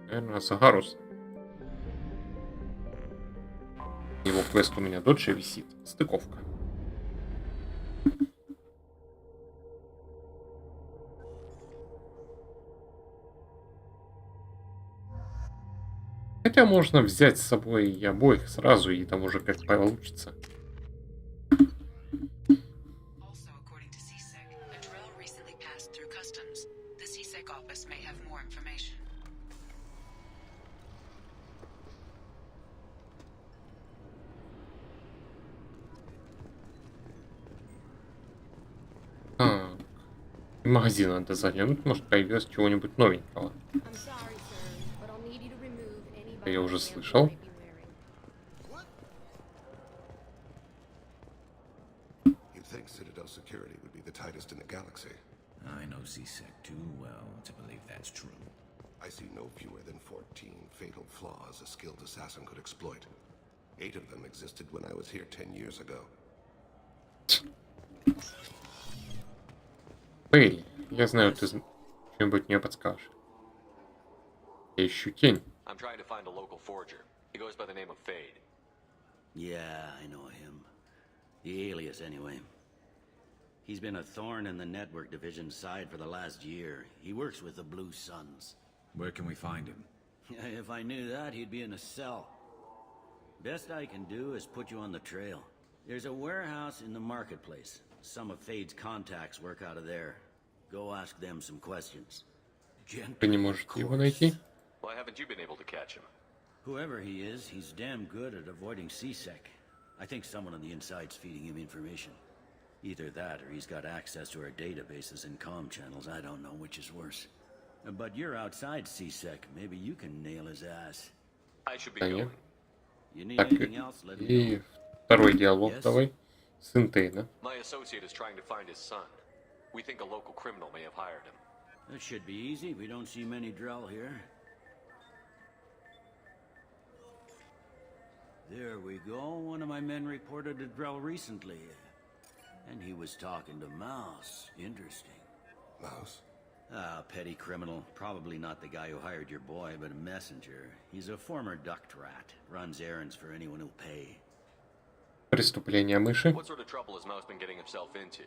Наверное, с Гаруса. Его квест у меня дольше висит. Стыковка. Хотя можно взять с собой и обоих сразу, и там уже как получится. Also, according to CSEC, a drill recently passed through customs. The CSEC office may have more information. Так. В магазин надо заглянуть, может появилось чего-нибудь новенького. I'm sorry, sir, but I'll need you to remove any Я уже слышал. You'd think Citadel security would be the tightest in the galaxy. I know CSEC too well to believe that's true. I see no fewer than 14 fatal flaws a skilled assassin could exploit. 8 of them existed when I was here 10 years ago. Бейли, я знаю, ты что-нибудь мне подскажешь. Я ищу тень. I'm trying to find a local forger. He goes by the name of Fade. Yeah, I know him. The alias, anyway. He's been a thorn in the network division's side for the last year. He works with the Blue Suns. Where can we find him? If I knew that, he'd be in a cell. Best I can do is put you on the trail. There's a warehouse in the marketplace. Some of Fade's contacts work out of there. Go ask them some questions. Вы не можете его найти? Why haven't you been able to catch him? Whoever he is, he's damn good at avoiding CSEC. I think someone on the inside's feeding him information. Either that, or he's got access to our databases and comm channels. I don't know which is worse. But you're outside CSEC. Maybe you can nail his ass. I should be Да, я. going. You need Так, anything else, let me и know. второй диалог Yes? давай. Сын Тейна. My associate is trying to find his son. We think a local criminal may have hired him. That should be easy. We don't see many Drell here. There we go. One of my men reported a Drell recently. And he was talking to Mouse. Interesting. Mouse? Ah, petty criminal. Probably not the guy who hired your boy, but a messenger. He's a former duct rat. Runs errands for anyone who'll pay. Преступление мыши. What sort of trouble has Mouse been getting himself into?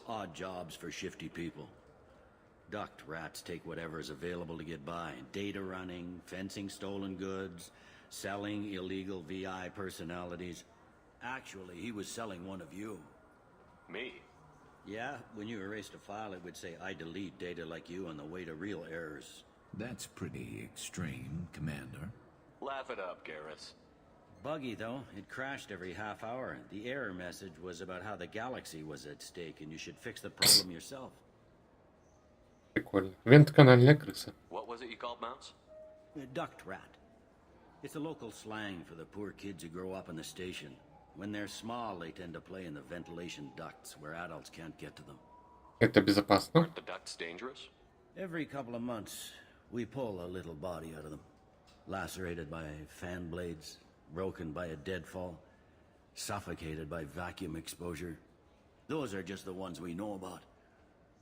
Odd jobs for shifty people. Duct rats take whatever is available to get by. Data running, fencing stolen goods, selling illegal VI personalities. Actually, he was selling one of you. Me? Yeah, when you erased a file, it would say, I delete data like you on the way to real errors. That's pretty extreme, Commander. Laugh it up, Garrus. Buggy, though. It crashed every half hour. The error message was about how the galaxy was at stake, and you should fix the problem yourself. Прикольно. Вентканальная крыса. What was it you called Mouse? A duct rat. It's a local slang for the poor kids who grow up in the station. When they're small, they tend to play in the ventilation ducts where adults can't get to them. Это безопасно? Aren't the ducts dangerous? Every couple of months, we pull a little body out of them. Lacerated by fan blades, broken by a deadfall, suffocated by vacuum exposure. Those are just the ones we know about.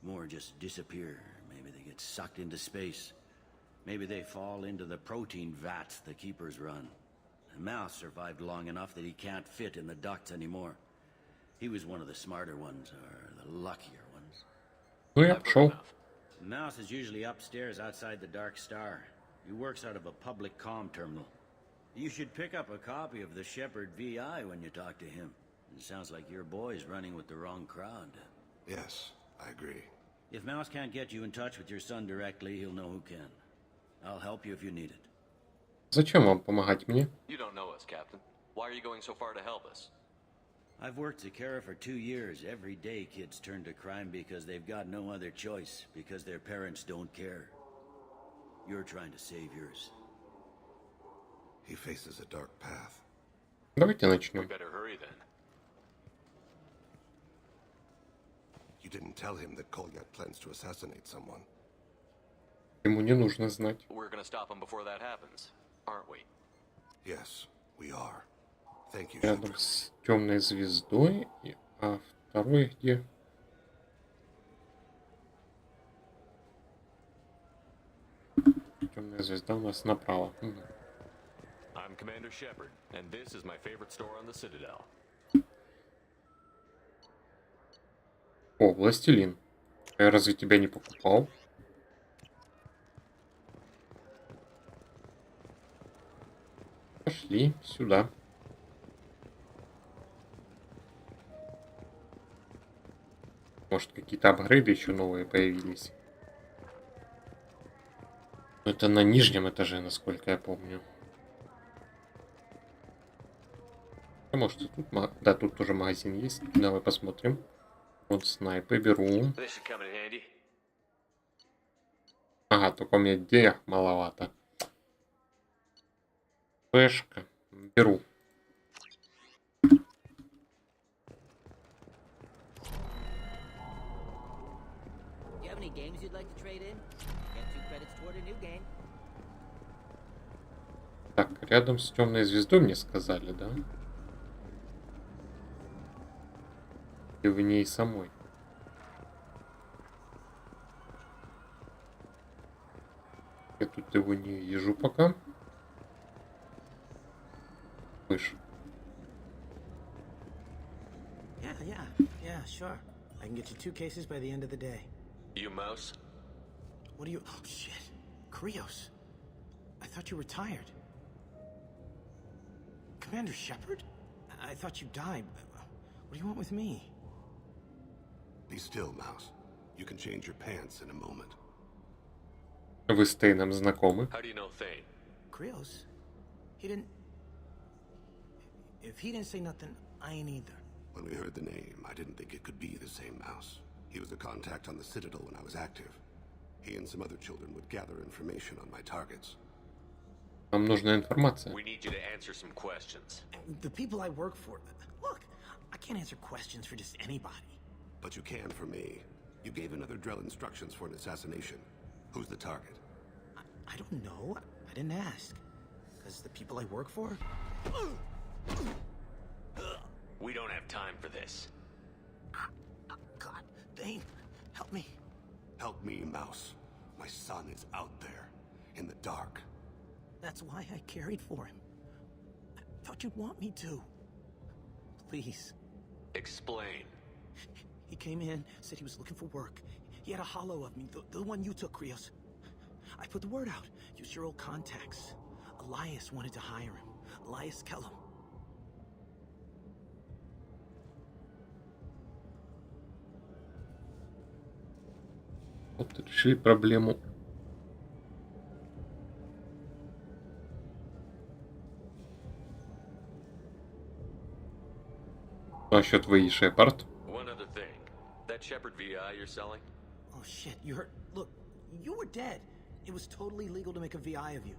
More just disappear. Maybe they get sucked into space. Maybe they fall into the protein vats the keepers run. Mouse survived long enough that he can't fit in the ducts anymore. He was one of the smarter ones, or the luckier ones. Ну, я пошел. Mouse is usually upstairs outside the Dark Star. He works out of a public comm terminal. You should pick up a copy of the Shepherd VI when you talk to him. It sounds like your boy's running with the wrong crowd. Yes, I agree. If Mouse can't get you in touch with your son directly, he'll know who can. I'll help you if you need it. Зачем вам помогать мне? You don't know us, Captain. Why are you going so far to help us? I've worked at Kara for 2 years. Every day kids turn to crime because they've got no other choice, because their parents don't care. You're trying to save yours. He faces a dark path. Давайте We начнем. better hurry then. You didn't tell him that Kolyat plans to assassinate someone. Ему не нужно знать. We're gonna stop him before that happens, aren't we? Yes, we are. Thank you, Рядом Shepard. с темной звездой. А второй где? Темная звезда у нас направо. I'm I'm Commander Shepard, and this is my favorite store on the Citadel. О, властелин. Я разве тебя не покупал? Пошли сюда. Может, какие-то апгрейды еще новые появились. Но это на нижнем этаже, насколько я помню. А может, и тут... Да, тут тоже магазин есть. Давай посмотрим. Вот снайпы беру. Ага, только у меня денег маловато. Флешка. Беру. Так, рядом с темной звездой мне сказали, да? И в ней самой. Я тут его не вижу пока. Выше. Yeah, sure. I can get you 2 cases by the end of the day. You Mouse? What are you... Oh, shit. Krios. I thought you were retired. Commander Shepard? I thought you died. What do you want with me? Be still, Mouse. You can change your pants in a moment. Вы с Тейном знакомы? How do you know Thane? Krios? He didn't... If he didn't say nothing, I ain't either. When we heard the name, I didn't think it could be the same Mouse. He was a contact on the Citadel when I was active. He and some other children would gather information on my targets. Нам нужна информация. We need you to answer some questions. The people I work for... Look, I can't answer questions for just anybody. But you can for me. You gave another Drell instructions for an assassination. Who's the target? I don't know. I didn't ask. Because the people I work for... We don't have time for this. God, Thane, help me. Help me, Mouse. My son is out there, in the dark. That's why I carried for him. I thought you'd want me to. Please. Explain. He came in, said he was looking for work. He had a hollow of me, the one you took, Krios. I put the word out. Use your old contacts. Elias wanted to hire him. Elias Kellum. Вот решили проблему. Насчет твоей Шепард. One other thing. That Shepard VI you're selling? Oh shit, you heard... Look, you were dead. It was totally legal to make a VI of you.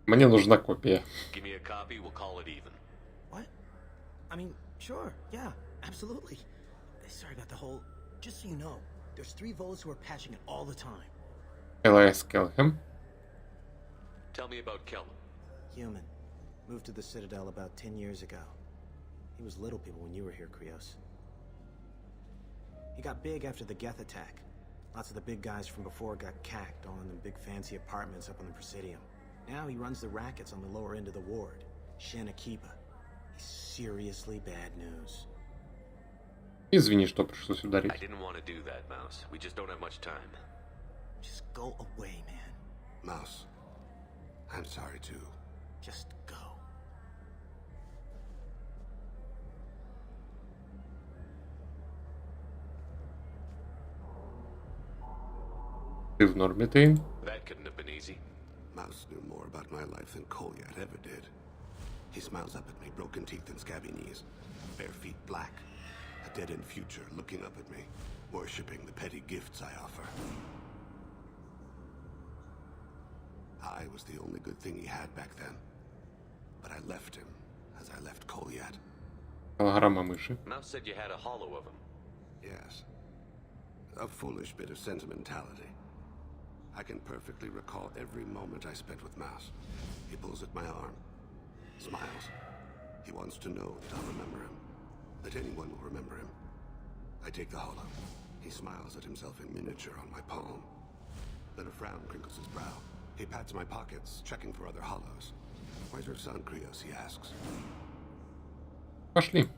Мне нужна копия. Give me a copy, we'll call it even. What? I mean, sure, yeah, absolutely. Sorry about the whole... Just so you know, there's 3 Vols who are patching it all the time. Elias Kellum. Tell me about Kellum. Human. Moved to the Citadel about 10 years ago. He was Little People when you were here, Krios. He got big after the Geth attack. Lots of the big guys from before got cacked, all in the big fancy apartments up on the Presidium. Now he runs the rackets on the lower end of the ward. Shen Akiba. He's seriously bad news. Извини, что пришлось ударить. I didn't want to do that, Mouse. We just don't have much time. Just go away, man. Mouse, I'm sorry too. Just go. Ты в норме, Тейн? That couldn't have been easy. Mouse knew more about my life than Kolyat ever did. He smiles up at me, broken teeth and scabby knees, bare feet black, a dead-end future looking up at me, worshipping the petty gifts I offer. I was the only good thing he had back then, but I left him as I left Kolyat. Голограмма мыши. Mouse said you had a hollow of him. Yes. A foolish bit of sentimentality. I can perfectly recall every moment I spent with Mouse. He pulls at my arm, smiles. He wants to know that I'll remember him, that anyone will remember him. I take the hollow. He smiles at himself in miniature on my palm. Then a frown crinkles his brow. He pats my pockets, checking for other hollows. Where's her son, Krios, he asks. Пошли.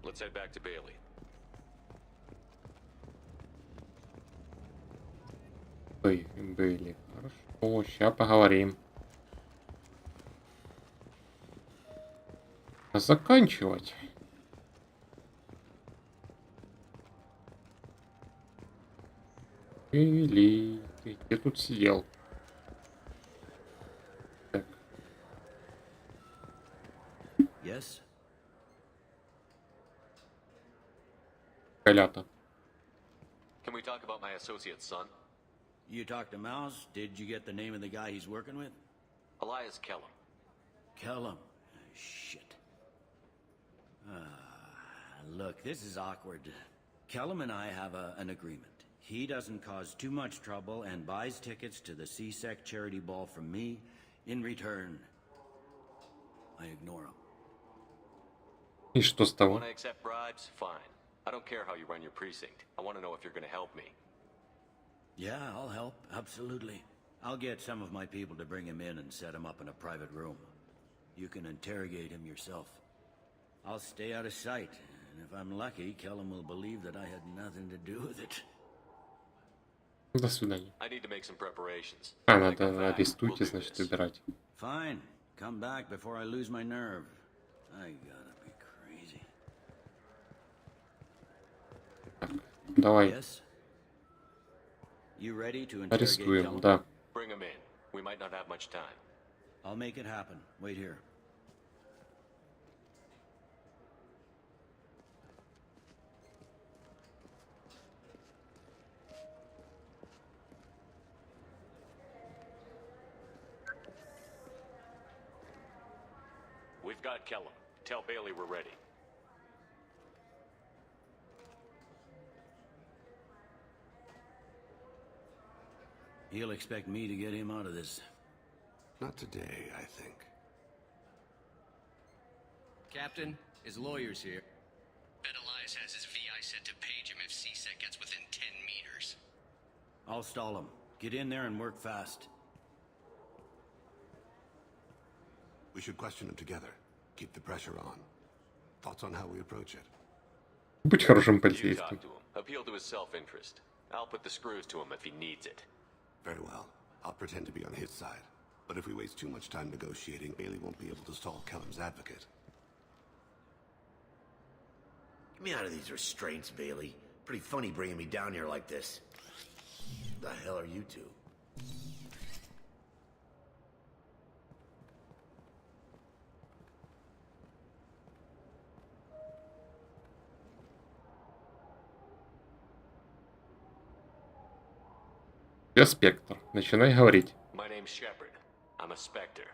Let's head back to Bailey. Были. Хорошо, сейчас поговорим. А заканчивать. Или ты где тут сидел? Так. Yes? Колята. Can we talk about my associate's son? You talked to Mouse? Did you get the name of the guy he's working with? Elias Kellum. Kellum. Shit. Look, this is awkward. Kellum and I have an agreement. He doesn't cause too much trouble and buys tickets to the CSEC charity ball from me. In return, I ignore him. И что с того? Want to accept bribes? Fine. I don't care how you run your precinct. I want to know if you're going to help me. Yeah, I'll help. Absolutely. I'll get some of my people to bring him in and set him up in a private room. You can interrogate him yourself. I'll stay out of sight, and if I'm lucky, Kellum will believe that I had nothing to do with it. До свидания. I need to make some preparations. А, надо арестуйте, значит, выбирать. Fine. Come back before I lose my nerve. I gotta be crazy. Давай. Yes? You ready to interrogate Арестуем, Kellum? да. Bring him in. We might not have much time. I'll make it happen. Wait here. We've got Kellum. Tell Bailey we're ready. He'll expect me to get him out of this. Not today, I think. Captain, his lawyer's here. Bet Elias has his VI set to page him if CSEC gets within 10 meters. I'll stall him. Get in there and work fast. We should question him together. Keep the pressure on. Thoughts on how we approach it? Будь хорошим You полицейским. talk to him. Appeal to his self-interest. I'll put the screws to him if he needs it. Very well. I'll pretend to be on his side. But if we waste too much time negotiating, Bailey won't be able to stall Kellum's advocate. Get me out of these restraints, Bailey. Pretty funny bringing me down here like this. The hell are you two? Я Спектр. Начинай говорить. My name's Shepard. I'm a Spectre.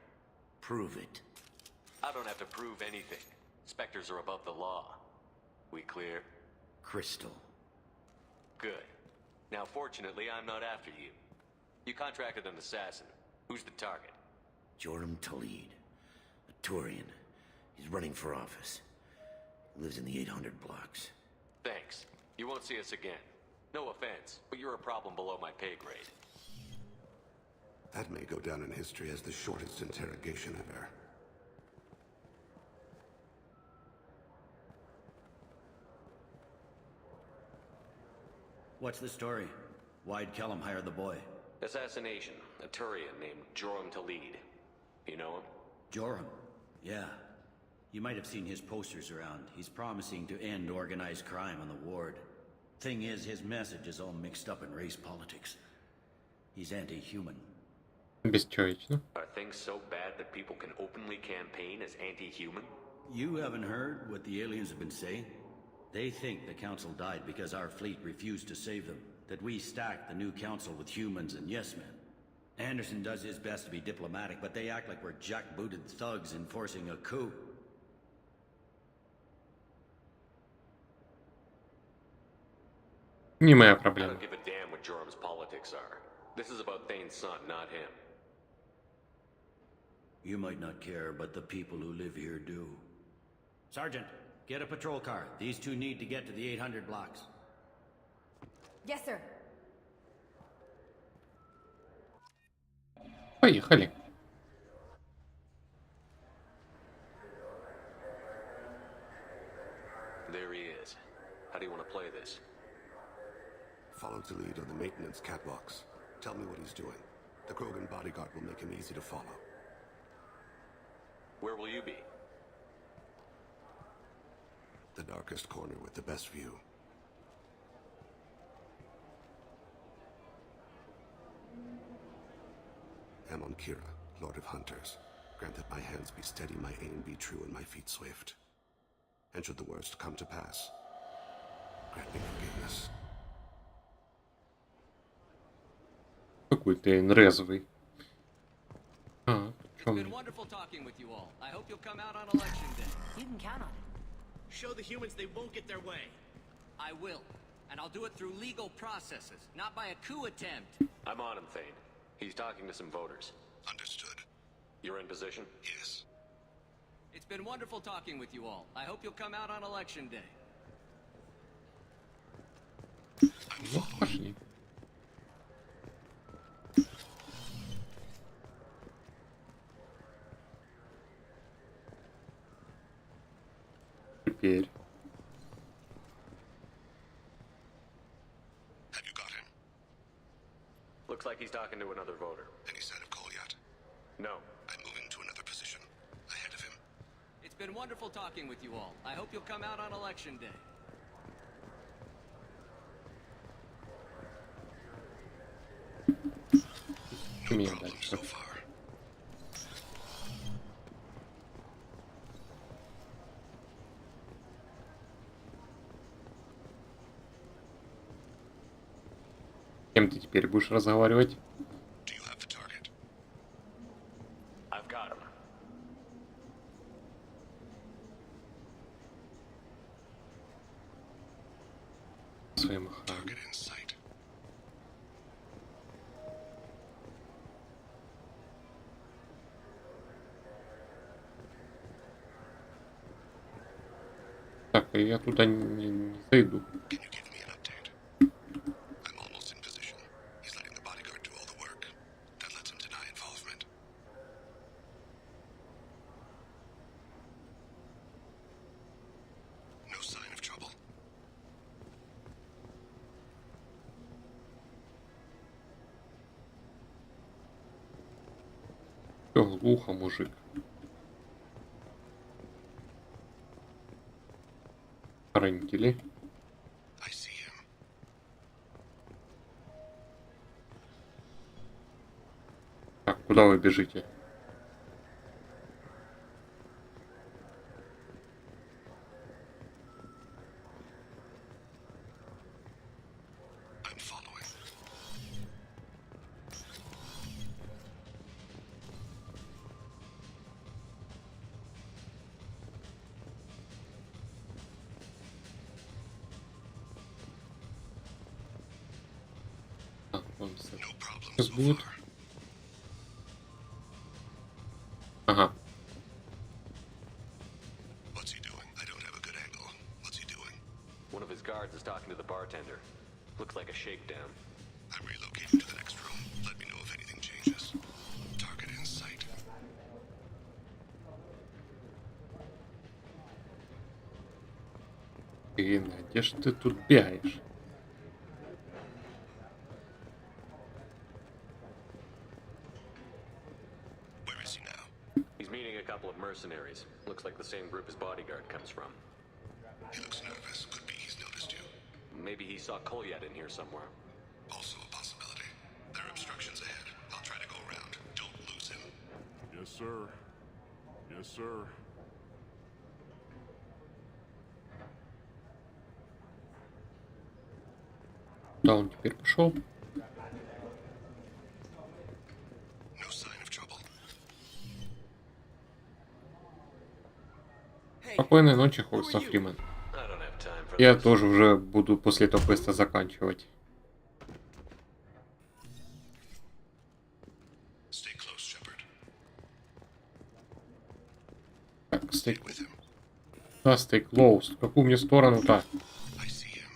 Prove it. I don't have to prove anything. Spectres are above the law. We clear? Crystal. Good. Now, fortunately, I'm not after you. You contracted an assassin. Who's the target? Joram Talid. A Turian. He's running for office. Lives in the 800 blocks. Thanks. You won't see us again. No offense, but you're a problem below my pay grade. That may go down in history as the shortest interrogation ever. What's the story? Why'd Kellum hire the boy? Assassination. A Turian named Joram Talid. You know him? Joram? Yeah. You might have seen his posters around. He's promising to end organized crime on the ward. Thing is, his message is all mixed up in race politics. He's anti-human. Бесчеловечно. Are things so bad that people can openly campaign as anti-human? You haven't heard what the aliens have been saying? They think the council died because our fleet refused to save them. That we stacked the new council with humans and yes-men. Anderson does his best to be diplomatic, but they act like we're jackbooted thugs enforcing a coup. Не моя I проблема. don't give a damn what Joram's politics are. This is about Thane's son, not him. You might not care, but the people who live here do. Sergeant, get a patrol car. These two need to get to the 800 blocks. Yes, sir. Поехали. Follow the lead on the maintenance catwalks. Tell me what he's doing. The Krogan bodyguard will make him easy to follow. Where will you be? The darkest corner with the best view. Amon Kira, Lord of Hunters. Grant that my hands be steady, my aim be true, and my feet swift. And should the worst come to pass, grant me forgiveness. Какой ты резвый. А, It's been wonderful talking with you all. I hope you'll come out on election day. You can count on it. Show the humans they won't get their way. I will. And I'll do it through legal processes, not by a coup attempt. I'm on him, Thane. He's talking to some voters. Understood. You're in position? Yes. It's been wonderful talking with you all. I hope you'll come out on election day. Ну, пошли. Теперь. Have you got him? Looks like he's talking to another voter. Any sign of Cole yet? No. I'm moving to another position. Ahead of him. It's been wonderful talking with you all. I hope you'll come out on election day. Что меня дальше? С кем ты теперь будешь разговаривать? I've got him. Своим охраной. Так, я туда не зайду. I'm almost in position. He's letting the bodyguard do all the work. That lets him deny involvement. No sign of trouble. Всё глухо, мужик. Хранители. Так, куда вы бежите? I'm following. Так, он сейчас будет. Ага. What's he doing? I don't have a good angle. What's he doing? One of his guards is talking to the bartender. Looks like a shakedown. I'm relocating to the next room. Let me know if anything changes. Target in sight. Ирина, где ж ты тут бегаешь? Where is he now? He's meeting a couple of mercenaries. Looks like the same group his bodyguard comes from. He looks nervous. Could be he's noticed you. Maybe he saw Kolyat in here somewhere. Also a possibility. There are obstructions ahead. I'll try to go around. Don't lose him. Yes, sir. Yes, sir. Да, он теперь пошел. No sign of trouble. Спокойной ночи, Хольста Фримен. I don't have time for Я this. тоже уже буду после этого квеста заканчивать. Stay close, Shepard. Так, stay... Да, stay close. В какую мне сторону-то? I see him.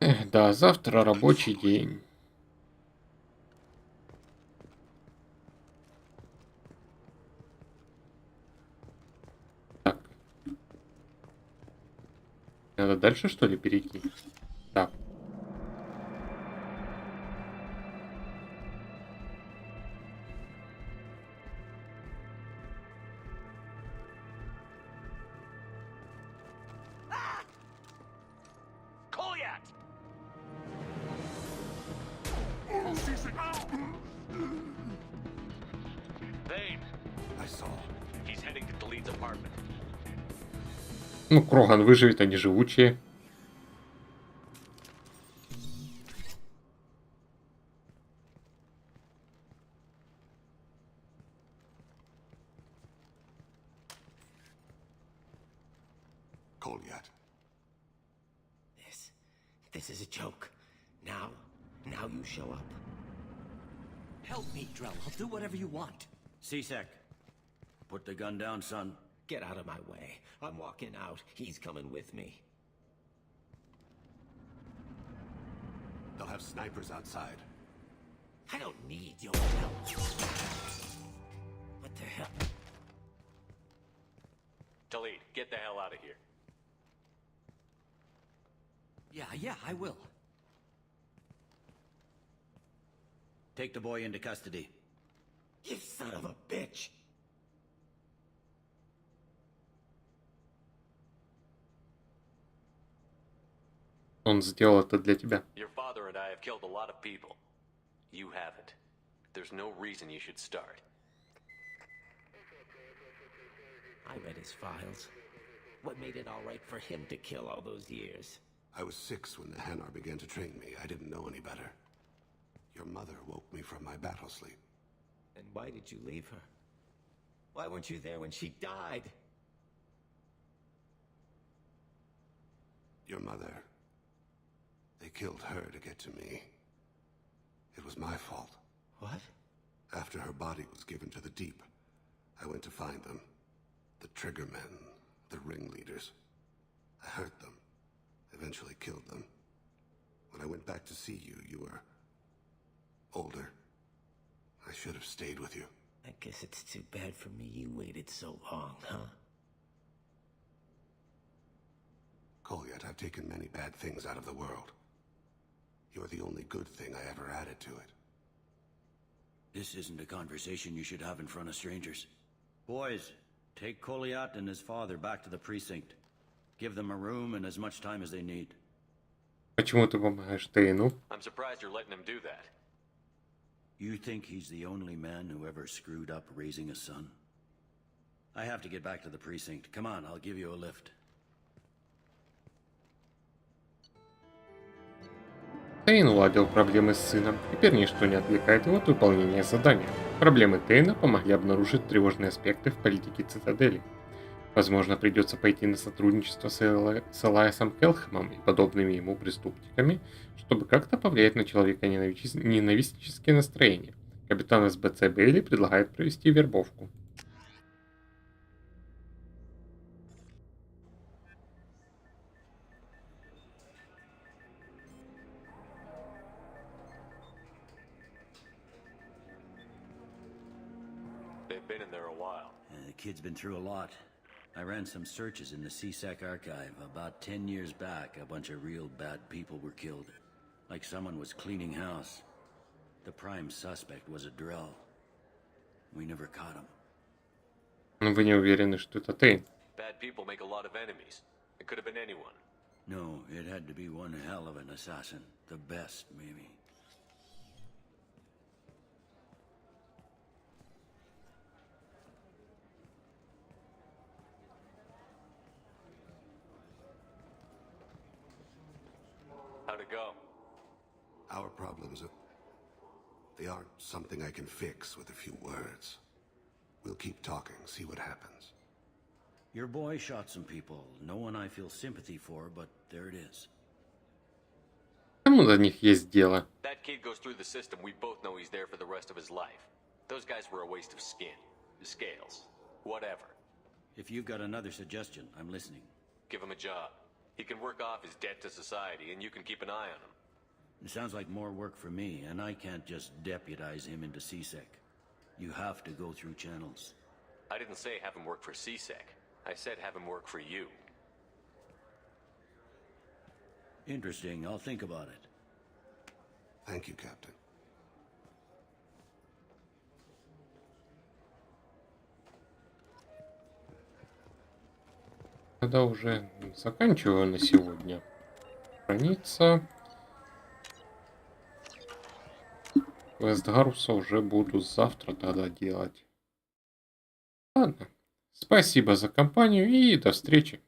Эх, да, завтра рабочий день. надо дальше, что ли, перейти? Да. Kolyak! Vane. I saw. He's heading to Leeds apartment. Ну, Кроган выживет, они живучие. Kolyat. This is a joke. Now you show up. Help me, Drell. I'll do whatever you want. C-Sec, put the gun down, son. Get out of my way. I'm walking out. He's coming with me. They'll have snipers outside. I don't need your help. What the hell? Talid, get the hell out of here. Yeah, I will. Take the boy into custody. You son of a bitch! Он сделал это для тебя. Your father and I have killed a lot of people. You haven't. There's no reason you should start. I read his files. What made it all right for him to kill all those years? I was 6 when the Hanar began to train me. I didn't know any better. Your mother woke me from my battle sleep. And why did you leave her? Why weren't you there when she died? Your mother. They killed her to get to me. It was my fault. What? After her body was given to the Deep, I went to find them. The Triggermen, the ringleaders. I hurt them. Eventually killed them. When I went back to see you, you were older. I should have stayed with you. I guess it's too bad for me you waited so long, huh? Kolyat, I've taken many bad things out of the world. You're the only good thing I ever added to it. This isn't a conversation you should have in front of strangers. Boys, take Kolyat and his father back to the precinct. Give them a room and as much time as they need. Почему ты помогаешь Тейну? I'm surprised you're letting him do that. You think he's the only man who ever screwed up raising a son? I have to get back to the precinct. Come on, I'll give you a lift. Тейн уладил проблемы с сыном. Теперь ничто не отвлекает его от выполнения задания. Проблемы Тейна помогли обнаружить тревожные аспекты в политике Цитадели. Возможно, придется пойти на сотрудничество с Элайасом Келхэмом и подобными ему преступниками, чтобы как-то повлиять на человека ненавистнические настроения. Капитан СБЦ Бейли предлагает провести вербовку. They've been in there a while. The kid's been through a lot. I ran some searches in the C-Sec archive. About 10 years back, a bunch of real bad people were killed. Like someone was cleaning house. The prime suspect was a Drell. We never caught him. Но вы не уверены, что это Тейн? Bad people make a lot of enemies. It could have been anyone. No, it had to be one hell of an assassin. The best, maybe. How'd it go? Our problems they aren't something I can fix with a few words. We'll keep talking, see what happens. Your boy shot some people. No one I feel sympathy for, but there it is. Кому до них есть дело? That kid goes through the system, we both know he's there for the rest of his life. Those guys were a waste of skin. Scales. Whatever. If you've got another suggestion, I'm listening. Give him a job. He can work off his debt to society, and you can keep an eye on him. It sounds like more work for me, and I can't just deputize him into C-Sec. You have to go through channels. I didn't say have him work for C-Sec. I said have him work for you. Interesting. I'll think about it. Thank you, Captain. Тогда уже заканчиваю на сегодня. Хранится. Квест Гаруса уже буду завтра тогда делать. Ладно. Спасибо за компанию и до встречи.